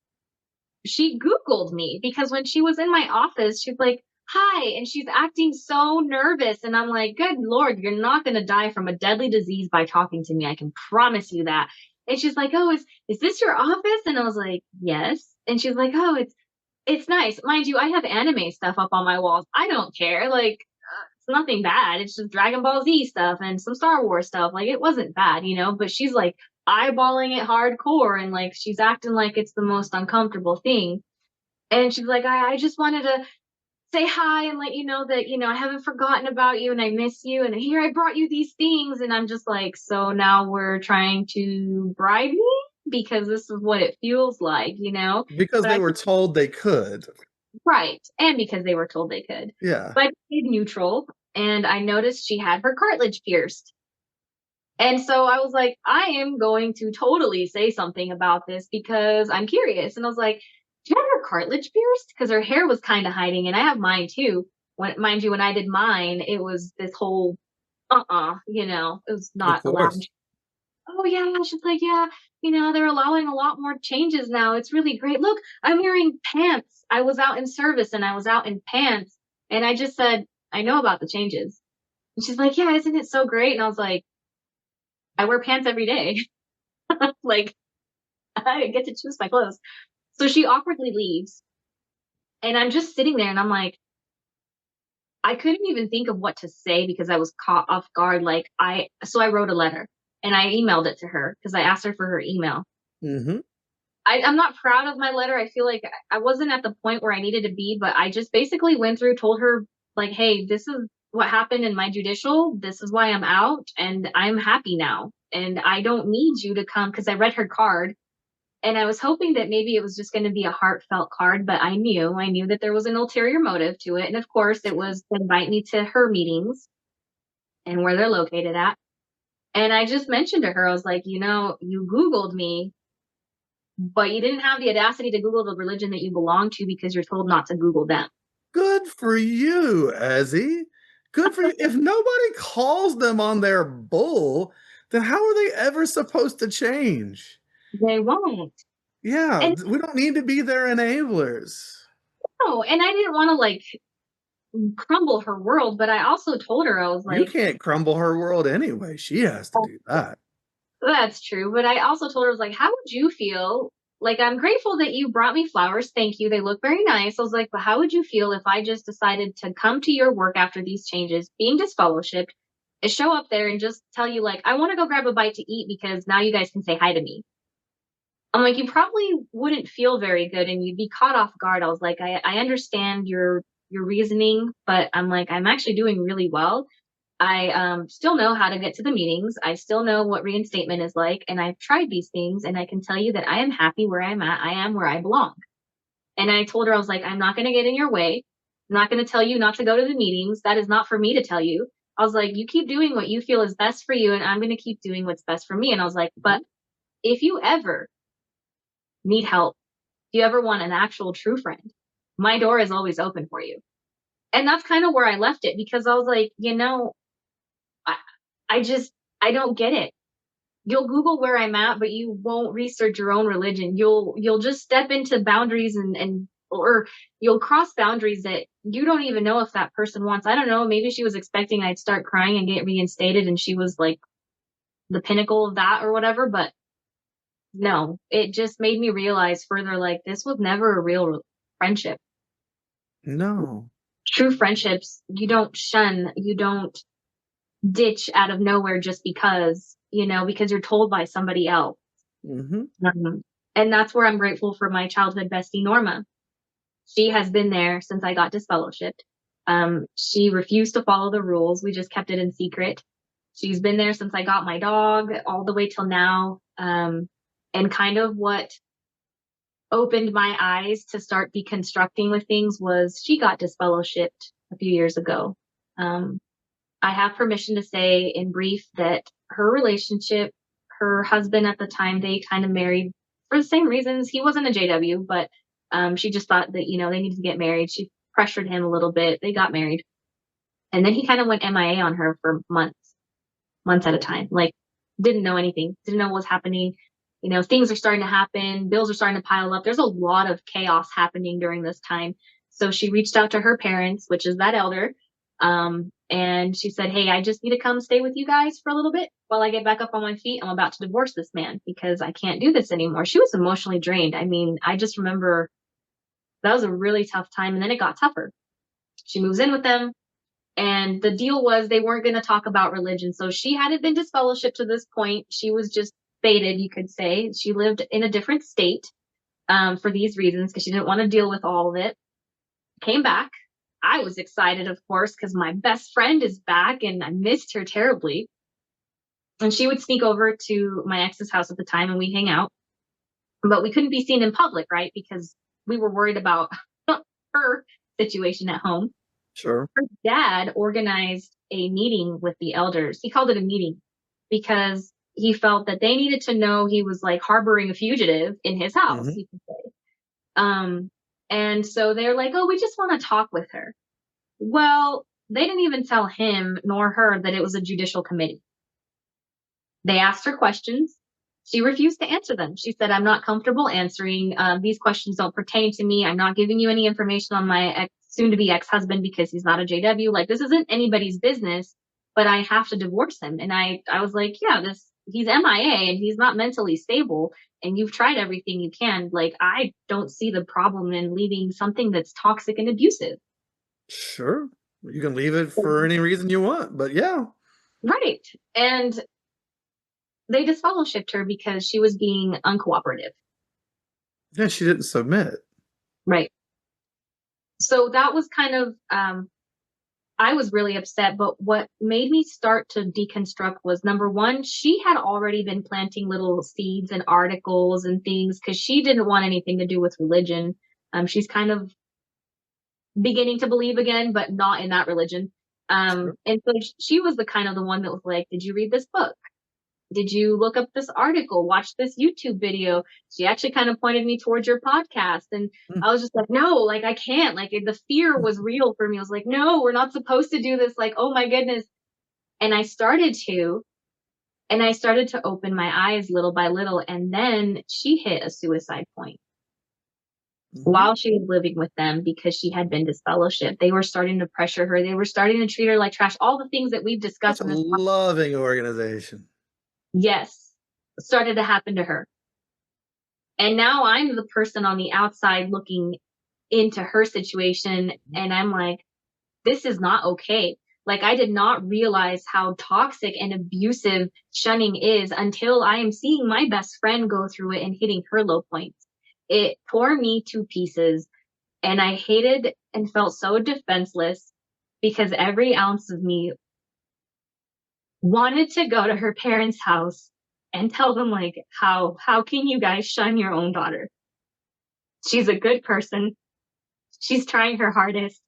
She Googled me because when she was in my office, she's like, hi. And she's acting so nervous. And I'm like, good Lord, you're not going to die from a deadly disease by talking to me. I can promise you that. And she's like, oh, is this your office? And I was like, yes. And she's like, oh, it's nice. Mind you, I have anime stuff up on my walls. I don't care. Like, it's nothing bad. It's just Dragon Ball Z stuff and some Star Wars stuff. Like, it wasn't bad, you know, but she's like eyeballing it hardcore and like she's acting like it's the most uncomfortable thing. And she's like, I just wanted to say hi and let you know that, you know, I haven't forgotten about you and I miss you. And here I brought you these things. And I'm just like, so now we're trying to bribe me because this is what it feels like, you know? Because But they I were told they could. right. And because they were told they could. Yeah. But I stayed neutral and I noticed she had her cartilage pierced. And so I was like, I am going to totally say something about this because I'm curious. And I was like, do you have her cartilage pierced? Because her hair was kind of hiding, and I have mine too. When, mind you, when I did mine, it was this whole you know, it was Of not allowed. course. Oh yeah, she's like, yeah, you know, they're allowing a lot more changes now. It's really great. Look, I'm wearing pants. I was out in service and I was out in pants. And I just said, I know about the changes. And she's like, yeah, isn't it so great? And I was like, I wear pants every day. Like, I get to choose my clothes. So she awkwardly leaves. And I'm just sitting there and I'm like, I couldn't even think of what to say because I was caught off guard. Like, so I wrote a letter and I emailed it to her because I asked her for her email. Mm-hmm. I'm not proud of my letter. I feel like I wasn't at the point where I needed to be, but I just basically went through, told her, like, hey, this is what happened in my judicial. This is why I'm out and I'm happy now. And I don't need you to come because I read her card. And I was hoping that maybe it was just going to be a heartfelt card, but I knew that there was an ulterior motive to it. And of course, it was to invite me to her meetings and where they're located at. And I just mentioned to her, I was like, you Googled me, but you didn't have the audacity to Google the religion that you belong to because you're told not to Google them. Good for you, Ezzi. Good for you. If nobody calls them on their bull, then how are they ever supposed to change? They won't. Yeah, And we don't need to be their enablers. no, and I didn't want to like crumble her world, but I also told her, I was You like, can't crumble her world anyway. She has to do that. that's true. But I also told her, I was like, how would you feel? Like, I'm grateful that you brought me flowers. Thank you. They look very nice. I was like, but how would you feel if I just decided to come to your work after these changes, being disfellowshipped, and show up there and just tell you, like, I want to go grab a bite to eat because now you guys can say hi to me. I'm like, you probably wouldn't feel very good and you'd be caught off guard. I was like, I understand your reasoning, but I'm like, I'm actually doing really well. I still know how to get to the meetings. I still know what reinstatement is like. And I've tried these things and I can tell you that I am happy where I'm at. I am where I belong. And I told her, I was like, I'm not going to get in your way. I'm not going to tell you not to go to the meetings. That is not for me to tell you. I was like, you keep doing what you feel is best for you. And I'm going to keep doing what's best for me. And I was like, but if you ever need help, if you ever want an actual true friend, my door is always open for you. And that's kind of where I left it because I was like, I don't get it. You'll Google where I'm at, but you won't research your own religion. You'll just step into boundaries or you'll cross boundaries that you don't even know if that person wants. I don't know. Maybe she was expecting I'd start crying and get reinstated and she was like the pinnacle of that or whatever. But no, it just made me realize further, like this was never a real friendship. No. True friendships, you don't shun, you don't ditch out of nowhere just because you're told by somebody else. Mm-hmm. And that's where I'm grateful for my childhood bestie, Norma. She has been there since I got disfellowshipped. She refused to follow the rules. We just kept it in secret. She's been there since I got my dog all the way till now. And kind of what opened my eyes to start deconstructing with things was she got disfellowshipped a few years ago. I have permission to say in brief that her relationship, her husband at the time, they kind of married for the same reasons. He wasn't a JW, but she just thought that, they needed to get married. She pressured him a little bit. They got married. And then he kind of went MIA on her for months at a time. Like, didn't know anything, didn't know what was happening. Things are starting to happen. Bills are starting to pile up. There's a lot of chaos happening during this time. So she reached out to her parents, which is that elder. And she said, hey, I just need to come stay with you guys for a little bit while I get back up on my feet. I'm about to divorce this man because I can't do this anymore. She was emotionally drained. I mean, I just remember that was a really tough time. And then it got tougher. She moves in with them. And the deal was they weren't going to talk about religion. So she hadn't been disfellowshipped to this point. She was just baited, you could say. She lived in a different state for these reasons because she didn't want to deal with all of it. Came back. I was excited, of course, because my best friend is back and I missed her terribly. And she would sneak over to my ex's house at the time and we'd hang out. But we couldn't be seen in public, right? Because we were worried about her situation at home. Sure. Her dad organized a meeting with the elders. He called it a meeting because he felt that they needed to know he was like harboring a fugitive in his house, you could say. And so they're like, oh, we just want to talk with her. Well, they didn't even tell him nor her that it was a judicial committee. They asked her questions. She refused to answer them. She said, I'm not comfortable answering. These questions don't pertain to me. I'm not giving you any information on my soon-to-be ex-husband because he's not a JW. Like, this isn't anybody's business, but I have to divorce him. And I was like, yeah, he's MIA and he's not mentally stable. And you've tried everything you can. Like, I don't see the problem in leaving something that's toxic and abusive. Sure. You can leave it for any reason you want, but yeah. Right. And they disfellowshipped her because she was being uncooperative. Yeah, she didn't submit. Right. So that was kind of, I was really upset, but what made me start to deconstruct was, number one, she had already been planting little seeds and articles and things because she didn't want anything to do with religion. She's kind of beginning to believe again, but not in that religion. Sure. And so she was the kind of the one that was like, did you read this book? Did you look up this article? Watch this YouTube video? She actually kind of pointed me towards your podcast. And Mm. I was just like, no, like I can't. Like the fear was real for me. I was like, no, we're not supposed to do this. Like, oh my goodness. And I started to open my eyes little by little. And then she hit a suicide point while she was living with them because she had been disfellowshipped. They were starting to pressure her. They were starting to treat her like trash. All the things that we've discussed That's a in this podcast. loving organization. Yes, started to happen to her. And now I'm the person on the outside looking into her situation. And I'm like, this is not okay. Like, I did not realize how toxic and abusive shunning is until I am seeing my best friend go through it and hitting her low points. It tore me to pieces. And I hated and felt so defenseless because every ounce of me wanted to go to her parents' house and tell them, like, how can you guys shun your own daughter? She's a good person. She's trying her hardest.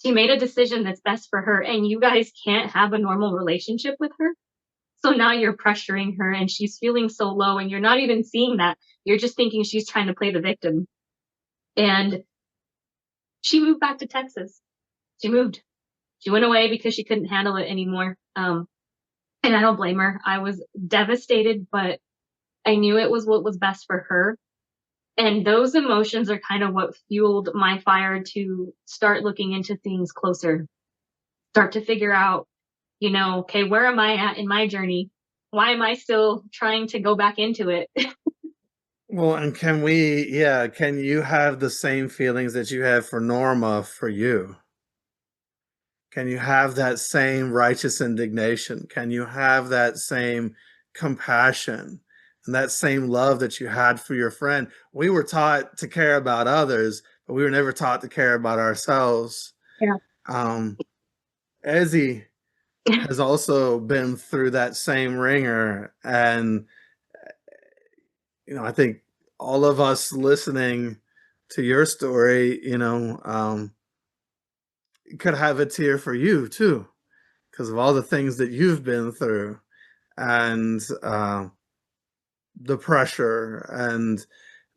She made a decision that's best for her, and you guys can't have a normal relationship with her. So now you're pressuring her, and she's feeling so low, and you're not even seeing that. You're just thinking she's trying to play the victim. And she moved back to Texas. She moved. She went away because she couldn't handle it anymore. And I don't blame her. I was devastated, but I knew it was what was best for her. And those emotions are kind of what fueled my fire to start looking into things closer, start to figure out, okay, where am I at in my journey? Why am I still trying to go back into it? Well, and can you have the same feelings that you have for Norma for you? Can you have that same righteous indignation? Can you have that same compassion and that same love that you had for your friend? We were taught to care about others, but we were never taught to care about ourselves. Yeah. Ezzi has also been through that same ringer. And, I think all of us listening to your story, could have a tear for you too, because of all the things that you've been through and the pressure and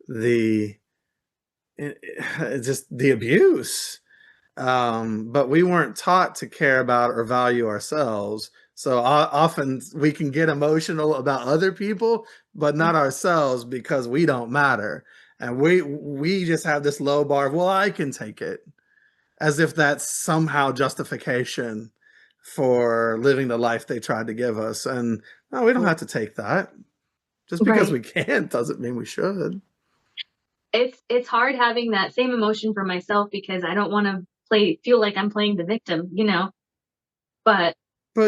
the just the abuse. But we weren't taught to care about or value ourselves. So often we can get emotional about other people, but not ourselves because we don't matter. And we just have this low bar of, well, I can take it, as if that's somehow justification for living the life they tried to give us. And no, we don't have to take that. Just because we can't doesn't mean we should. It's hard having that same emotion for myself because I don't want to feel like I'm playing the victim, But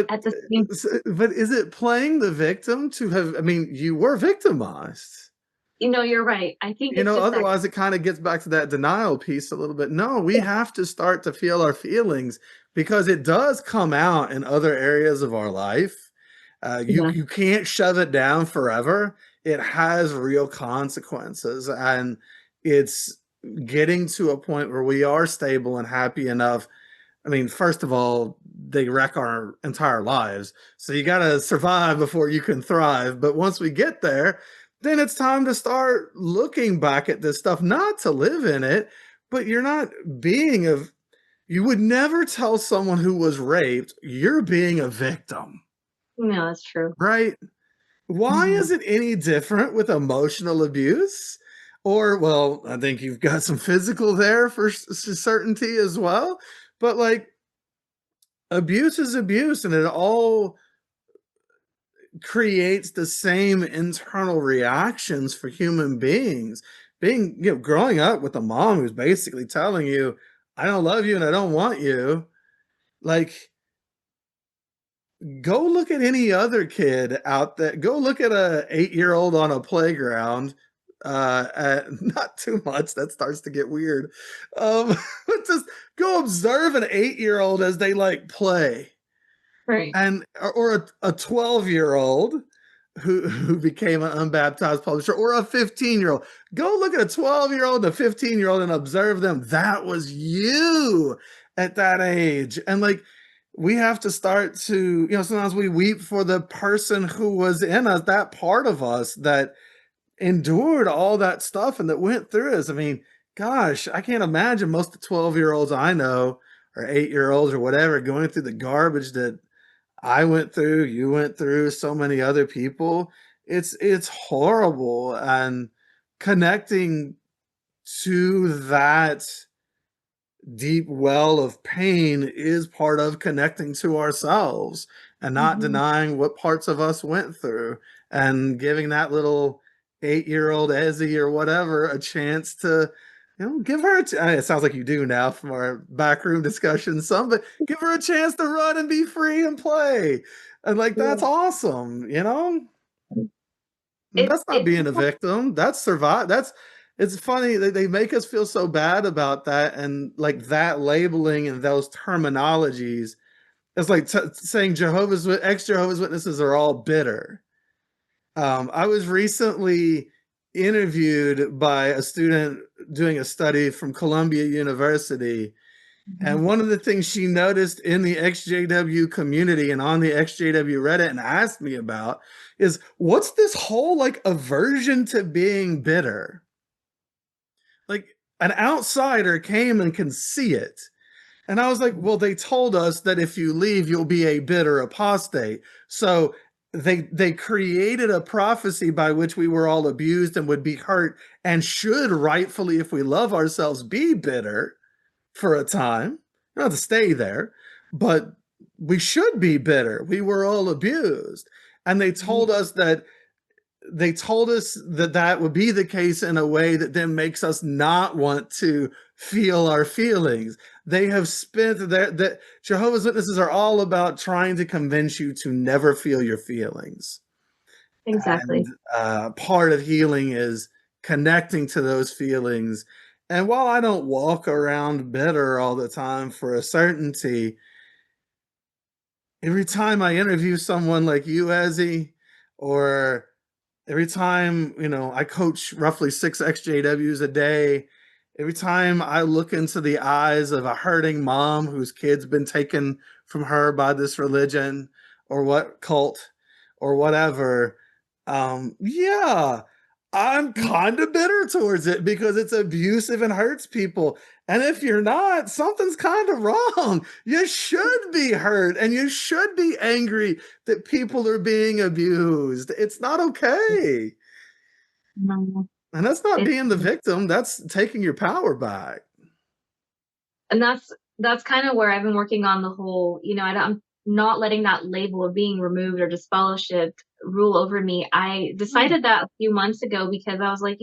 at the but is it playing the victim to have? I mean, you were victimized. You're right. I think it's just otherwise it kind of gets back to that denial piece a little bit. No, we have to start to feel our feelings because it does come out in other areas of our life. You can't shove it down forever. It has real consequences, and it's getting to a point where we are stable and happy enough. I mean, first of all, they wreck our entire lives. So you got to survive before you can thrive. But once we get there, then it's time to start looking back at this stuff, not to live in it, but you're not being you would never tell someone who was raped, you're being a victim. No, that's true. Right? Why is it any different with emotional abuse? Or, well, I think you've got some physical there for certainty as well. But like, abuse is abuse, and it all creates the same internal reactions for human beings. Growing up with a mom who's basically telling you, I don't love you and I don't want you. Like, go look at any other kid out there. Go look at a 8-year-old on a playground not too much. That starts to get weird. But just go observe an 8-year-old as they like play, Right. and or a 12-year-old who became an unbaptized publisher, or a 15-year-old. Go look at a 12-year-old and a 15-year-old and observe them. That was you at that age. And like, we have to start to, sometimes we weep for the person who was in us, that part of us that endured all that stuff and that went through us. I mean, gosh, I can't imagine most of the 12-year-olds I know, or 8-year-olds or whatever, going through the garbage that I went through, you went through, so many other people. It's horrible. And connecting to that deep well of pain is part of connecting to ourselves, and not denying what parts of us went through, and giving that little 8-year-old Ezzi or whatever a chance to, give her it sounds like you do now from our backroom discussion some, but give her a chance to run and be free and play. And like, that's awesome. That's not being a victim. That's survive. It's funny that they make us feel so bad about that, and like that labeling and those terminologies. It's like saying ex-Jehovah's Witnesses are all bitter. I was recently interviewed by a student doing a study from Columbia University, and one of the things she noticed in the XJW community and on the XJW Reddit and asked me about is, what's this whole like aversion to being bitter? Like, an outsider came and can see it. And I was like, well, they told us that if you leave, you'll be a bitter apostate. So they created a prophecy by which we were all abused and would be hurt, and should rightfully, if we love ourselves, be bitter for a time. You don't have to stay there, but we should be bitter. We were all abused. And they told us that that would be the case in a way that then makes us not want to feel our feelings. They have spent that Jehovah's Witnesses are all about trying to convince you to never feel your feelings. Exactly. And part of healing is connecting to those feelings. And while I don't walk around bitter all the time for a certainty, every time I interview someone like you, Ezzi, or every time, I coach roughly 6 XJWs a day, every time I look into the eyes of a hurting mom whose kid's been taken from her by this religion or what cult or whatever, yeah, I'm kind of bitter towards it because it's abusive and hurts people. And if you're not, something's kind of wrong. You should be hurt and you should be angry that people are being abused. It's not okay. No. And that's not being the victim. That's taking your power back. And that's kind of where I've been working on the whole, I'm not letting that label of being removed or disfellowshipped rule over me. I decided that a few months ago because I was like,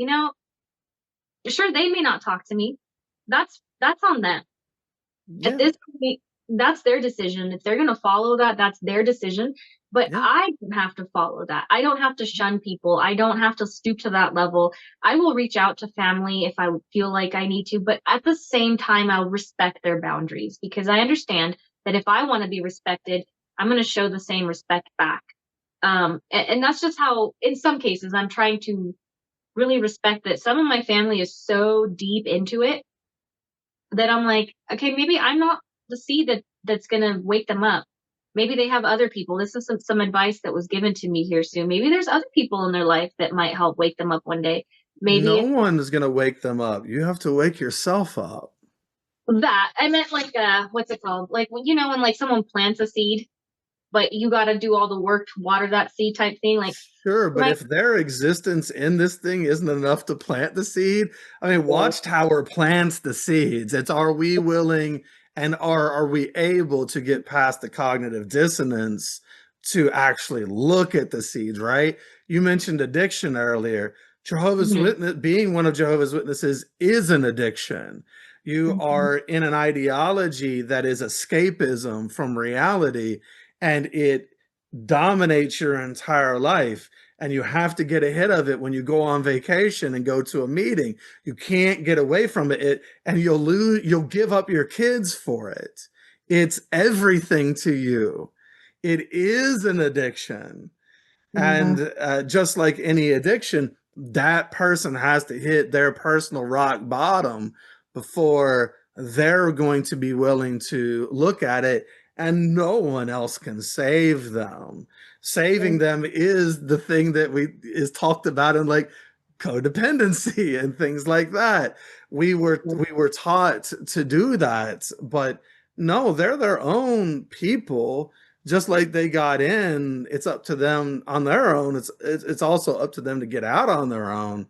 sure, they may not talk to me. That's on them. Yeah. At this point, that's their decision. If they're going to follow that, that's their decision. But I don't have to follow that. I don't have to shun people. I don't have to stoop to that level. I will reach out to family if I feel like I need to. But at the same time, I'll respect their boundaries, because I understand that if I want to be respected, I'm going to show the same respect back. And that's just how, in some cases, I'm trying to really respect that some of my family is so deep into it that I'm like, okay, maybe I'm not the seed that's going to wake them up. Maybe they have other people. This is some advice that was given to me here soon. Maybe there's other people in their life that might help wake them up one day. Maybe no one is going to wake them up. You have to wake yourself up. That I meant like, what's it called? Like, when like someone plants a seed, but you got to do all the work to water that seed type thing. Like, sure, but if their existence in this thing isn't enough to plant the seed, I mean, Watchtower plants the seeds. It's, are we willing and are we able to get past the cognitive dissonance to actually look at the seeds, right? You mentioned addiction earlier. Jehovah's Witness, being one of Jehovah's Witnesses is an addiction. You are in an ideology that is escapism from reality, and it dominates your entire life. and you have to get ahead of it when you go on vacation and go to a meeting. You can't get away from it, and you'll give up your kids for it. It's everything to you. It is an addiction. And just like any addiction, that person has to hit their personal rock bottom before they're going to be willing to look at it, and no one else can save them. Saving them is the thing that is talked about in like codependency and things like that. We were taught to do that, but no, they're their own people. Just like they got in, it's up to them on their own. It's also up to them to get out on their own.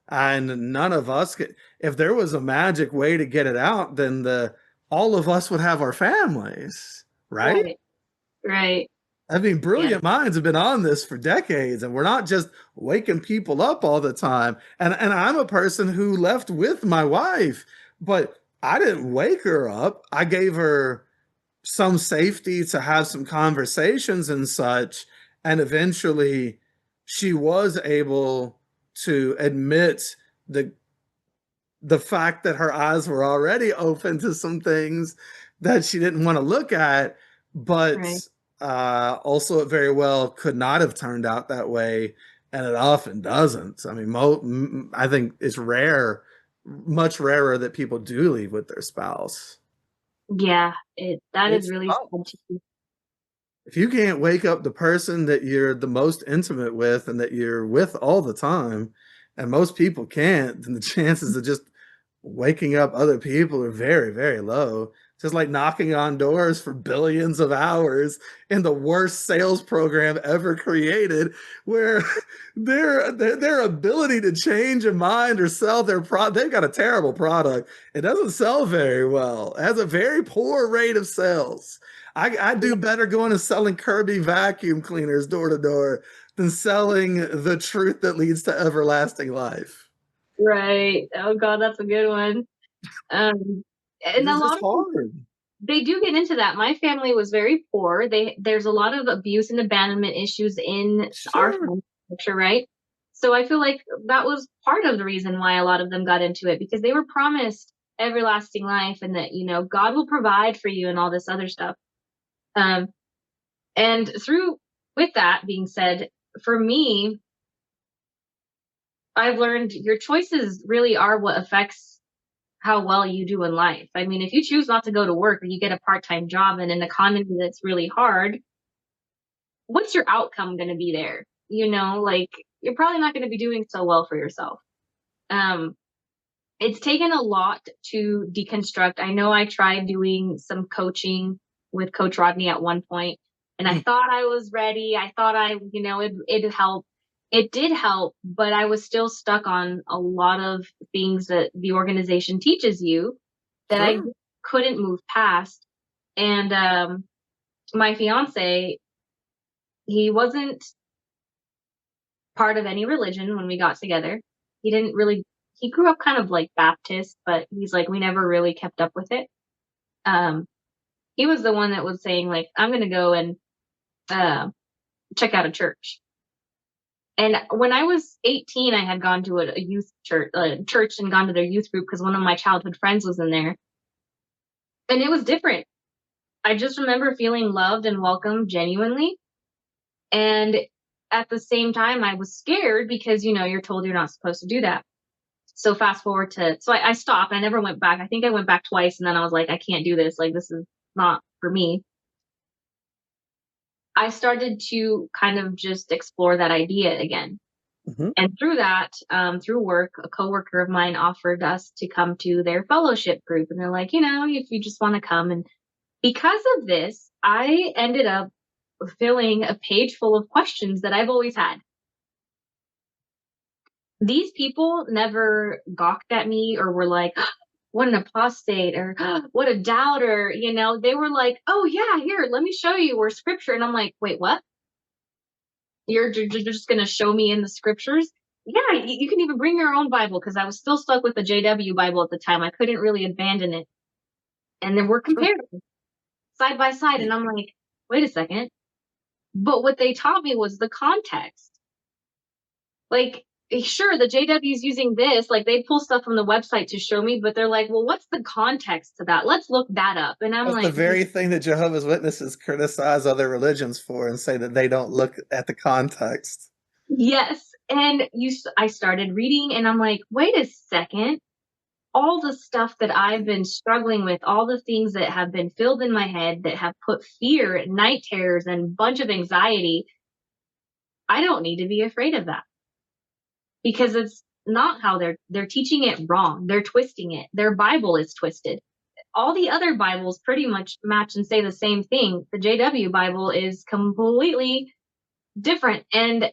And none of us could, if there was a magic way to get it out, then all of us would have our families, right? Right. I mean, brilliant minds have been on this for decades, and we're not just waking people up all the time. And I'm a person who left with my wife, but I didn't wake her up. I gave her some safety to have some conversations and such. And eventually she was able to admit the fact that her eyes were already open to some things that she didn't want to look at, but also it very well could not have turned out that way. And it often doesn't. I mean, I think it's rare, much rarer that people do leave with their spouse. Yeah, that is really sad too. If you can't wake up the person that you're the most intimate with and that you're with all the time, and most people can't, then the chances of just waking up other people are very, very low. Just like knocking on doors for billions of hours in the worst sales program ever created, where their ability to change a mind or sell their product, they've got a terrible product. It doesn't sell very well. It has a very poor rate of sales. I do better going and selling Kirby vacuum cleaners door to door than selling the truth that leads to everlasting life. Right. Oh God, that's a good one. And a lot of hard. They do get into that. My family was very poor. There's a lot of abuse and abandonment issues in our family culture, right? So I feel like that was part of the reason why a lot of them got into it, because they were promised everlasting life and that, God will provide for you and all this other stuff. And with that being said, for me, I've learned your choices really are what affects how well you do in life. I mean, if you choose not to go to work or you get a part-time job in an economy that's really hard, what's your outcome going to be there? Like you're probably not going to be doing so well for yourself. It's taken a lot to deconstruct. I know I tried doing some coaching with Coach Rodney at one point, and I thought I was ready. I thought it'd help. It did help, but I was still stuck on a lot of things that the organization teaches you that I couldn't move past. And my fiance, he wasn't part of any religion when we got together. He grew up kind of like Baptist, but he's like, we never really kept up with it. He was the one that was saying like, I'm going to go and check out a church. And when I was 18, I had gone to a youth church and gone to their youth group because one of my childhood friends was in there. And it was different. I just remember feeling loved and welcomed genuinely. And at the same time, I was scared because, you're told you're not supposed to do that. So fast forward so I stopped. I never went back. I think I went back twice and then I was like, I can't do this. Like, this is not for me. I started to kind of just explore that idea again. Mm-hmm. And through that, through work, a coworker of mine offered us to come to their fellowship group. And they're like, if you just want to come. And because of this, I ended up filling a page full of questions that I've always had. These people never gawked at me or were like, what an apostate or what a doubter. They were like, oh yeah, here, let me show you where scripture. And I'm like, wait, what? You're just going to show me in the scriptures? Yeah, you can even bring your own Bible, because I was still stuck with the JW Bible at the time. I couldn't really abandon it. And then we're comparing side by side. And I'm like, wait a second. But what they taught me was the context. Like, sure, the JW is using this, like they pull stuff from the website to show me, but they're like, well, what's the context to that? Let's look that up. And I'm That's the like, very thing that Jehovah's Witnesses criticize other religions for and say that they don't look at the context. yes. And I started reading and I'm like, wait a second. All the stuff that I've been struggling with, all the things that have been filled in my head that have put fear, night terrors, and a bunch of anxiety, I don't need to be afraid of that. Because it's not how they're teaching it wrong. They're twisting it. Their Bible is twisted. All the other Bibles pretty much match and say the same thing. The JW Bible is completely different. And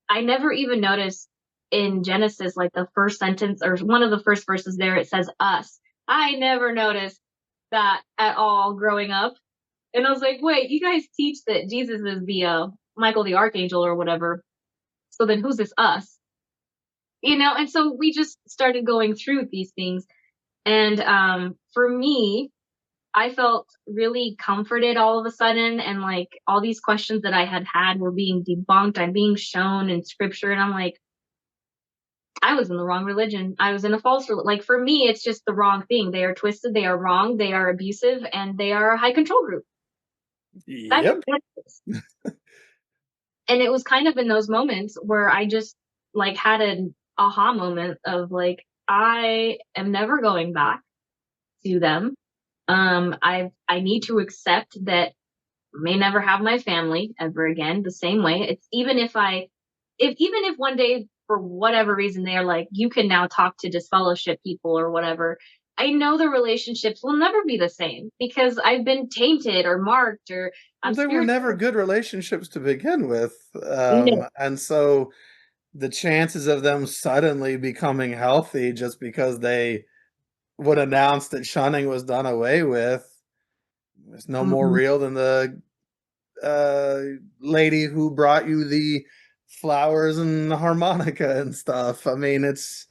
I never even noticed in Genesis, like the first sentence or one of the first verses there, it says us. I never noticed that at all growing up. And I was like, wait, you guys teach that Jesus is the Michael the Archangel or whatever. So then who's this us? And so we just started going through these things. And for me, I felt really comforted all of a sudden. And like all these questions that I had were being debunked. I'm being shown in scripture. And I'm like, I was in the wrong religion. I was in a false religion. Like for me, it's just the wrong thing. They are twisted. They are wrong. They are abusive. And they are a high control group. Yep. And it was kind of in those moments where I just like had an aha moment of like, I am never going back to them. I need to accept that I may never have my family ever again the same way. It's even if one day for whatever reason they're like, you can now talk to disfellowshipped people or whatever, I know the relationships will never be the same because I've been tainted or marked or They were never good relationships to begin with. No. And so the chances of them suddenly becoming healthy just because they would announce that shunning was done away with is no more real than the lady who brought you the flowers and the harmonica and stuff. I mean, it's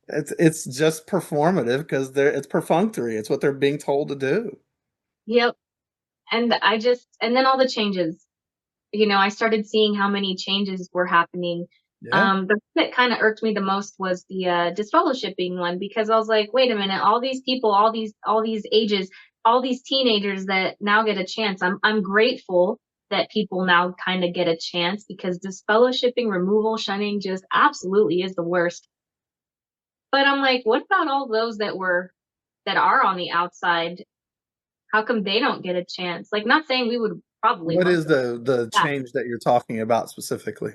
just performative because it's perfunctory. It's what they're being told to do. Yep. And then all the changes, I started seeing how many changes were happening. Yeah. The thing that kind of irked me the most was the disfellowshipping one, because I was like, wait a minute, all these people, all these ages, all these teenagers that now get a chance. I'm grateful that people now kind of get a chance, because disfellowshipping, removal, shunning just absolutely is the worst. But I'm like, what about all those that are on the outside? How come they don't get a chance? Like, not saying we would probably. What is the change that you're talking about specifically?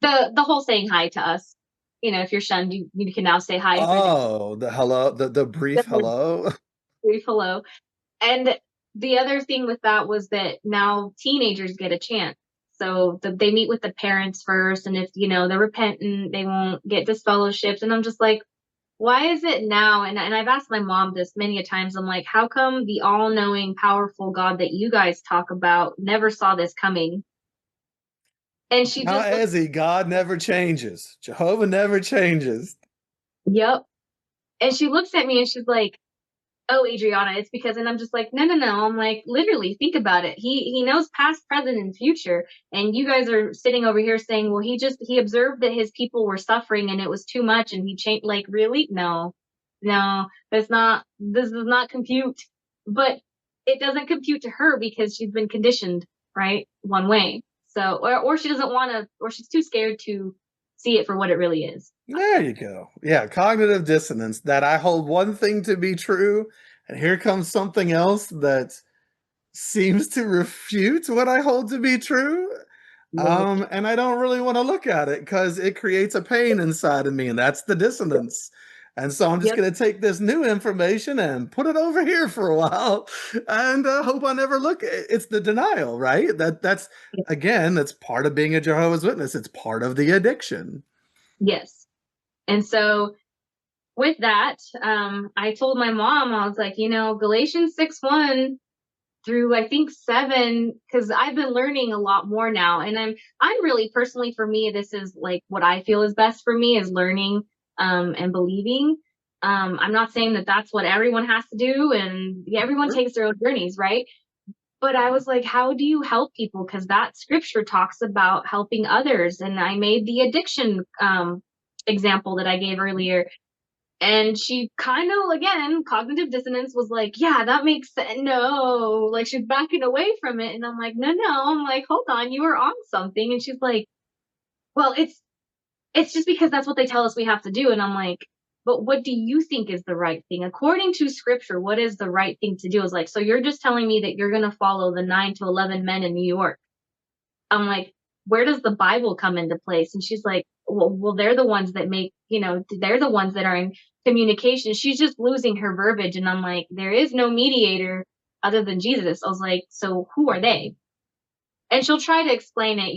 The whole saying hi to us. If you're shunned, you can now say hi. Oh, the hello, the brief hello. Brief hello. And the other thing with that was that now teenagers get a chance. So they meet with the parents first, and if they're repentant, they won't get disfellowshipped. And I'm just like, why is it now? And I've asked my mom this many a times. I'm like, how come the all-knowing, powerful God that you guys talk about never saw this coming? And she Now, just Ezzi, God never changes. Jehovah never changes. Yep. And she looks at me and she's like, oh, Adriana, it's because, and I'm just like, no. I'm like, literally, think about it. He knows past, present, and future. And you guys are sitting over here saying, well, he observed that his people were suffering and it was too much and he changed. Like, really? No, this does not compute. But it doesn't compute to her because she's been conditioned, right? One way. So, or she doesn't want to, or she's too scared to see it for what it really is. There you go. Yeah, cognitive dissonance, that I hold one thing to be true, and here comes something else that seems to refute what I hold to be true. And I don't really want to look at it because it creates a pain inside of me, and that's the dissonance. And so I'm just going to take this new information and put it over here for a while, and hope I never look. It's the denial, right? That's again, that's part of being a Jehovah's Witness. It's part of the addiction. Yes. And so with that, I told my mom, I was like, Galatians 6:1 through I think 7, because I've been learning a lot more now. And I'm really personally, for me, this is like what I feel is best for me is learning and believing. I'm not saying that that's what everyone has to do, and everyone takes their own journeys, right? But I was like, how do you help people? Because that scripture talks about helping others. And I made the addiction example that I gave earlier. And she kind of, again, cognitive dissonance was like, yeah, that makes sense. No, like she's backing away from it. And I'm like, no. I'm like, hold on, you were on something. And she's like, well, it's just because that's what they tell us we have to do. And I'm like, but what do you think is the right thing? According to scripture, what is the right thing to do? Is like, so you're just telling me that you're going to follow the 9 to 11 men in New York. I'm like, where does the Bible come into place? And she's like, well, they're the ones that make, they're the ones that are in communication. She's just losing her verbiage. And I'm like, there is no mediator other than Jesus. I was like, so who are they? And she'll try to explain it,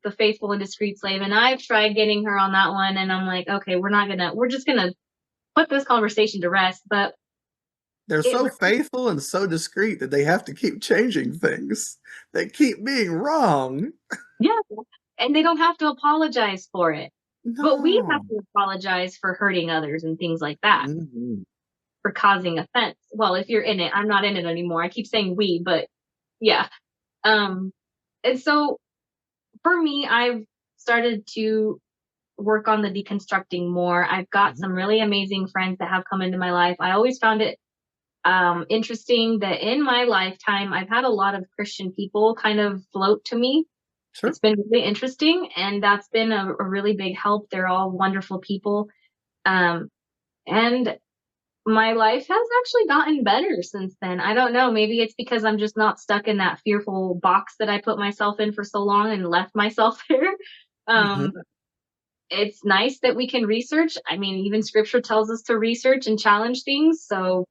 the faithful and discreet slave. And I've tried getting her on that one. And I'm like, okay, we're just going to put this conversation to rest. But they're so faithful and so discreet that they have to keep changing things. They keep being wrong. Yeah. And they don't have to apologize for it. No. But we have to apologize for hurting others and things like that. Mm-hmm. For causing offense. Well, if you're in it, I'm not in it anymore. I keep saying we, but yeah. And so for me, I've started to work on the deconstructing more. I've got some really amazing friends that have come into my life. I always found it interesting that in my lifetime, I've had a lot of Christian people kind of float to me. Sure. It's been really interesting, and that's been a really big help. They're all wonderful people. And my life has actually gotten better since then. I don't know. Maybe it's because I'm just not stuck in that fearful box that I put myself in for so long and left myself there. It's nice that we can research. I mean, even scripture tells us to research and challenge things. So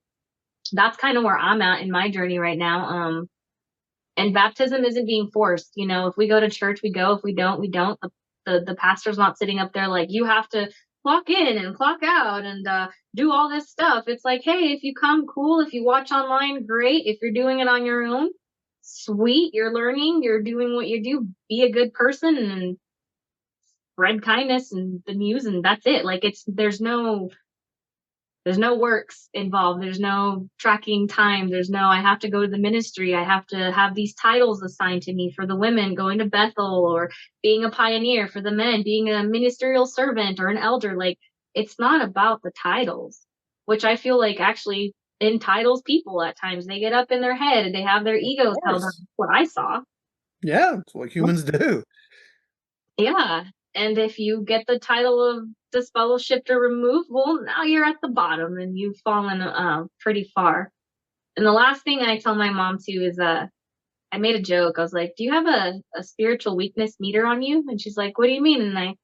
that's kind of where I'm at in my journey right now. And baptism isn't being forced. If we go to church, we go. If we don't, we don't. The pastor's not sitting up there like, you have to clock in and clock out and do all this stuff. It's like, hey, if you come, cool. If you watch online, great. If you're doing it on your own, sweet. You're learning. You're doing what you do. Be a good person and spread kindness and the news, and that's it. Like there's no works involved. There's no tracking time. There's no, I have to go to the ministry. I have to have these titles assigned to me for the women going to Bethel, or being a pioneer for the men, being a ministerial servant or an elder. Like, it's not about the titles, which I feel like actually entitles people at times. They get up in their head and they have their egos held up. That's what I saw. Yeah, that's what humans do. Yeah. And if you get the title of disfellowshipped or removed, well, now you're at the bottom and you've fallen pretty far. And the last thing I tell my mom too is I made a joke. I was like, do you have a spiritual weakness meter on you? And she's like, what do you mean? And I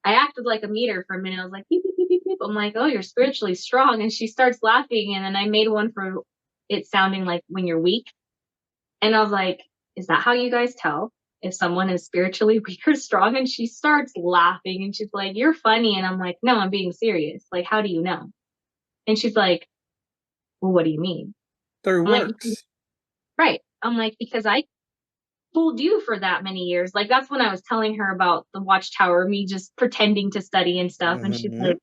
acted like a meter for a minute. I was like, beep, beep, beep, beep, beep. I'm like, oh, you're spiritually strong. And she starts laughing. And then I made one for it sounding like when you're weak. And I was like, is that how you guys tell if someone is spiritually weak or strong? And she starts laughing and she's like, you're funny. And I'm like, no, I'm being serious. Like, how do you know? And she's like, well, what do you mean? Through works. Like, right. I'm like, because I fooled you for that many years. Like, that's when I was telling her about the Watchtower, me just pretending to study and stuff. And she's like,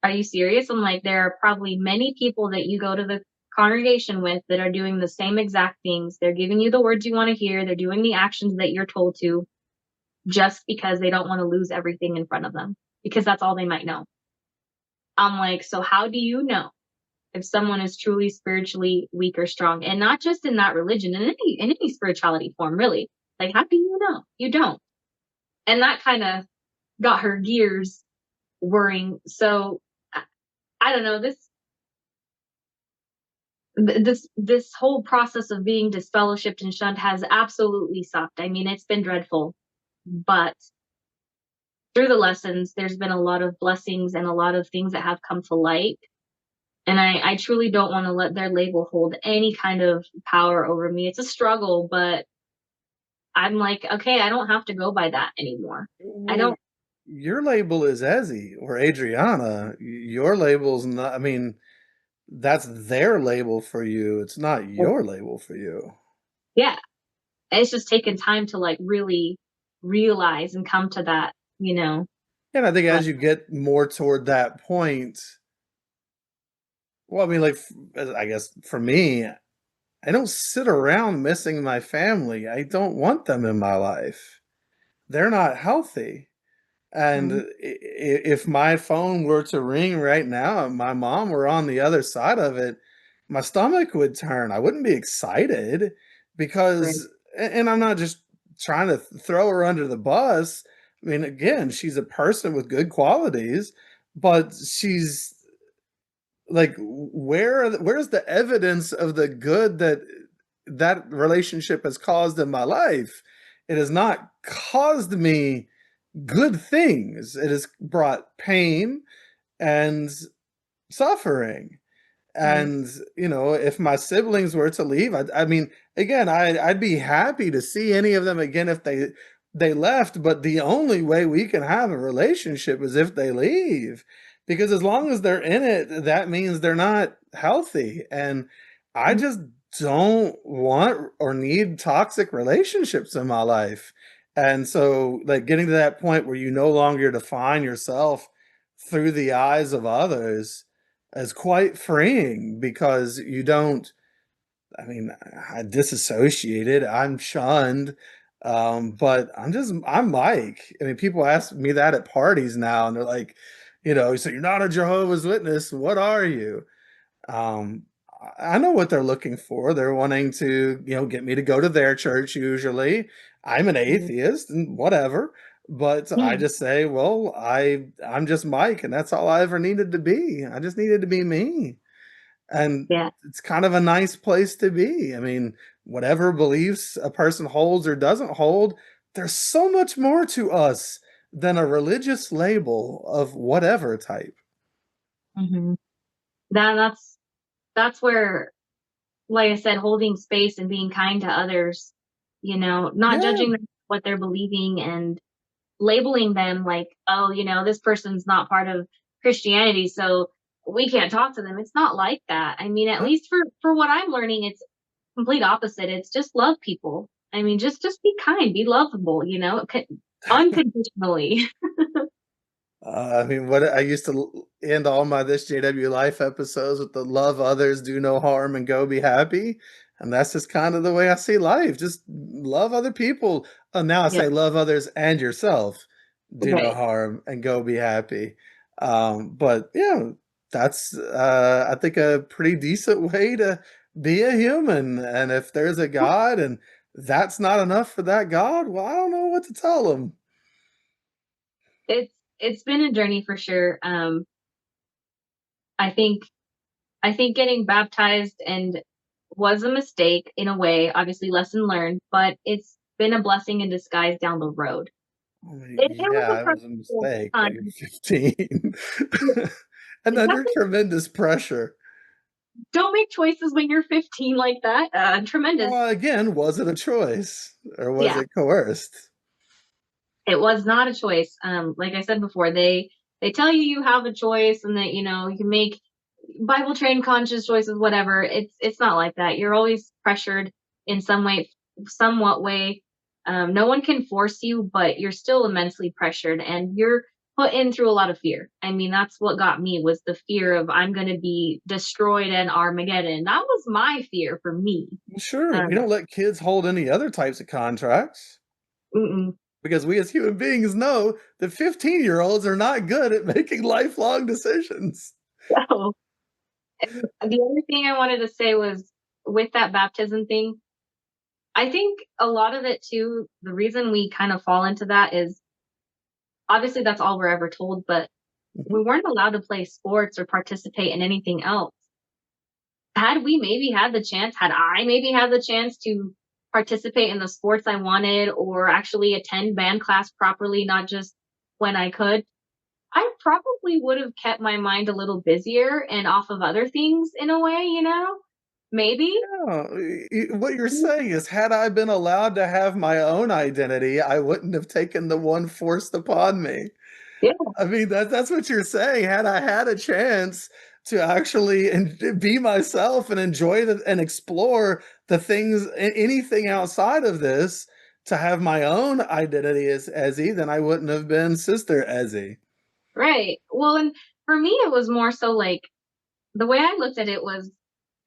are you serious? I'm like, there are probably many people that you go to the congregation with that are doing the same exact things. They're giving you the words you want to hear. They're doing the actions that you're told to, just because they don't want to lose everything in front of them, because that's all they might know. I'm like, so how do you know if someone is truly spiritually weak or strong? And not just in that religion, in any spirituality form, really. Like, how do you know? You don't. And that kind of got her gears whirring. So I don't know, this whole process of being disfellowshipped and shunned has absolutely sucked. I mean, it's been dreadful, but through the lessons, there's been a lot of blessings and a lot of things that have come to light. And I truly don't want to let their label hold any kind of power over me. It's a struggle, but I'm like, okay, I don't have to go by that anymore. I don't. Your label is Ezzi or Adriana. Your label's not, I mean, that's their label for you. It's not your label for you. Yeah. It's just taken time to like really realize and come to that, And I think as you get more toward that point, well, I mean, like, I guess for me, I don't sit around missing my family. I don't want them in my life. They're not healthy. And Mhm. if my phone were to ring right now and my mom were on the other side of it, my stomach would turn. I wouldn't be excited Right. because, and I'm not just trying to throw her under the bus. I mean, again, she's a person with good qualities, but she's like, where's the evidence of the good that that relationship has caused in my life? It has not caused me good things. It has brought pain and suffering. Right. And, if my siblings were to leave, I mean, again, I'd be happy to see any of them again if they left, but the only way we can have a relationship is if they leave. Because as long as they're in it, that means they're not healthy. And I Mhm. just don't want or need toxic relationships in my life. And so, like, getting to that point where you no longer define yourself through the eyes of others is quite freeing because you don't, I mean, I disassociated, I'm shunned, but I'm Mike. I mean, people ask me that at parties now, and they're like, so you're not a Jehovah's Witness. What are you? Um, I know what they're looking for. They're wanting to, get me to go to their church usually. I'm an Mhm. atheist and whatever. But I Mhm. just say, well, I'm just Mike, and that's all I ever needed to be. I just needed to be me. And Yeah. it's kind of a nice place to be. I mean, whatever beliefs a person holds or doesn't hold, there's so much more to us than a religious label of whatever type. Mhm. That's where, like I said, holding space and being kind to others, not Yeah. judging them for what they're believing and labeling them like, oh, this person's not part of Christianity, so we can't talk to them. It's not like that. I mean, at least for what I'm learning, it's complete opposite. It's just love people. I mean, just be kind, be lovable, unconditionally. I mean, what I used to end all my This JW Life episodes with the love others, do no harm, and go be happy. And that's just kind of the way I see life. Just love other people. Now I Yeah, say love others and yourself. Do no right. harm and go be happy. But yeah, that's I think a pretty decent way to be a human. And if there's a God and that's not enough for that God, well, I don't know what to tell him. It's it's been a journey for sure. I think I think getting baptized and was a mistake in a way, obviously lesson learned, but it's been a blessing in disguise down the road. Well, It was a yeah, it was a stressful mistake, but you're time. 15 Yeah, and under definitely tremendous pressure. don't make choices when you're 15 like that. Tremendous. Well, again, was it a choice or was Yeah, it coerced? it was not a choice. Like I said before, they tell you you have a choice and that you can make Bible trained conscious choices, whatever. It's not like that. You're always pressured in some way, somewhat way. No one can force you, but you're still immensely pressured, and you're put in through a lot of fear. I mean, that's what got me was the fear of I'm going to be destroyed and Armageddon. That was my fear for me. Well, sure, we Um, don't let kids hold any other types of contracts mm-mm. because we as human beings know that 15-year-olds are not good at making lifelong decisions. So, and the other thing I wanted to say was with that baptism thing, I think a lot of it too, the reason we kind of fall into that is obviously that's all we're ever told, but Mhm. we weren't allowed to play sports or participate in anything else. Had we maybe had the chance, had I maybe had the chance to participate in the sports I wanted or actually attend band class properly, not just when I could, I probably would have kept my mind a little busier and off of other things in a way, Maybe. Yeah, what you're saying is, had I been allowed to have my own identity, I wouldn't have taken the one forced upon me. Yeah, I mean, that's what you're saying. Had I had a chance to actually be myself and enjoy and explore the things, anything outside of this, to have my own identity as Ezzi, then I wouldn't have been Sister Ezzi. right. Well, and for me, it was more so like the way I looked at it was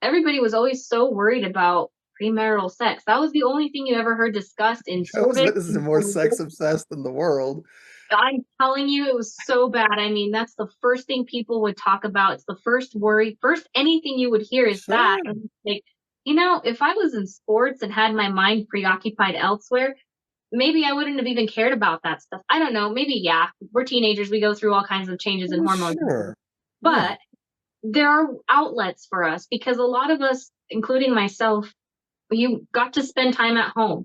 everybody was always so worried about premarital sex. That was the only thing you ever heard discussed in Jehovah's service. Witnesses are more sex obsessed than the world. I'm telling you, it was so bad. I mean, that's the first thing people would talk about. It's the first worry. First, anything you would hear is that. Sure. And it's like, if I was in sports and had my mind preoccupied elsewhere, maybe I wouldn't have even cared about that stuff. I don't know. Maybe, yeah, we're teenagers. We go through all kinds of changes in Well, hormones. sure. Yeah. But there are outlets for us because a lot of us, including myself, you got to spend time at home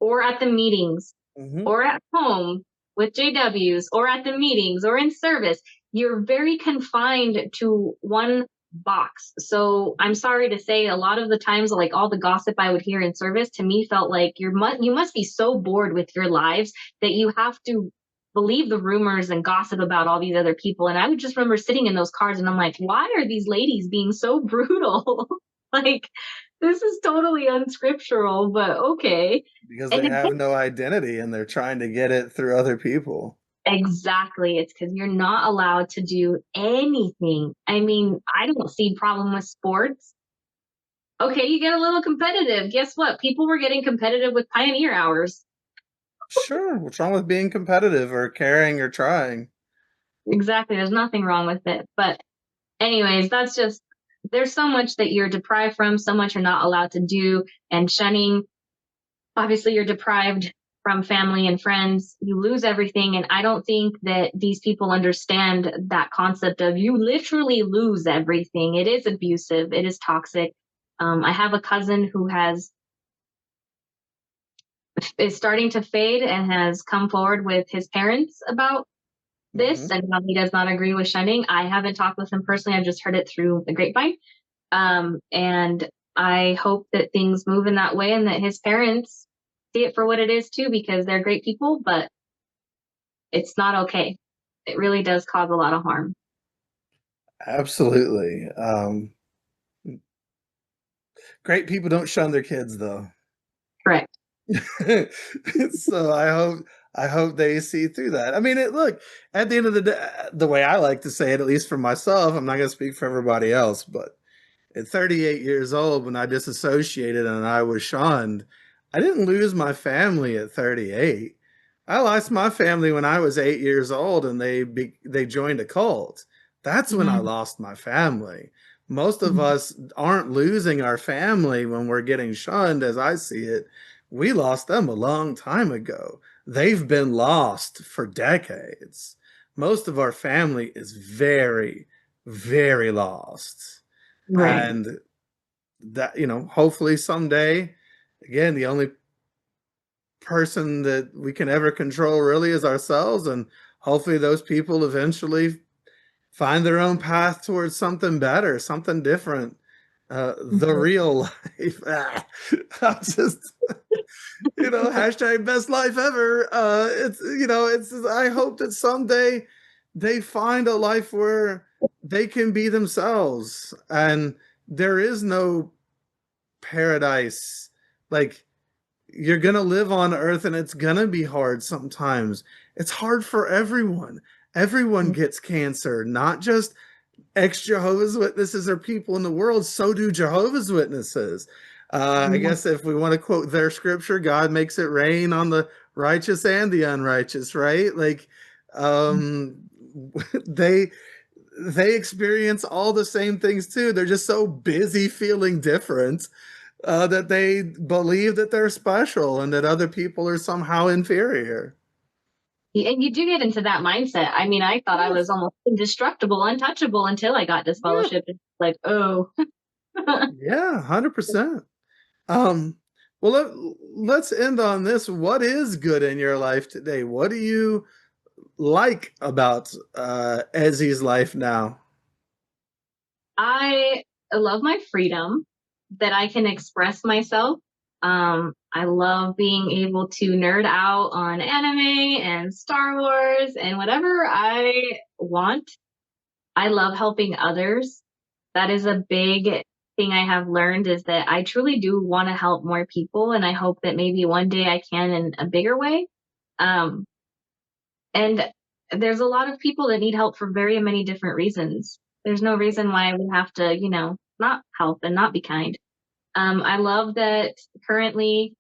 or at the meetings Mhm. or at home with JWs or at the meetings or in service. You're very confined to one box. So I'm sorry to say, a lot of the times, like all the gossip I would hear in service to me felt like you must be so bored with your lives that you have to believe the rumors and gossip about all these other people. And I would just remember sitting in those cars and I'm like, why are these ladies being so brutal? Like, this is totally unscriptural, but okay. Because And they again, have no identity and they're trying to get it through other people. exactly. It's because you're not allowed to do anything. I mean, I don't see problem with sports. Okay, you get a little competitive. Guess what? People were getting competitive with Pioneer Hours. Sure. What's wrong with being competitive or caring or trying? Exactly. There's nothing wrong with it. But anyways, that's just, there's so much that you're deprived from, so much you're not allowed to do. And shunning, obviously you're deprived from family and friends. You lose everything. And I don't think that these people understand that concept of you literally lose everything. It is abusive. It is toxic. I have a cousin who is starting to fade and has come forward with his parents about this, Mhm. and how he does not agree with shunning. I haven't talked with him personally. I've just heard it through the grapevine. And I hope that things move in that way and that his parents see it for what it is too, because they're great people, but it's not okay. It really does cause a lot of harm. Absolutely. Great people don't shun their kids, though. Correct. So I hope they see through that. I mean, look, at the end of the day, the way I like to say it, at least for myself, I'm not going to speak for everybody else, but at 38 years old, when I disassociated and I was shunned, I didn't lose my family at 38. I lost my family when I was 8 years old, and they joined a cult. That's when I Mhm. lost my family. Most of us aren't losing our family when we're getting shunned, as I see it. We lost them a long time ago. They've been lost for decades. Most of our family is very, very lost. Right. And that, hopefully someday, again, the only person that we can ever control really is ourselves. And hopefully those people eventually find their own path towards something better, something different. The Mhm. real life. I'm just, hashtag best life ever. I hope that someday they find a life where they can be themselves and there is no paradise. Like, you're going to live on earth and it's going to be hard sometimes. It's hard for everyone. Everyone gets cancer, not just ex-Jehovah's Witnesses or people in the world. So do Jehovah's Witnesses. I guess if we want to quote their scripture, God makes it rain on the righteous and the unrighteous, right? Like, um, they they experience all the same things too. They're just so busy feeling different that they believe that they're special and that other people are somehow inferior. And you do get into that mindset. I mean, I thought I was Yes. almost indestructible, untouchable until I got Yeah. disfellowshipped. It's like, oh. Yeah, 100%. Um, well, let's end on this. What is good in your life today? What do you like about Ezzi's life now? I love my freedom that I can express myself. I love being able to nerd out on anime and Star Wars and whatever I want. I love helping others. That is a big thing I have learned, is that I truly do want to help more people. And I hope that maybe one day I can in a bigger way. Um, and there's a lot of people that need help for very many different reasons. There's no reason why we have to, not help and not be kind. I love that currently,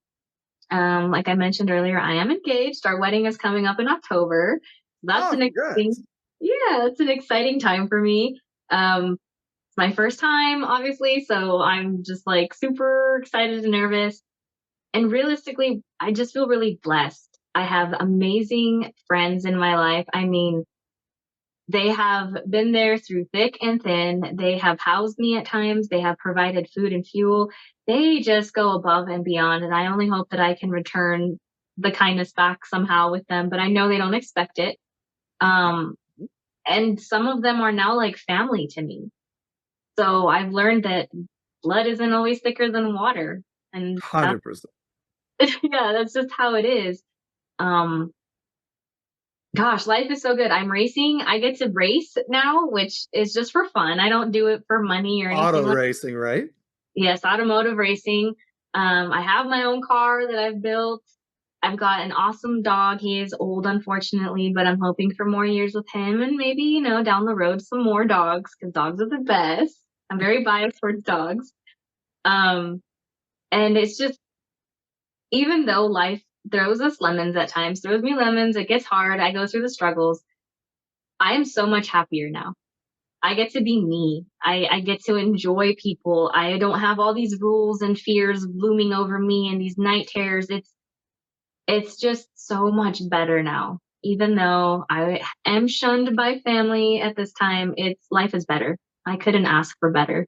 like I mentioned earlier, I am engaged. Our wedding is coming up in October. That's Oh, an exciting, congrats. yeah, it's an exciting time for me. It's my first time, obviously, so I'm just like super excited and nervous. And realistically, I just feel really blessed. I have amazing friends in my life. I mean, they have been there through thick and thin. They have housed me at times. They have provided food and fuel. They just go above and beyond. And I only hope that I can return the kindness back somehow with them, but I know they don't expect it. And some of them are now like family to me. So I've learned that blood isn't always thicker than water. And that's, 100%. yeah, that's just how it is. Um, Gosh, life is so good. I'm racing. I get to race now, which is just for fun. I don't do it for money or anything Auto like. racing, right? Yes, automotive racing. I have my own car that I've built. I've got an awesome dog. He is old, unfortunately, but I'm hoping for more years with him and maybe, down the road some more dogs because dogs are the best. I'm very biased towards dogs. And it's just, even though life throws us lemons at times, throws me lemons, it gets hard, I go through the struggles, I am so much happier now. I get to be me. I get to enjoy people. I don't have all these rules and fears looming over me and these night terrors. It's just so much better now. Even though I am shunned by family at this time, life is better. I couldn't ask for better.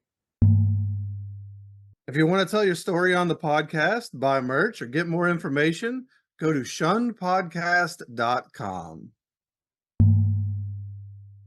If you want to tell your story on the podcast, buy merch, or get more information, go to shunnedpodcast.com.